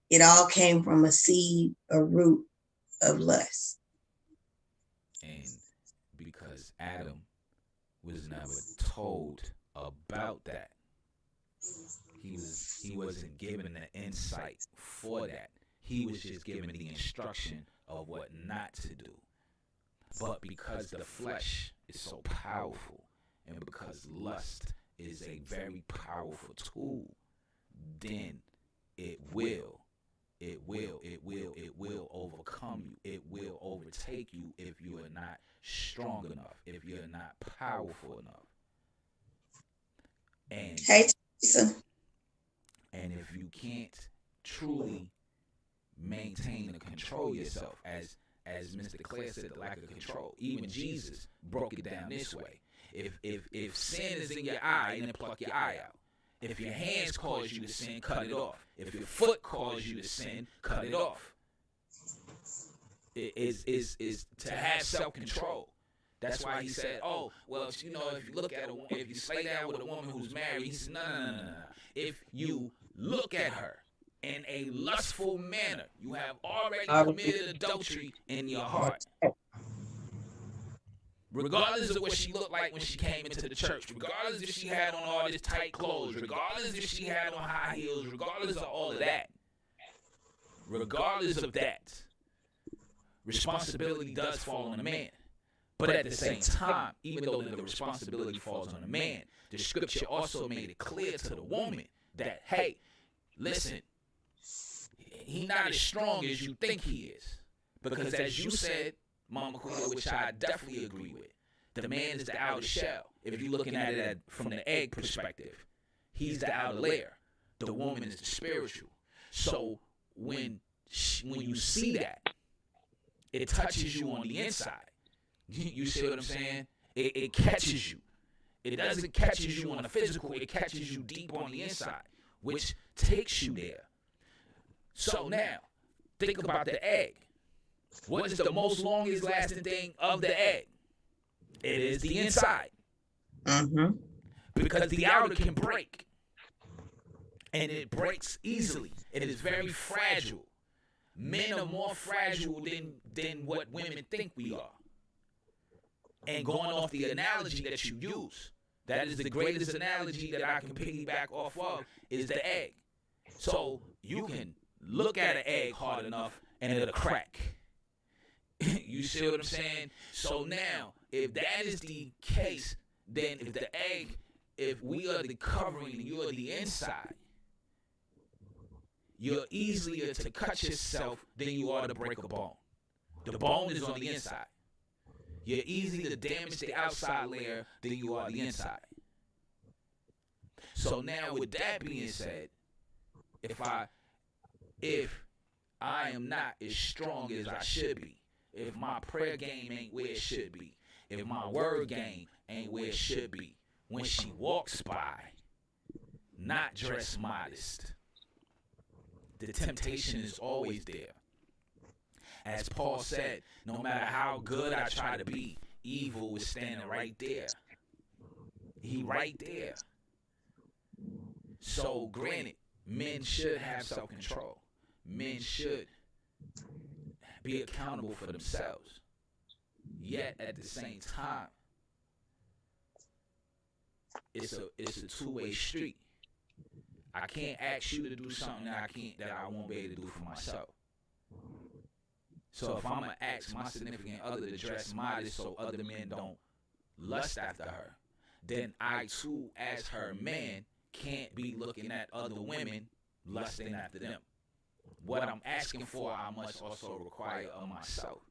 It all came from a seed, a root of lust. And because Adam was never told about that, he wasn't given the insight for that. He was just given the instruction of what not to do. But because the flesh is so powerful, and because lust is a very powerful tool, then it will overcome you. It will overtake you if you are not strong enough, if you're not powerful enough. And hey, Teresa. And if you can't truly maintain and control yourself, as Mr. Claire said, the lack of control. Even Jesus broke it down this way. If sin is in your eye, then pluck your eye out. If your hands cause you to sin, cut it off. If your foot causes you to sin, cut it off. It is to have self-control. That's why he said, oh, well, if you look at if you lay down with a woman who's married, he said, no. If you look at her in a lustful manner, you have already committed adultery in your heart. Regardless of what she looked like when she came into the church, regardless if she had on all this tight clothes, regardless if she had on high heels, regardless of all of that, regardless of that, responsibility does fall on the man. But at the same time, even though the responsibility falls on the man, the scripture also made it clear to the woman that, hey, listen, he's not as strong as you think he is. Because as you said, Mama Quita, which I definitely agree with, the man is the outer shell. If you're looking at it from the egg perspective, he's the outer layer. The woman is the spiritual. So when you see that, it touches you on the inside. You see what I'm saying? It catches you. It doesn't catch you on the physical. It catches you deep on the inside, which takes you there. So now, think about the egg. What is the most longest lasting thing of the egg? It is the inside. Mm-hmm. Because the outer can break. And it breaks easily. It is very fragile. Men are more fragile than what women think we are. And going off the analogy that you use, that is the greatest analogy that I can piggyback off of, is the egg. So you can look at an egg hard enough and it'll crack. You see what I'm saying? So now, if that is the case, then if we are the covering and you are the inside, you're easier to cut yourself than you are to break a bone. The bone is on the inside. You're easier to damage the outside layer than you are the inside. So now, with that being said, if I am not as strong as I should be, if my prayer game ain't where it should be, if my word game ain't where it should be, when she walks by, not dressed modest, the temptation is always there. As Paul said, no matter how good I try to be, evil is standing right there. He right there. So granted, men should have self-control. Men should be accountable for themselves. Yet at the same time, it's a two-way street. I can't ask you to do something that I won't be able to do for myself. So if I'm gonna ask my significant other to dress modest so other men don't lust after her, then I too, as her man, can't be looking at other women lusting after them. What I'm asking for, I must also require of myself.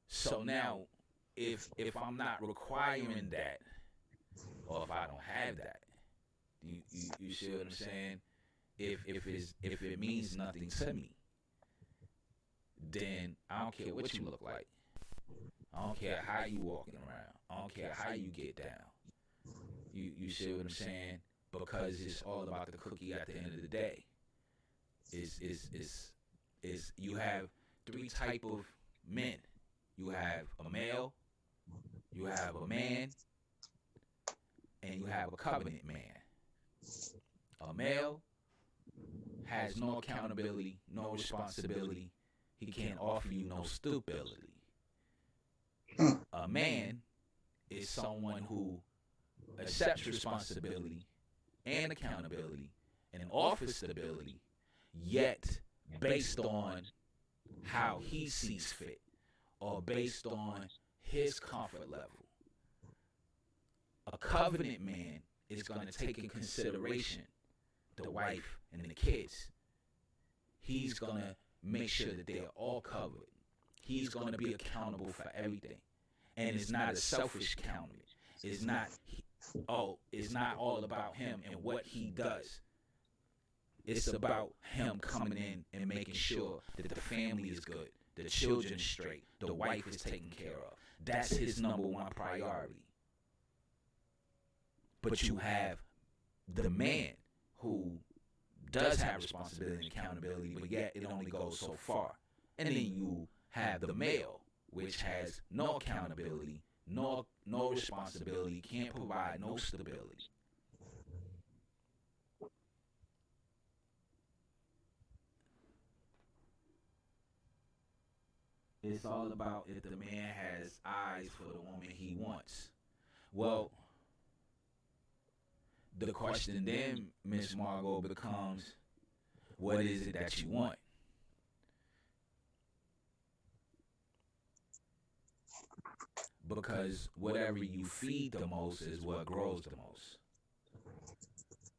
So now, if I'm not requiring that, or if I don't have that, you see what I'm saying? If it means nothing to me, then I don't care what you look like. I don't care how you walking around. I don't care how you get down. You see what I'm saying? Because it's all about the cookie at the end of the day. Is you have three type of men. You have a male, you have a man, and you have a covenant man. A male has no accountability, no responsibility. He can't offer you no stability. A man is someone who accepts responsibility and accountability and offers stability, yet based on how he sees fit or based on his comfort level. A covenant man is going to take in consideration the wife and the kids. He's going to make sure that they're all covered. He's going to be accountable for everything. And it's not a selfish counting. It's not all about him and what he does. It's about him coming in and making sure that the family is good, the children straight, the wife is taken care of. That's his number one priority. But you have the man who does have responsibility and accountability, but yet it only goes so far. And then you have the male, which has no accountability, no responsibility, can't provide no stability. It's all about if the man has eyes for the woman he wants. Well, the question then, Miss Margot, becomes, what is it that you want? Because whatever you feed the most is what grows the most.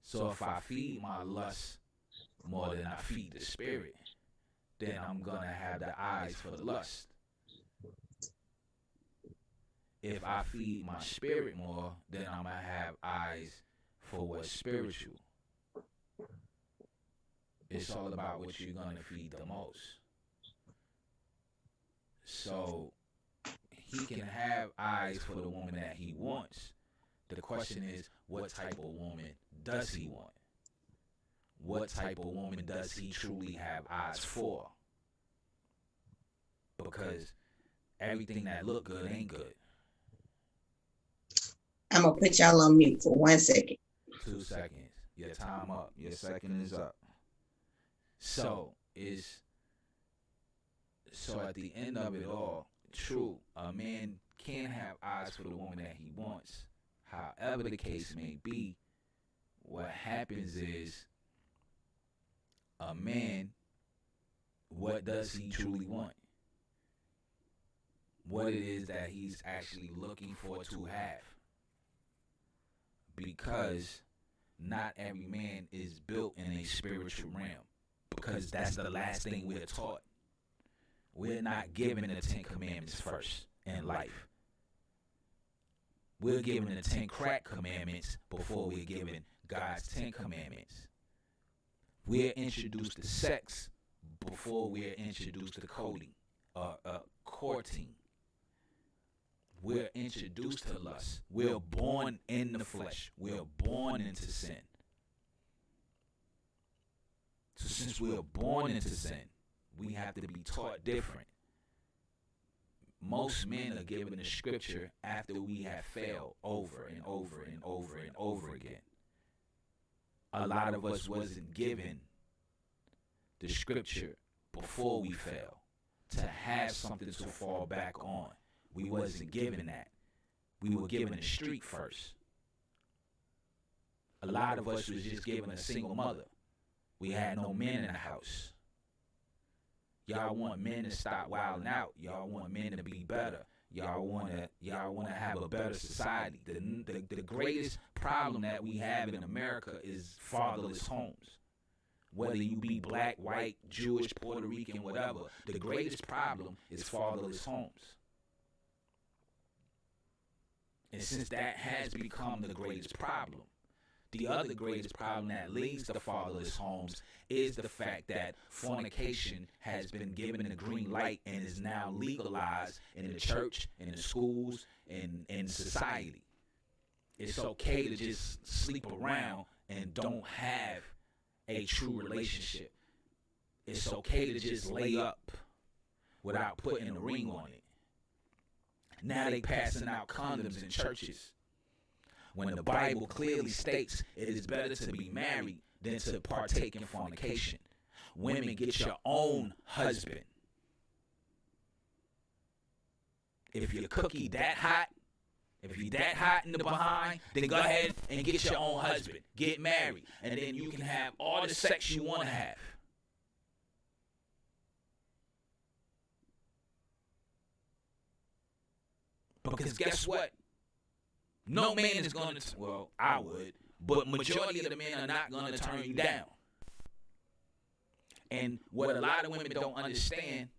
So if I feed my lust more than I feed the spirit, then I'm going to have the eyes for the lust. If I feed my spirit more, then I'm going to have eyes for what's spiritual. It's all about what you're going to feed the most. So he can have eyes for the woman that he wants. The question is, what type of woman does he want? What type of woman does he truly have eyes for? Because everything that look good ain't good. I'm going to put y'all on mute for 1 second. 2 seconds. Your time up. Your second is up. So at the end of it all, true, a man can have eyes for the woman that he wants. However the case may be, what happens is a man, what does he truly want? What it is that he's actually looking for to have. Because not every man is built in a spiritual realm. Because that's the last thing we're taught. We're not given the 10 commandments first in life. We're given the 10 crack commandments before we're given God's 10 commandments. We're introduced to sex before we're introduced to courting. We're introduced to lust. We're born in the flesh. We're born into sin. So since we're born into sin, we have to be taught different. Most men are given the scripture after we have failed over and over and over and over again. A lot of us wasn't given the scripture before we fell to have something to fall back on. We wasn't given that. We were given a street first. A lot of us was just given a single mother. We had no men in the house. Y'all want men to stop wilding out. Y'all want men to be better. Y'all wanna have a better society. The greatest problem that we have in America is fatherless homes. Whether you be black, white, Jewish, Puerto Rican, whatever, the greatest problem is fatherless homes. And since that has become the greatest problem, the other greatest problem that leads to fatherless homes is the fact that fornication has been given the green light and is now legalized in the church, in the schools, and in society. It's okay to just sleep around and don't have a true relationship. It's okay to just lay up without putting a ring on it. Now they passing out condoms in churches, when the Bible clearly states it is better to be married than to partake in fornication. Women, get your own husband. If your cookie that hot, if you that hot in the behind, then go ahead and get your own husband. Get married. And then you can have all the sex you want to have. Because guess what? No man is going to, well, I would, but majority of the men are not going to turn you down. And what a lot of women don't understand,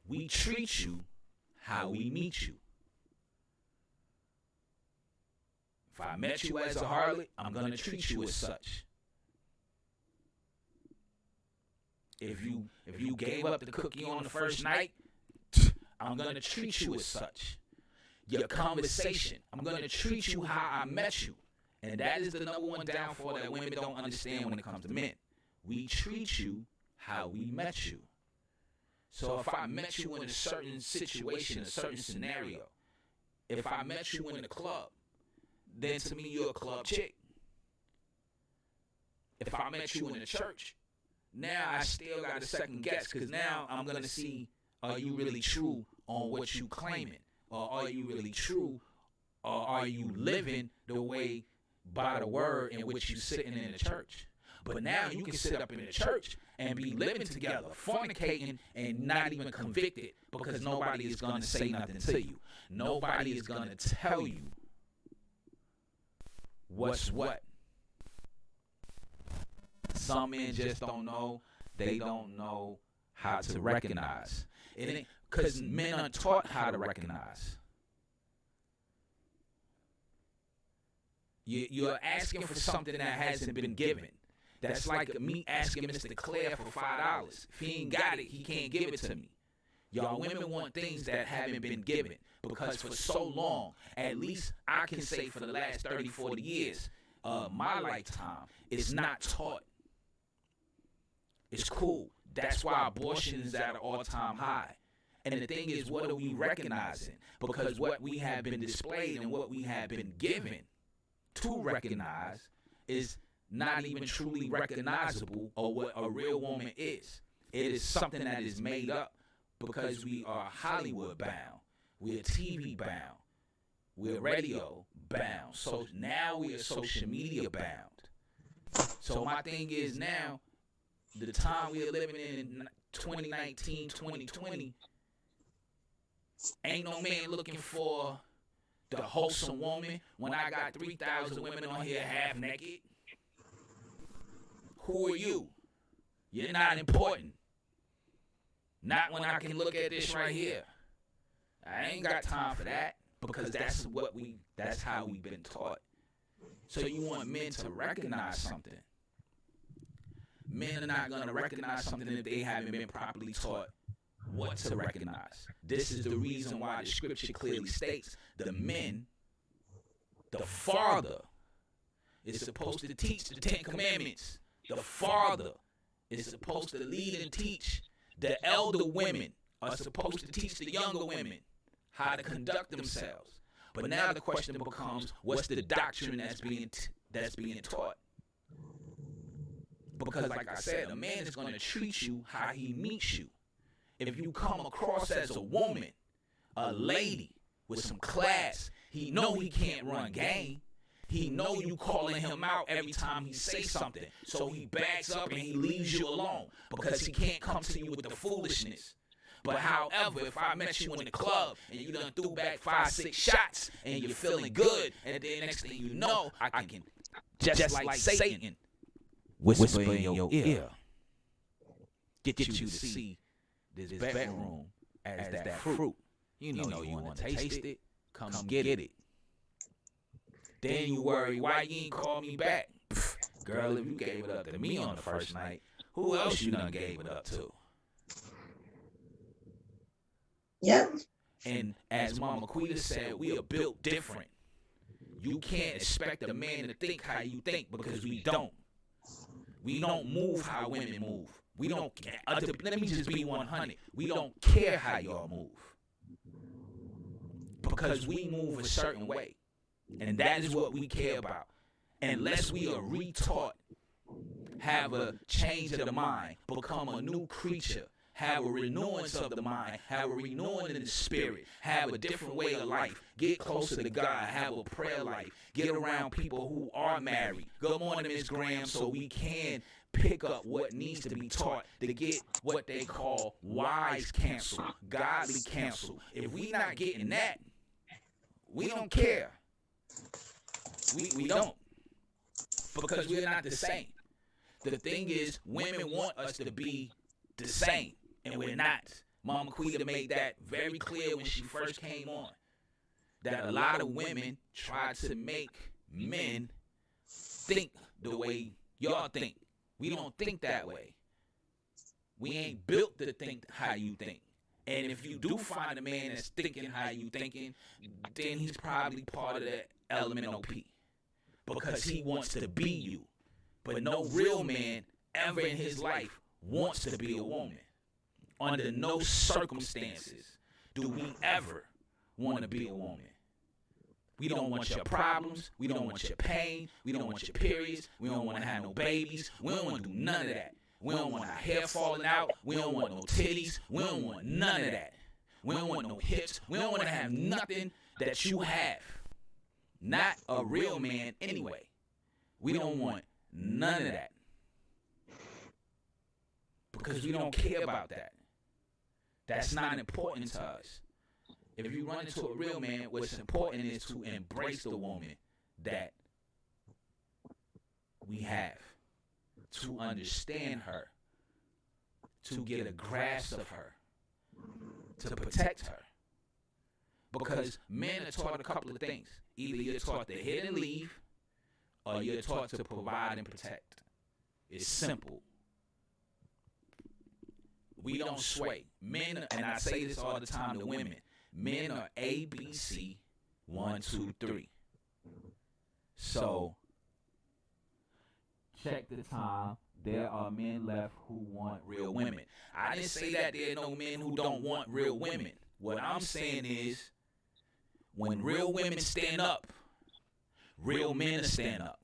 we treat you how we meet you. If I met you as a harlot, I'm going to treat you as such. If you gave up the cookie on the first night, I'm going to treat you as such. Your conversation, I'm going to treat you how I met you. And that is the number one downfall that women don't understand when it comes to men. We treat you how we met you. So if I met you in a certain situation, a certain scenario, if I met you in a club, then to me you're a club chick. If I met you in a church, now I still got a second guess, because now I'm going to see, are you really true on what you claiming? Or are you really true? Or are you living the way, by the word in which you sitting in the church? But now you can sit up in the church and be living together, fornicating, and not even convicted, because nobody is going to say nothing to you. Nobody is going to tell you what's what. Some men just don't know. They don't know how to recognize. It ain't because men are taught how to recognize. You're asking for something that hasn't been given. That's like me asking Mr. Claire for $5. If he ain't got it, he can't give it to me. Y'all women want things that haven't been given, because for so long, at least I can say for the last 30, 40 years of my lifetime, it's not taught. It's cool. That's why abortion is at an all-time high. And the thing is, what are we recognizing? Because what we have been displayed and what we have been given to recognize is not even truly recognizable, or what a real woman is. It is something that is made up because we are Hollywood bound. We're TV bound. We're radio bound. So now we are social media bound. So my thing is now, the time we are living in 2019, 2020, ain't no man looking for the wholesome woman when I got 3,000 women on here half naked. Who are you? You're not important. Not when I can look at this right here. I ain't got time for that, because that's how we've been taught. So you want men to recognize something. Men are not going to recognize something if they haven't been properly taught what to recognize. This is the reason why the scripture clearly states the father is supposed to teach the 10 Commandments. The father is supposed to lead and teach. The elder women are supposed to teach the younger women how to conduct themselves. But now the question becomes, what's the doctrine that's being taught? Because like I said, a man is going to treat you how he meets you. If you come across as a woman, a lady with some class, he know he can't run game. He know you calling him out every time he say something. So he backs up and he leaves you alone, because he can't come to you with the foolishness. But however, if I met you in the club and you done threw back 5-6 shots and you're feeling good, and then next thing you know, I can just like Satan whisper in your ear, get you to see this bedroom as that fruit. You know you want to taste it. Come get it. Then you worry why you ain't call me back. Pfft, girl, if you gave it up to me on the first night, who else you done gave it up to? Yep. And as Mama Quita said, we are built different. You can't expect a man to think how you think because we don't. We don't move how women move. We don't care. Let me just be 100. We don't care how y'all move. Because we move a certain way. And that is what we care about. Unless we are retaught, have a change of the mind, become a new creature, have a renewance of the mind, have a renewing in the spirit, have a different way of life, get closer to God, have a prayer life, get around people who are married. Good morning, Ms. Graham, so we can pick up what needs to be taught to get what they call wise counsel, godly counsel. If we not getting that, we don't care. We don't. Because we're not the same. The thing is, women want us to be the same, and we're not. Mama Quita made that very clear when she first came on. That a lot of women try to make men think the way y'all think. We don't think that way. We ain't built to think how you think. And if you do find a man that's thinking how you thinking, then he's probably part of that element OP. Because he wants to be you. But no real man ever in his life wants to be a woman. Under no circumstances do we ever want to be a woman. We don't want your problems. We don't want your pain. We don't want your periods. We don't want to have no babies. We don't want to do none of that. We don't want our hair falling out. We don't want no titties. We don't want none of that. We don't want no hips. We don't want to have nothing that you have. Not a real man anyway. We don't want none of that. Because we don't care about that. That's not important to us. If you run into a real man, what's important is to embrace the woman that we have. To understand her. To get a grasp of her. To protect her. Because men are taught a couple of things. Either you're taught to hit and leave, or you're taught to provide and protect. It's simple. We don't sway. Men, and I say this all the time to women, men are A, B, C, 1, 2, 3. So, check the time. There are men left who want real women. I didn't say that there are no men who don't want real women. What I'm saying is, when real women stand up, real men stand up.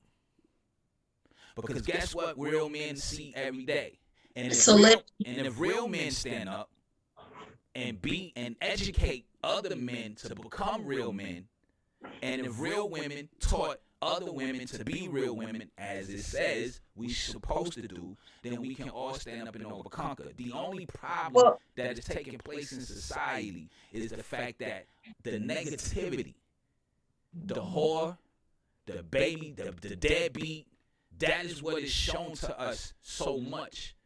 Because guess what real men see every day? And if real men stand up and be and educate other men to become real men, and if real women taught other women to be real women, as it says we supposed to do, then we can all stand up and overconquer. The only problem that is taking place in society is the fact that the negativity, the whore, the baby, the deadbeat, that is what is shown to us so much.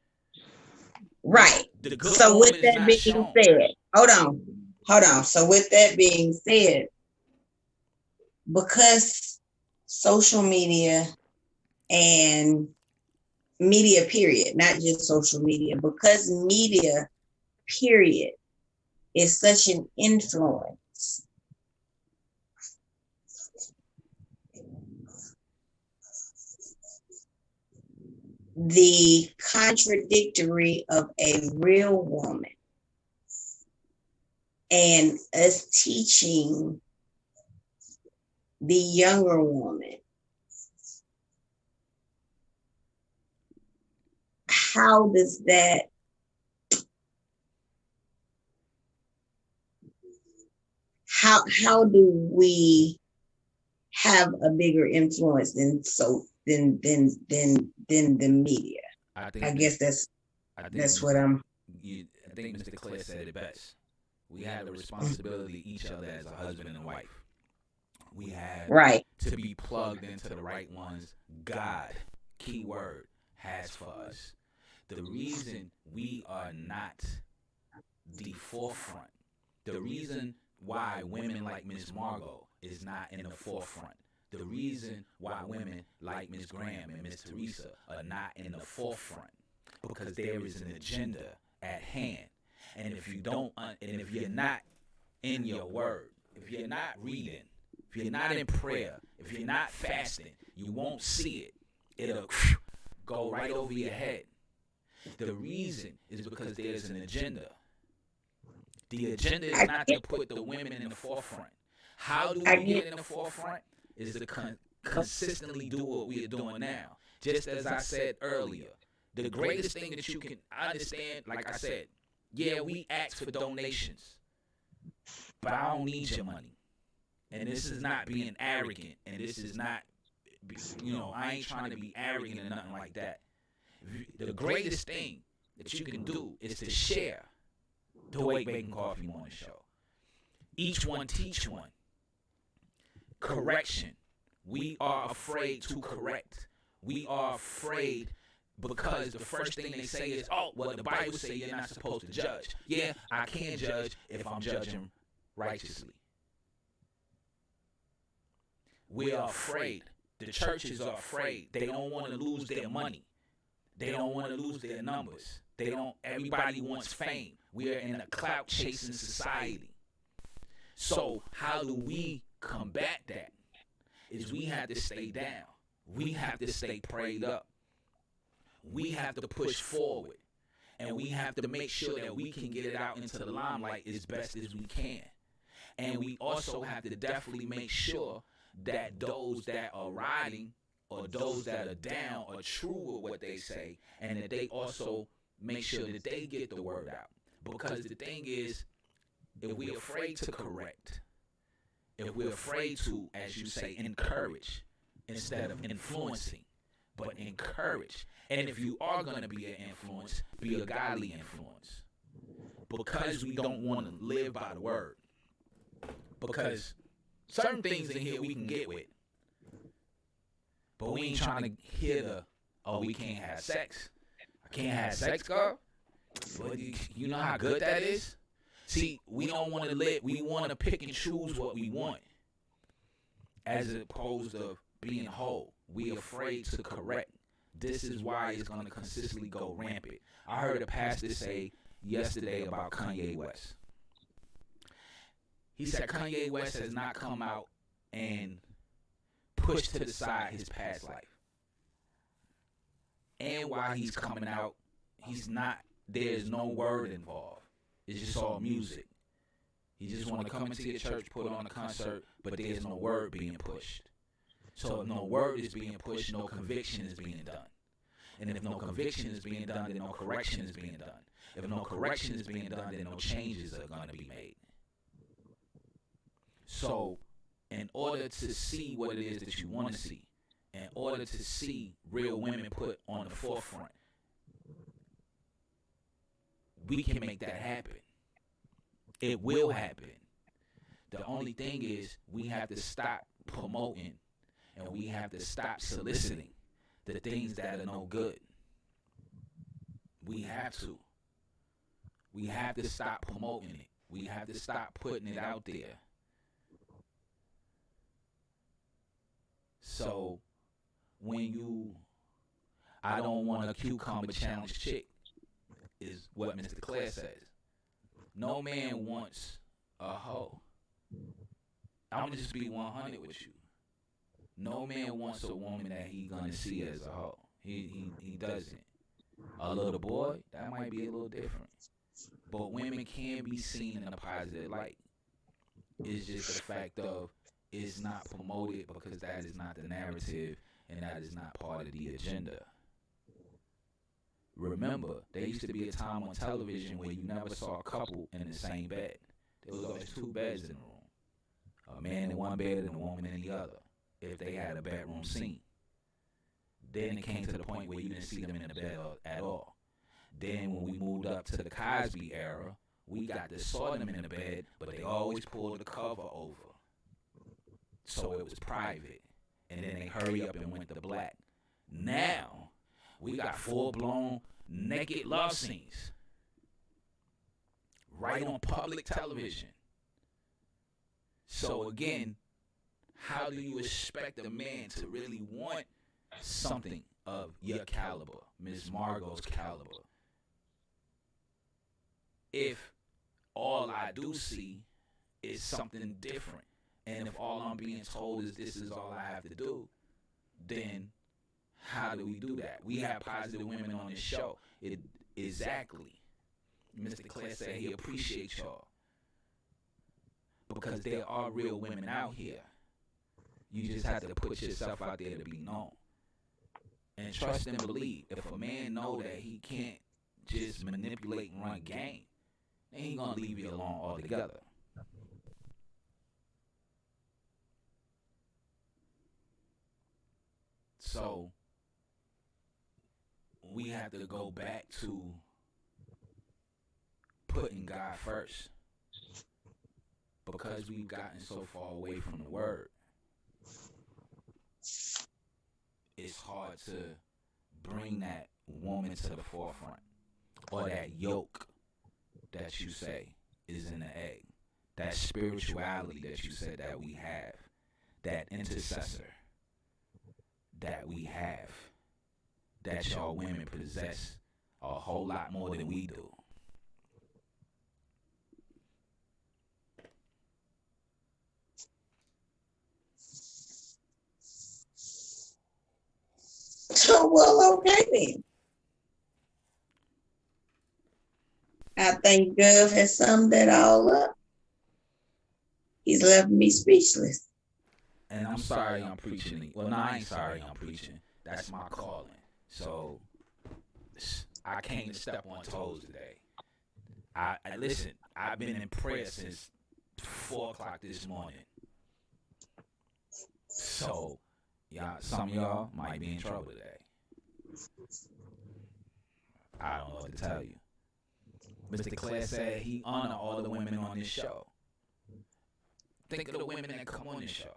Right. So with that being said, hold on. So with that being said, because social media and media period, not just social media, because media period is such an influence, the contradictory of a real woman and us teaching the younger woman how does that how do we have a bigger influence than the media? I guess that's what I'm. I think Mr. Claire said it best. We have the responsibility each other as a husband and wife. We have to be plugged into the right ones God, key word, has for us. The reason we are not the forefront, the reason why women like Miss Margot is not in the forefront, the reason why women like Miss Graham and Miss Teresa are not in the forefront, because there is an agenda at hand. And if you don't, and if you're not in your word, if you're not reading, if you're not in prayer, if you're not fasting, you won't see it. It'll go right over your head. The reason is because there's an agenda. The agenda is not to put the women in the forefront. How do we get in the forefront? Is to consistently do what we are doing now. Just as I said earlier, the greatest thing that you can understand, like I said, yeah, we ask for donations, but I don't need your money. And this is not being arrogant, and this is not, I ain't trying to be arrogant or nothing like that. The greatest thing that you can do is to share the WakeBake and Coffee Morning Show. Each one teach one. Correction. We are afraid to correct. We are afraid because the first thing they say is, oh, well, the Bible says you're not supposed to judge. Yeah, I can't judge if I'm judging righteously. We are afraid. The churches are afraid. They don't want to lose their money. They don't want to lose their numbers. Everybody wants fame. We are in a clout chasing society. So how do we combat that? Is we have to stay down. We have to stay prayed up. We have to push forward. And we have to make sure that we can get it out into the limelight as best as we can. And we also have to definitely make sure that those that are riding or those that are down are true with what they say, and that they also make sure that they get the word out. Because the thing is, if we're afraid to correct, if we're afraid to, as you say, encourage instead of influencing, but encourage. And if you are going to be an influence, be a godly influence. Because we don't want to live by the word. Because certain things in here we can get with. But we ain't trying to hear we can't have sex. I can't have sex, girl. But you know how good that is? See, we don't want to live. We want to pick and choose what we want. As opposed to being whole. We afraid to correct. This is why it's going to consistently go rampant. I heard a pastor say yesterday about Kanye West. He said Kanye West has not come out and pushed to the side his past life. And while he's coming out, there's no word involved. It's just all music. He just want to come into your church, put on a concert, but there's no word being pushed. So if no word is being pushed, no conviction is being done. And if no conviction is being done, then no correction is being done. If no correction is being done, then no changes are going to be made. So in order to see what it is that you want to see, in order to see real women put on the forefront, we can make that happen. It will happen. The only thing is we have to stop promoting and we have to stop soliciting the things that are no good. We have to. We have to stop promoting it. We have to stop putting it out there. So I don't want a cucumber challenge chick, is what Mr. Claire says. No man wants a hoe. I'm going to just be 100 with you. No man wants a woman that he gonna see as a hoe. He doesn't. A little boy, that might be a little different. But women can be seen in a positive light. It's just the fact of it's not promoted because that is not the narrative and that is not part of the agenda. Remember, there used to be a time on television where you never saw a couple in the same bed. There was always two beds in the room. A man in one bed and a woman in the other, if they had a bedroom scene. Then it came to the point where you didn't see them in the bed at all. Then when we moved up to the Cosby era, we got to saw them in the bed, but they always pulled the cover over. So it was private. And then they hurry up and went to black. Now, we got full-blown naked love scenes. Right on public television. So again, how do you expect a man to really want something of your caliber, Miss Margot's caliber, if all I do see is something different? And if all I'm being told is this is all I have to do, then how do we do that? We have positive women on this show. Exactly. Mr. Claire said he appreciates y'all. Because there are real women out here. You just have to put yourself out there to be known. And trust and believe. If a man know that he can't just manipulate and run game, then he gonna leave you alone altogether. So we have to go back to putting God first. Because we've gotten so far away from the word, it's hard to bring that woman to the forefront, or that yoke that you say is in the egg, that spirituality that you said that we have, that intercessor that we have, that y'all women possess a whole lot more than we do. So, well, okay then. I think Gov has summed that all up. He's left me speechless. And I'm sorry I'm preaching. Well, no, I ain't sorry I'm preaching. That's my calling. So I came to step on toes today. I listen, I've been in prayer since 4 o'clock this morning. So some of y'all might be in trouble today. I don't know what to tell you. Mr. Claire said he honor all the women on this show. Think of the women that come on this show.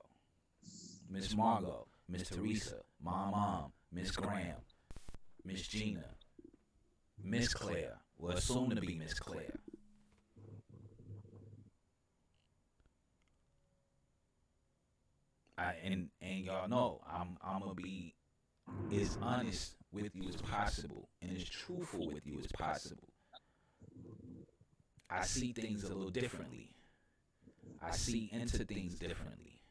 Miss Margot, Miss Teresa, my mom, Miss Graham, Miss Gina, Miss Claire, well, soon to be Miss Claire. And y'all know I'm gonna be as honest with you as possible and as truthful with you as possible. I see things a little differently. I see into things differently.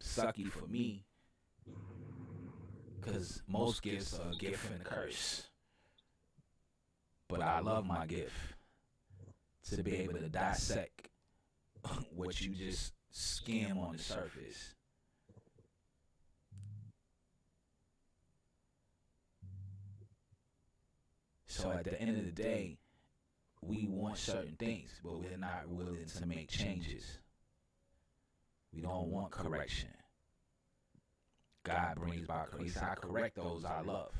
Sucky for me, because most gifts are a gift and a curse. But I love my gift to be able to dissect what you just skim on the surface. So at the end of the day, we want certain things, but we're not willing to make changes. We don't want correction. God brings about correction. He said, I correct those I love.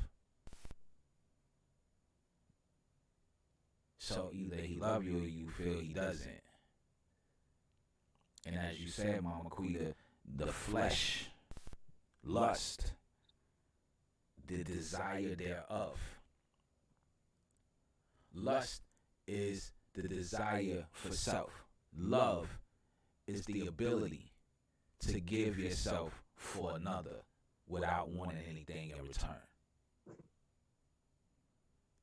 So either he loves you or you feel he doesn't. And as you said, Mama Quita, the flesh, lust, the desire thereof. Lust is the desire for self. Love is the ability to give yourself for another without wanting anything in return.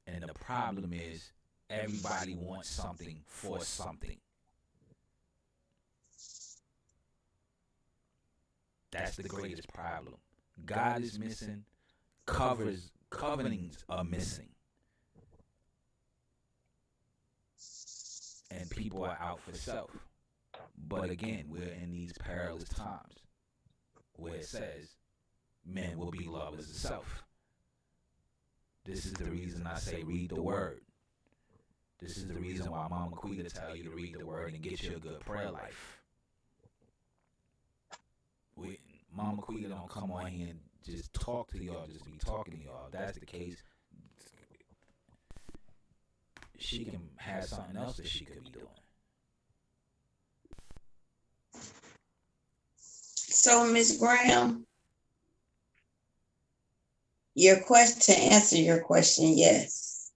And the problem is everybody wants something for something. That's the greatest problem. God is missing. Covenants are missing. And people are out for self. But again, we're in these perilous times where it says men will be lovers of self. This is the reason I say read the word. This is the reason why Mama Quita tell you to read the word and get you a good prayer life. Mama Quita don't come on here and just talk to y'all, just be talking to y'all. If that's the case, she can have something else that she could be doing. So, Miss Graham, your question, to answer your question, yes.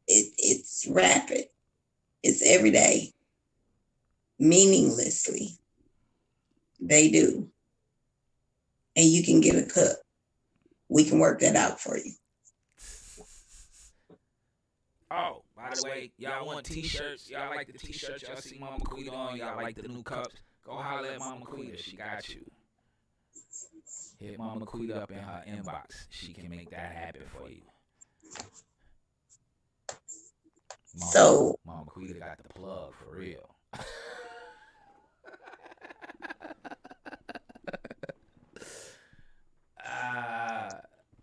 It's rapid. It's every day. Meaninglessly. They do. And you can get a cup. We can work that out for you. Oh, by the way, y'all want t-shirts? Y'all like the t-shirts y'all see Mama Quita on? Y'all like the new cups? Go holler at Mama Quita. She got you. Hit Mama Quita up in her inbox. She can make that happen for you. Mama Quita got the plug for real.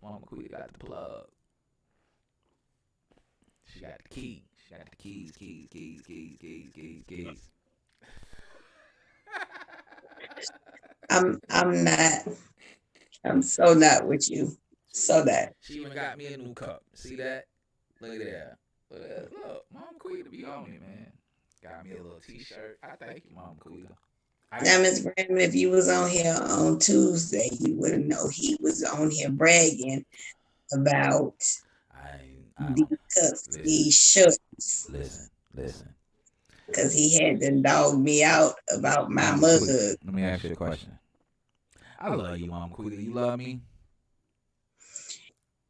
Mama Quita got the plug. She got the key. She got the keys. I'm so not with you. So that. She even got me a new cup. See that? Look at that. Look, Mama Quita be on me, man. Got me a little t-shirt. I thank you, Mama Quita. Now, Ms. Brandon, if you was on here on Tuesday, you would know he was on here bragging about these cups, these shirts. Listen. Because he had to dog me out about my mother. Let me ask you a question. I love you, Mama Quita. You love me?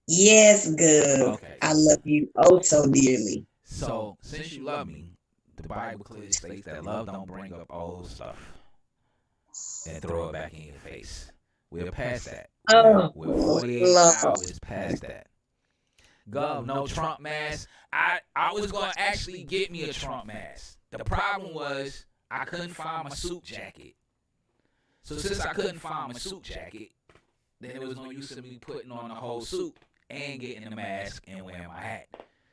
Yes, good. Okay. I love you oh so dearly. So, since you love me, the Bible clearly states that love don't bring up old stuff and throw it back in your face. We're past that. We're 48 hours past that. Gov, no Trump mask. I was going to actually get me a Trump mask. The problem was I couldn't find my suit jacket. So since I couldn't find my suit jacket, then there was no use of me putting on the whole suit and getting the mask and wearing my hat.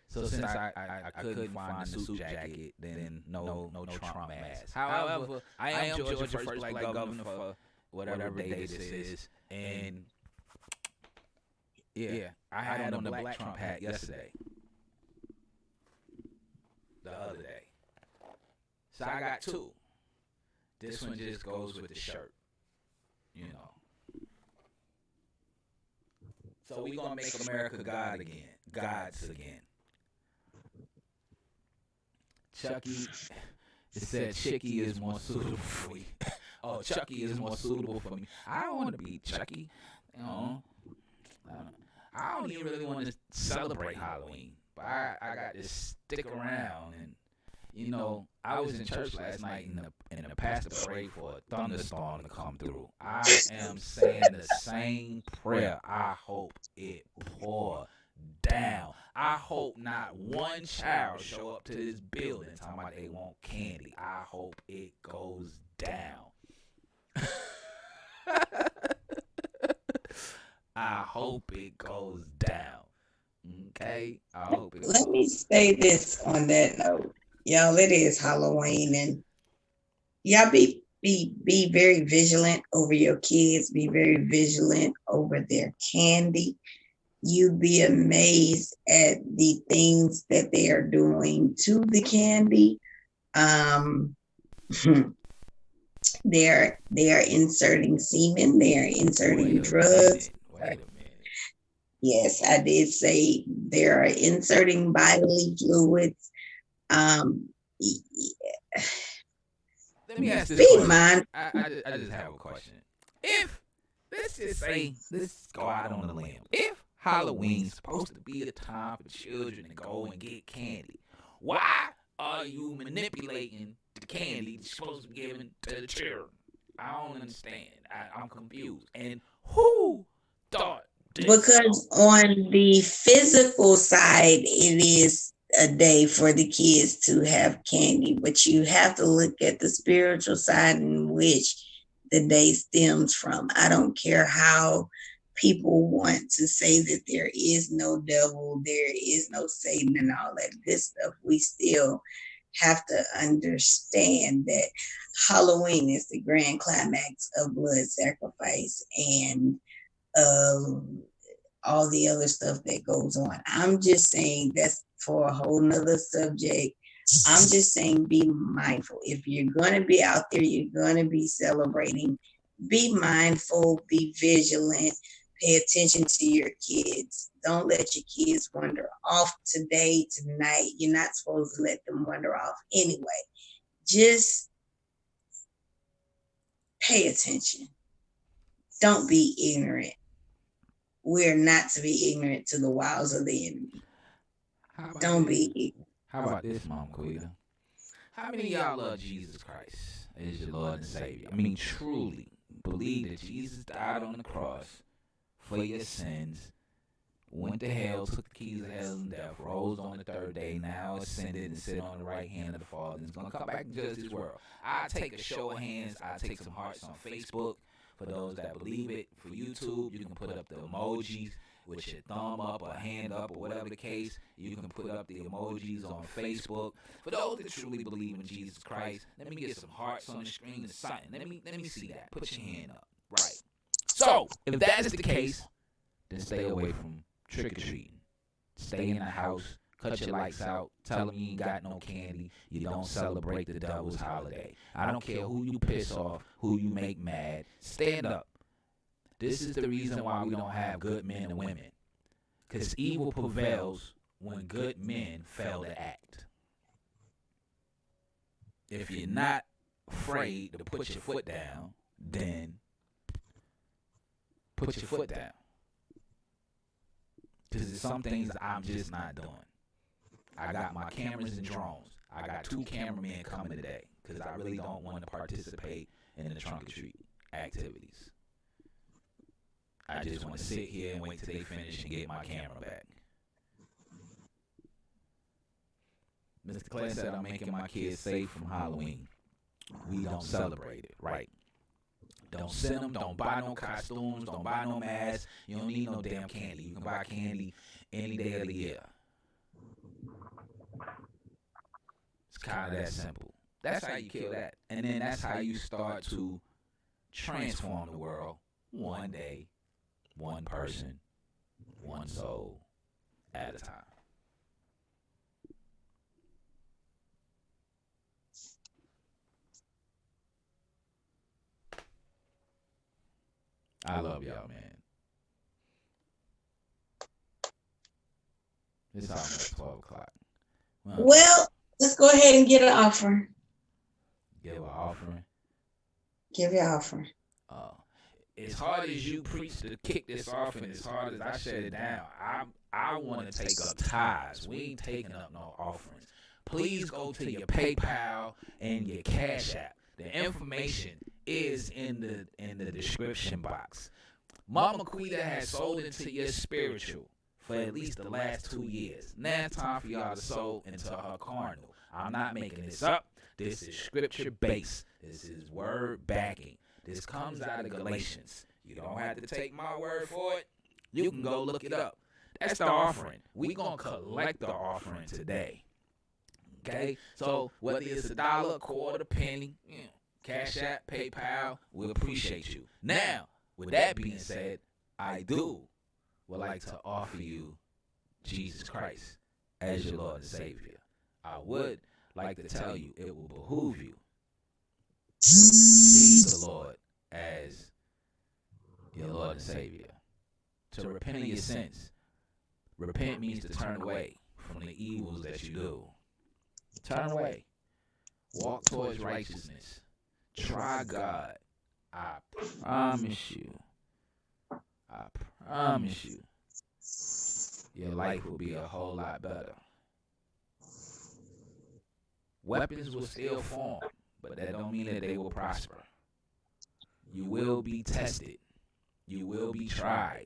So since I couldn't find the suit jacket, then no Trump mask. However, I am Georgia's first black governor for whatever day this is. And yeah, I had on the black Trump hat yesterday. The other day. So I got two. This one just goes with the shirt. You know. So we gonna make America gods again. Chucky, it said Chicky is more suitable for you. Oh, Chucky is more suitable for me. I don't want to be Chucky. You know, I don't even really want to celebrate Halloween. But I got to stick around and, you know, I was in church last night and the pastor prayed for a thunderstorm to come through. I am saying the same prayer. I hope it pour down. I hope not one child show up to this building talking about they want candy. I hope it goes down. I hope it goes down. Okay? I hope it Let me say this on that note. Y'all, it is Halloween, and y'all be very vigilant over your kids. Be very vigilant over their candy. You'd be amazed at the things that they are doing to the candy. They are inserting semen. They are inserting drugs. Wait a minute. Yes, I did say they are inserting bodily fluids. Let me ask this Be question. mind. I just have a question. If, let's go out on a limb. If Halloween's supposed to be a time for children to go and get candy, why are you manipulating the candy that's supposed to be given to the children? I don't understand. I'm confused. And who thought this? Because on the physical side, it is a day for the kids to have candy, but you have to look at the spiritual side in which the day stems from. I don't care how people want to say that there is no devil, there is no Satan and all that good stuff. We still have to understand that Halloween is the grand climax of blood sacrifice and all the other stuff that goes on. I'm just saying that's for a whole nother subject. I'm just saying be mindful. If you're going to be out there, you're going to be celebrating, be mindful, be vigilant, pay attention to your kids. Don't let your kids wander off today, tonight. You're not supposed to let them wander off anyway. Just pay attention. Don't be ignorant. We're not to be ignorant to the wiles of the enemy. Don't be ignorant. How about this, Mom Quita? How many of y'all love Jesus Christ as your Lord and Savior? I mean, truly believe that Jesus died on the cross for your sins, went to hell, took the keys of hell and death, rose on the third day, now ascended and sit on the right hand of the Father, and is going to come back and judge this world. I take a show of hands. I take some hearts on Facebook for those that believe it. For YouTube, you can put up the emojis with your thumb up or hand up or whatever the case. You can put up the emojis on Facebook. For those that truly believe in Jesus Christ, let me get some hearts on the screen or something. Let me see that. Put your hand up. Right. So, if that is the case, then stay away from trick-or-treating. Stay in the house. Cut your lights out. Tell them you ain't got no candy. You don't celebrate the devil's holiday. I don't care who you piss off, who you make mad. Stand up. This is the reason why we don't have good men and women. Because evil prevails when good men fail to act. If you're not afraid to put your foot down, then put your foot down. Because there's some things I'm just not doing. I got my cameras and drones. I got 2 cameramen coming today because I really don't want to participate in the trunk or treat activities. I just want to sit here and wait till they finish and get my camera back. Mr. Clay said I'm making my kids safe from Halloween. We don't celebrate it, right? Don't send them, don't buy no costumes, don't buy no masks. You don't need no damn candy. You can buy candy any day of the year. It's kind of that simple. That's how you kill that. And then that's how you start to transform the world one day, one person, one soul at a time. I love y'all, man. It's almost 12 o'clock. Well, let's go ahead and get an offering. Give an offering. Give your offering. As hard as you preach to kick this off and as hard as I shut it down, I want to take up tithes. We ain't taking up no offerings. Please go to your PayPal and your Cash App. The information is in the description box. Mama Quita has sold into your spiritual for at least the last 2 years. Now it's time for y'all to sow into her carnal. I'm not making this up. This is scripture based. This is word backing. This comes out of Galatians. You don't have to take my word for it. You can go look it up. That's the offering. We're going to collect the offering today. Okay? So whether it's $1, quarter, penny, Cash App, PayPal, we appreciate you. Now, with that being said, I would like to offer you Jesus Christ as your Lord and Savior. I would like to tell you it will behoove you to see the Lord as your Lord and Savior. To repent of your sins. Repent means to turn away from the evils that you do. Turn away. Walk towards righteousness. Try God. I promise you. Your life will be a whole lot better. Weapons will still form, but that don't mean that they will prosper. You will be tested. You will be tried.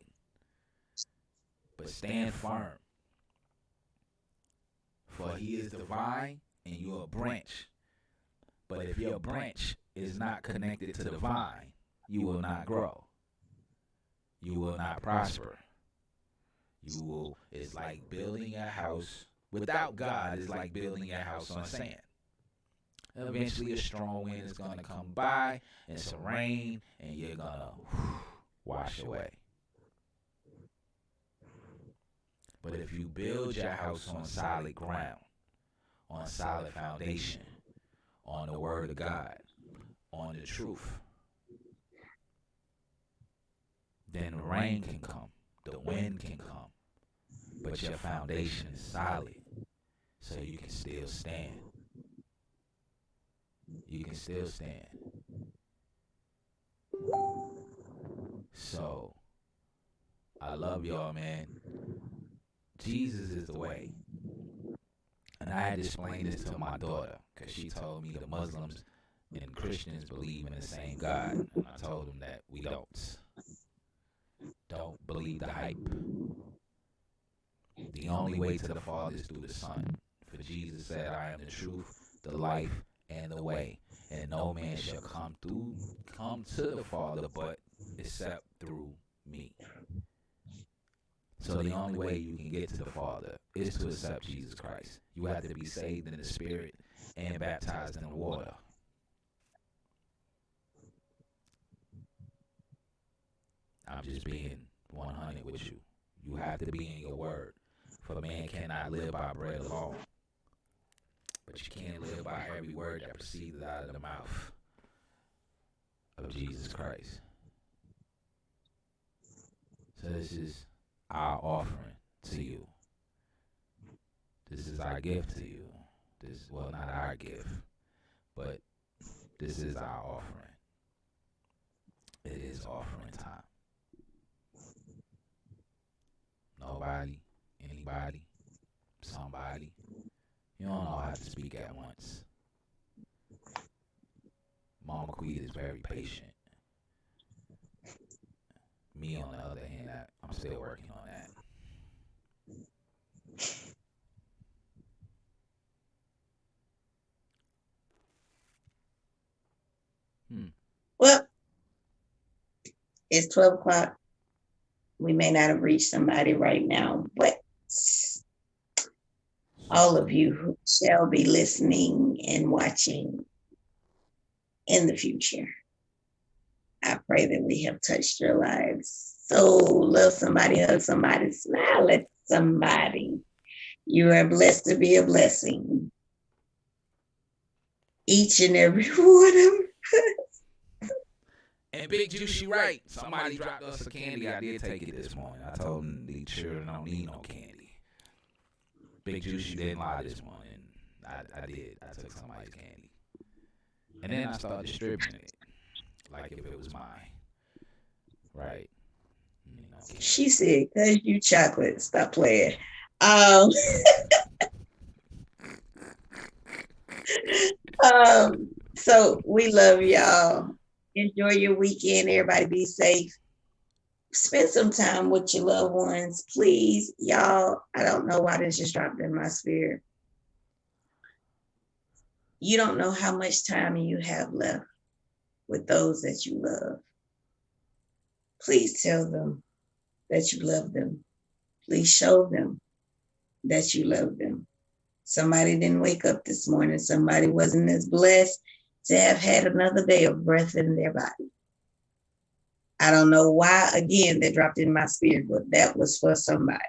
But stand firm. For he is the vine and you are a branch. But if your branch is not connected to the vine, you will not grow. You will not prosper. It's like building a house. Without God, it's like building your house on sand. Eventually, a strong wind is going to come by and some rain, and you're going to wash away. But if you build your house on solid ground, on a solid foundation, on the word of God, on the truth, then the rain can come, the wind can come, but your foundation is solid, so you can still stand. You can still stand. So, I love y'all, man. Jesus is the way. And I had to explain this to my daughter, because she told me the Muslims and Christians believe in the same God. And I told them that we don't. Don't believe the hype. The only way to the Father is through the Son. For Jesus said, I am the truth, the life, and the way. And no man shall come to the Father but except through me. So the only way you can get to the Father is to accept Jesus Christ. You have to be saved in the Spirit and baptized in the water. I'm just being 100 with you. You have to be in your word. For man cannot live by bread alone. But you can't live by every word that proceeds out of the mouth of Jesus Christ. So this is our offering to you. This is our gift to you. Well, not our gift, but this is our offering. It is offering time. Nobody, anybody, somebody. You don't know how to speak at once. Mama Quita is very patient. Me, on the other hand, I'm still working on that. Well, it's 12 o'clock. We may not have reached somebody right now, but all of you who shall be listening and watching in the future, I pray that we have touched your lives. So love somebody, hug somebody, smile at somebody. You are blessed to be a blessing. Each and every one of them. And Big Juicy right. Somebody dropped us a candy. I did take it this morning. I told them the children don't need no candy. Big Juicy didn't lie this morning. I did. I took somebody's candy. And then I started distributing it. Like if it was mine. Right. You know, she said, cause you chocolate. Stop playing. So we love y'all. Enjoy your weekend. Everybody be safe. Spend some time with your loved ones. Please, y'all. I don't know why this just dropped in my spirit. You don't know how much time you have left with those that you love. Please tell them that you love them. Please show them that you love them. Somebody didn't wake up this morning. Somebody wasn't as blessed to have had another day of breath in their body. I don't know why, again, that dropped in my spirit, but that was for somebody.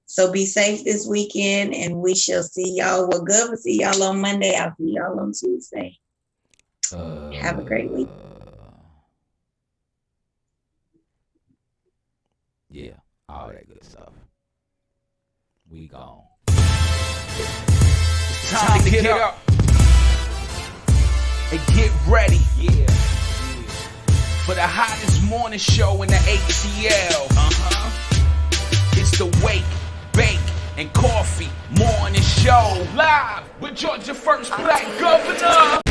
So be safe this weekend, and we shall see y'all. Well, good. We'll see y'all on Monday. I'll see y'all on Tuesday. Have a great week. Yeah, all that good stuff. We gone. Time to get up and get ready. Yeah. For the hottest morning show in the ATL. It's the Wake, Bake, and Coffee Morning Show. Live with Georgia First Black Governor.